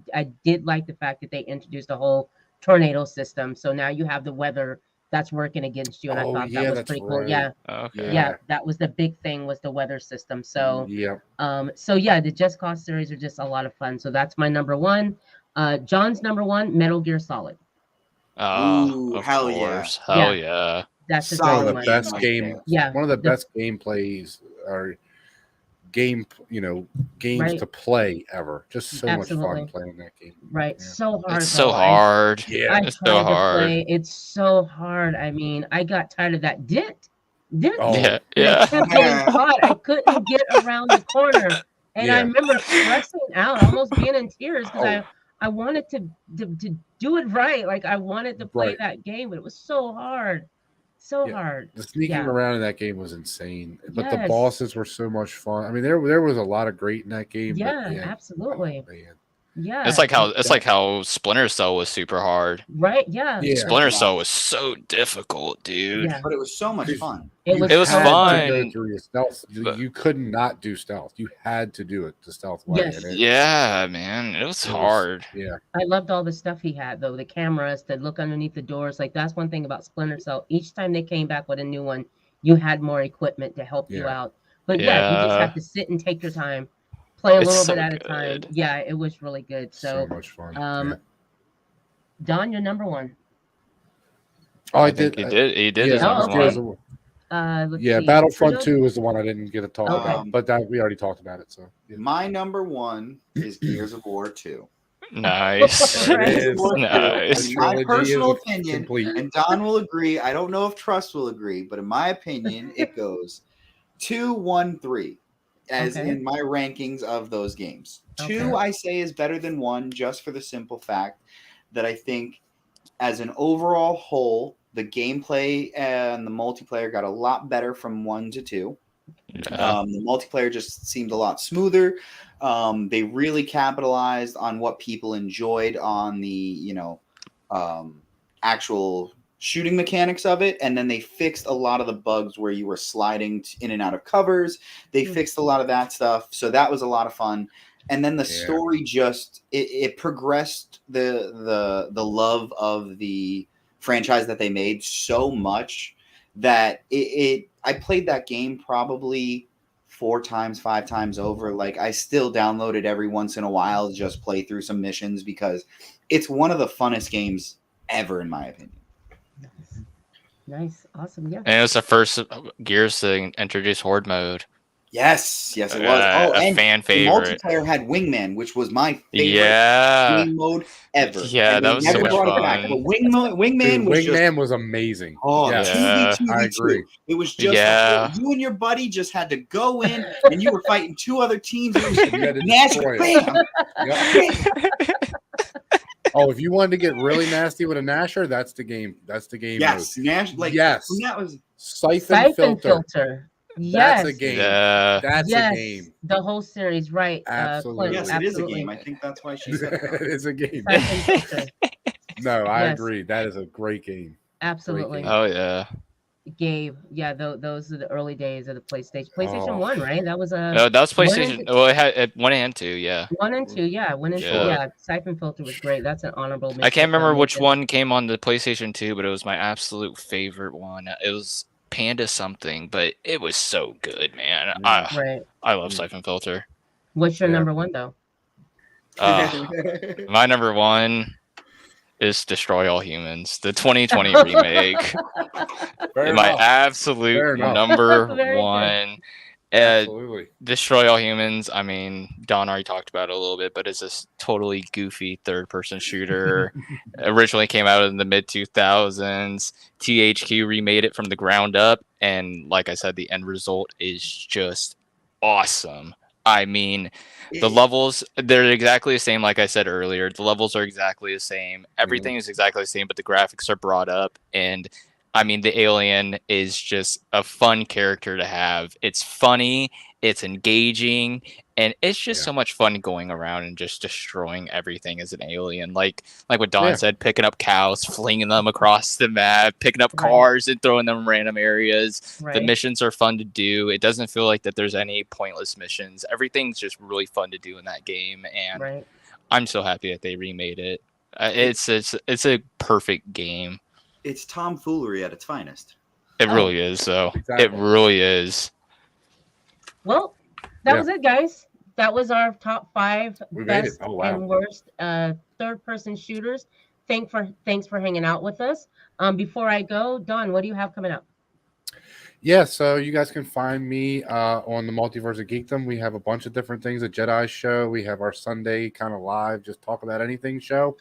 Speaker 1: did like the fact that they introduced a whole tornado system. So now you have the weather that's working against you. And I thought that was pretty cool. Yeah.
Speaker 5: Okay.
Speaker 1: Yeah, that was the big thing, was the weather system. So the Just Cause series are just a lot of fun. So that's my number 1. John's number 1, Metal Gear Solid.
Speaker 5: Oh, hell yeah.
Speaker 1: That's
Speaker 3: one of the best game.
Speaker 1: Yeah,
Speaker 3: one of the best gameplays or games to play ever. Just so much fun playing that game.
Speaker 1: Right, so hard.
Speaker 5: It's so hard.
Speaker 1: It's so hard. It's so hard. I mean, I got tired of that dent.
Speaker 5: Yeah.
Speaker 1: I couldn't get around the corner, and I remember stressing out, almost being in tears because I wanted to do it right. Like I wanted to play that game, but it was so hard. Hard.
Speaker 3: The sneaking around in that game was insane, but the bosses were so much fun. I mean, there was a lot of great in that game.
Speaker 1: Yeah, absolutely. Yeah,
Speaker 5: it's like how Splinter Cell was super hard.
Speaker 1: Right? Yeah.
Speaker 5: Splinter Cell was so difficult, dude.
Speaker 4: Yeah. But it was so much fun.
Speaker 5: It was fun.
Speaker 3: Go through your stealth. You could not do stealth. You had to do it the stealth way.
Speaker 1: Yes.
Speaker 5: Yeah, man, it was hard.
Speaker 3: Yeah,
Speaker 1: I loved all the stuff he had though. The cameras to look underneath the doors. Like that's one thing about Splinter Cell. Each time they came back with a new one, you had more equipment to help you out. But you just have to sit and take your time. Play a little bit at a time. Yeah, it was really good. So
Speaker 3: much fun.
Speaker 1: Don, you're number 1.
Speaker 3: Oh, I did.
Speaker 5: He did.
Speaker 3: Yeah,
Speaker 1: Let's
Speaker 3: Yeah,
Speaker 1: see.
Speaker 3: Battlefront
Speaker 1: Frito?
Speaker 3: 2 is the one I didn't get to talk
Speaker 1: Okay.
Speaker 3: about, but that we already talked about it. So yeah.
Speaker 4: My number one is Gears of War 2.
Speaker 5: Nice.
Speaker 1: Right.
Speaker 4: Gears of War 2,
Speaker 5: Nice.
Speaker 4: in my
Speaker 3: Trilogy
Speaker 4: personal
Speaker 3: is
Speaker 4: opinion,
Speaker 3: complete.
Speaker 4: and Don will agree. I don't know if Trust will agree, but in my opinion, it goes 2, 1, 3, as
Speaker 1: Okay.
Speaker 4: in my rankings of those games.
Speaker 1: Okay.
Speaker 4: 2, I say, is better than 1, just for the simple fact that I think, as an overall whole, the gameplay and the multiplayer got a lot better from 1 to 2.
Speaker 5: Yeah.
Speaker 4: The multiplayer just seemed a lot smoother. They really capitalized on what people enjoyed on the, actual shooting mechanics of it, and then they fixed a lot of the bugs where you were sliding in and out of covers. They fixed a lot of that stuff, so that was a lot of fun. And then the story just it progressed the love of the franchise that they made so much that I played that game probably 4 times, 5 times over. Like, I still download it every once in a while to just play through some missions because it's one of the funnest games ever, in my opinion.
Speaker 1: Nice. Awesome. Yeah.
Speaker 5: And it was the first Gears to introduce Horde mode.
Speaker 4: Yes, it was. Oh,
Speaker 5: A
Speaker 4: and
Speaker 5: fan
Speaker 4: the
Speaker 5: favorite.
Speaker 4: multiplayer had Wingman, which was my favorite
Speaker 5: Yeah.
Speaker 4: game mode ever.
Speaker 5: Yeah,
Speaker 4: And
Speaker 5: that
Speaker 4: they
Speaker 5: was so
Speaker 4: never
Speaker 5: much
Speaker 4: brought it back.
Speaker 5: fun.
Speaker 4: But Wingman
Speaker 3: Dude,
Speaker 4: was just
Speaker 3: Wingman was amazing.
Speaker 4: yeah.
Speaker 5: Yeah.
Speaker 4: 2v2v2.
Speaker 3: I agree.
Speaker 4: It was just
Speaker 5: Yeah.
Speaker 4: you and your buddy just had to go in, and you were fighting 2 other teams. It was
Speaker 3: You had to
Speaker 4: nasty.
Speaker 3: destroy
Speaker 4: Bam!
Speaker 3: Yep. Oh, if you wanted to get really nasty with a Nasher, that's the game. That's the game.
Speaker 4: Yes, Nash. Like,
Speaker 3: yes.
Speaker 4: that was
Speaker 3: Siphon filter.
Speaker 1: Yes.
Speaker 3: That's a game.
Speaker 5: Yeah.
Speaker 3: That's
Speaker 1: Yes.
Speaker 3: a game.
Speaker 1: The whole series, right?
Speaker 3: Absolutely.
Speaker 4: yes,
Speaker 1: Clint,
Speaker 4: it is a
Speaker 1: absolutely.
Speaker 4: game. I think that's why she said
Speaker 3: It is a game.
Speaker 1: Siphon filter.
Speaker 3: No, I
Speaker 1: Yes.
Speaker 3: agree. That is a great game.
Speaker 1: Absolutely.
Speaker 5: Oh yeah.
Speaker 1: Gabe. Yeah, those are the early days of the PlayStation. PlayStation
Speaker 3: Oh.
Speaker 1: 1, right? That was a
Speaker 5: No, that was
Speaker 1: One
Speaker 5: PlayStation.
Speaker 1: and-
Speaker 5: Well, it had 1 and 2. Yeah.
Speaker 1: 1 and 2. Yeah, 1 and 2.
Speaker 5: Yeah.
Speaker 1: Yeah, Siphon filter was great. That's an honorable mention.
Speaker 5: I can't remember which
Speaker 1: mention.
Speaker 5: one came on the PlayStation 2, but it was my absolute favorite one. It was Panda something, but it was so good, man.
Speaker 1: Right.
Speaker 5: I love Siphon Filter.
Speaker 1: What's your
Speaker 3: Yeah.
Speaker 1: number one though?
Speaker 5: My number one is Destroy All Humans, the 2020 remake.
Speaker 3: Fair
Speaker 5: My
Speaker 3: enough. Fair
Speaker 5: absolute
Speaker 3: enough.
Speaker 5: number
Speaker 1: Very good.
Speaker 5: one.
Speaker 3: Absolutely.
Speaker 5: Destroy All Humans. I mean, Don already talked about it a little bit, but it's this totally goofy third-person shooter. Originally came out in the mid-2000s. THQ remade it from the ground up, and like I said, the end result is just awesome. I mean, the levels, they're exactly the same, like I said earlier. The levels are exactly the same. Everything is exactly the same, but the graphics are brought up, and I mean, the alien is just a fun character to have. It's funny, it's engaging, and it's just so much fun going around and just destroying everything as an alien. Like what Don said, picking up cows, flinging them across the map, picking up cars and throwing them in random areas.
Speaker 1: Right.
Speaker 5: The missions are fun to do. It doesn't feel like that there's any pointless missions. Everything's just really fun to do in that game, and I'm so happy that they remade it. It's a perfect game.
Speaker 4: It's tomfoolery at its finest.
Speaker 5: It really is, though.
Speaker 3: Exactly.
Speaker 5: It really is.
Speaker 1: Well, that was it, guys. That was our top 5
Speaker 3: We made
Speaker 1: best
Speaker 3: it. Oh, wow.
Speaker 1: and worst third-person shooters. Thanks for hanging out with us. Before I go, Don, what do you have coming up?
Speaker 3: Yeah, so you guys can find me on the Multiverse of Geekdom. We have a bunch of different things. A Jedi show. We have our Sunday kind of live, just talk about anything show.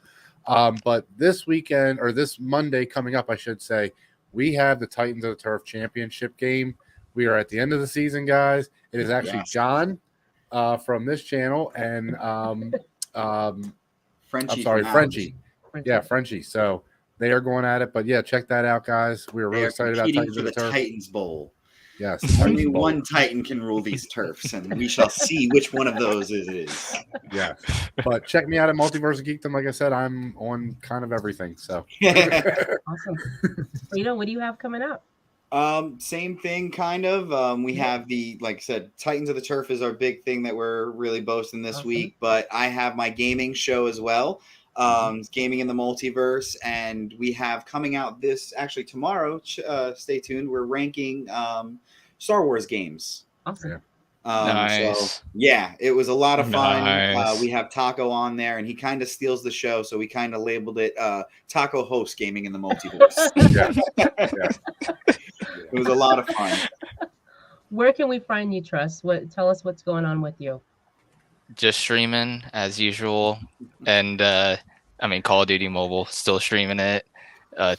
Speaker 3: But this weekend, or this Monday coming up, I should say, we have the Titans of the Turf Championship game. We are at the end of the season, guys. It is actually John from this channel and Frenchie. Yeah, Frenchie. So they are going at it. But yeah, check that out, guys. We are really excited about Titans
Speaker 4: for
Speaker 3: of
Speaker 4: the
Speaker 3: the Turf.
Speaker 4: Titans Bowl.
Speaker 3: Yes.
Speaker 4: Only one Titan can rule these turfs, and we shall see which one of those it is.
Speaker 3: Yeah. But check me out at Multiverse of Geekdom. Like I said, I'm on kind of everything. So
Speaker 1: Awesome. Frito, what do you have coming up?
Speaker 4: Same thing, kind of. We have like I said, Titans of the Turf is our big thing that we're really boasting this week. But I have my gaming show as well. Gaming in the Multiverse, and we have coming out tomorrow. Stay tuned. We're ranking Star Wars games.
Speaker 1: Awesome.
Speaker 5: Nice.
Speaker 4: So, yeah, it was a lot of fun.
Speaker 5: Nice.
Speaker 4: We have Taco on there, and he kind of steals the show, so we kind of labeled it Taco Host Gaming in the Multiverse. It was a lot of fun.
Speaker 1: Where can we find you, Trust? Tell us what's going on with you.
Speaker 5: Just streaming as usual, and I mean Call of Duty Mobile, still streaming it.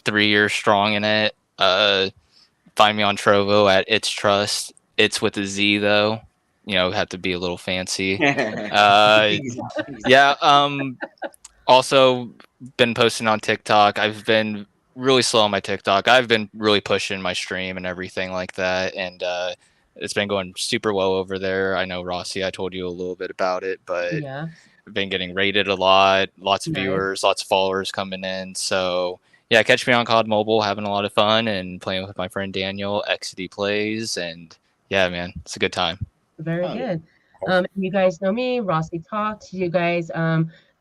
Speaker 5: 3 years strong in it. Find me on Trovo at ITZ Trust. It's with a Z though. Have to be a little fancy. Yeah. Also been posting on TikTok. I've been really slow on my TikTok. I've been really pushing my stream and everything like that, and it's been going super well over there. I know Rossie, I told you a little bit about it, but
Speaker 1: Yeah.
Speaker 5: I've been getting rated a lot, lots of
Speaker 1: Nice.
Speaker 5: viewers, lots of followers coming in. So yeah, catch me on COD Mobile, having a lot of fun and playing with my friend Daniel, XD Plays, and yeah, man, it's a good time.
Speaker 1: Very
Speaker 4: Oh,
Speaker 1: good.
Speaker 3: Awesome.
Speaker 1: You guys know me, Rossie Talks. You guys,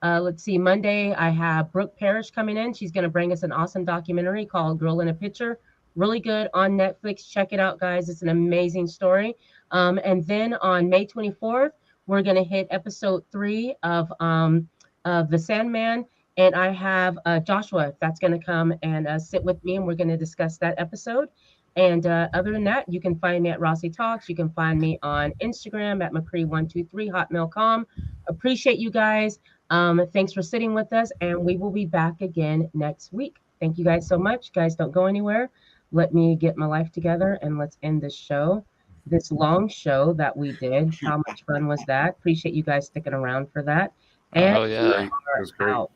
Speaker 1: let's see, Monday I have Brooke Parrish coming in. She's going to bring us an awesome documentary called Girl in a Picture. Really good on Netflix. Check it out, guys. It's an amazing story. And then on May 24th, we're going to hit episode 3 of The Sandman. And I have Joshua that's going to come and sit with me, and we're going to discuss that episode. And other than that, you can find me at Rossie Talks. You can find me on Instagram at McCree123hotmail.com. Appreciate you guys. Thanks for sitting with us, and we will be back again next week. Thank you guys so much. Guys, don't go anywhere. Let me get my life together, and let's end this show, this long show that we did. How much fun was that? Appreciate you guys sticking around for that. And
Speaker 5: Oh yeah.
Speaker 3: It was great.
Speaker 1: out.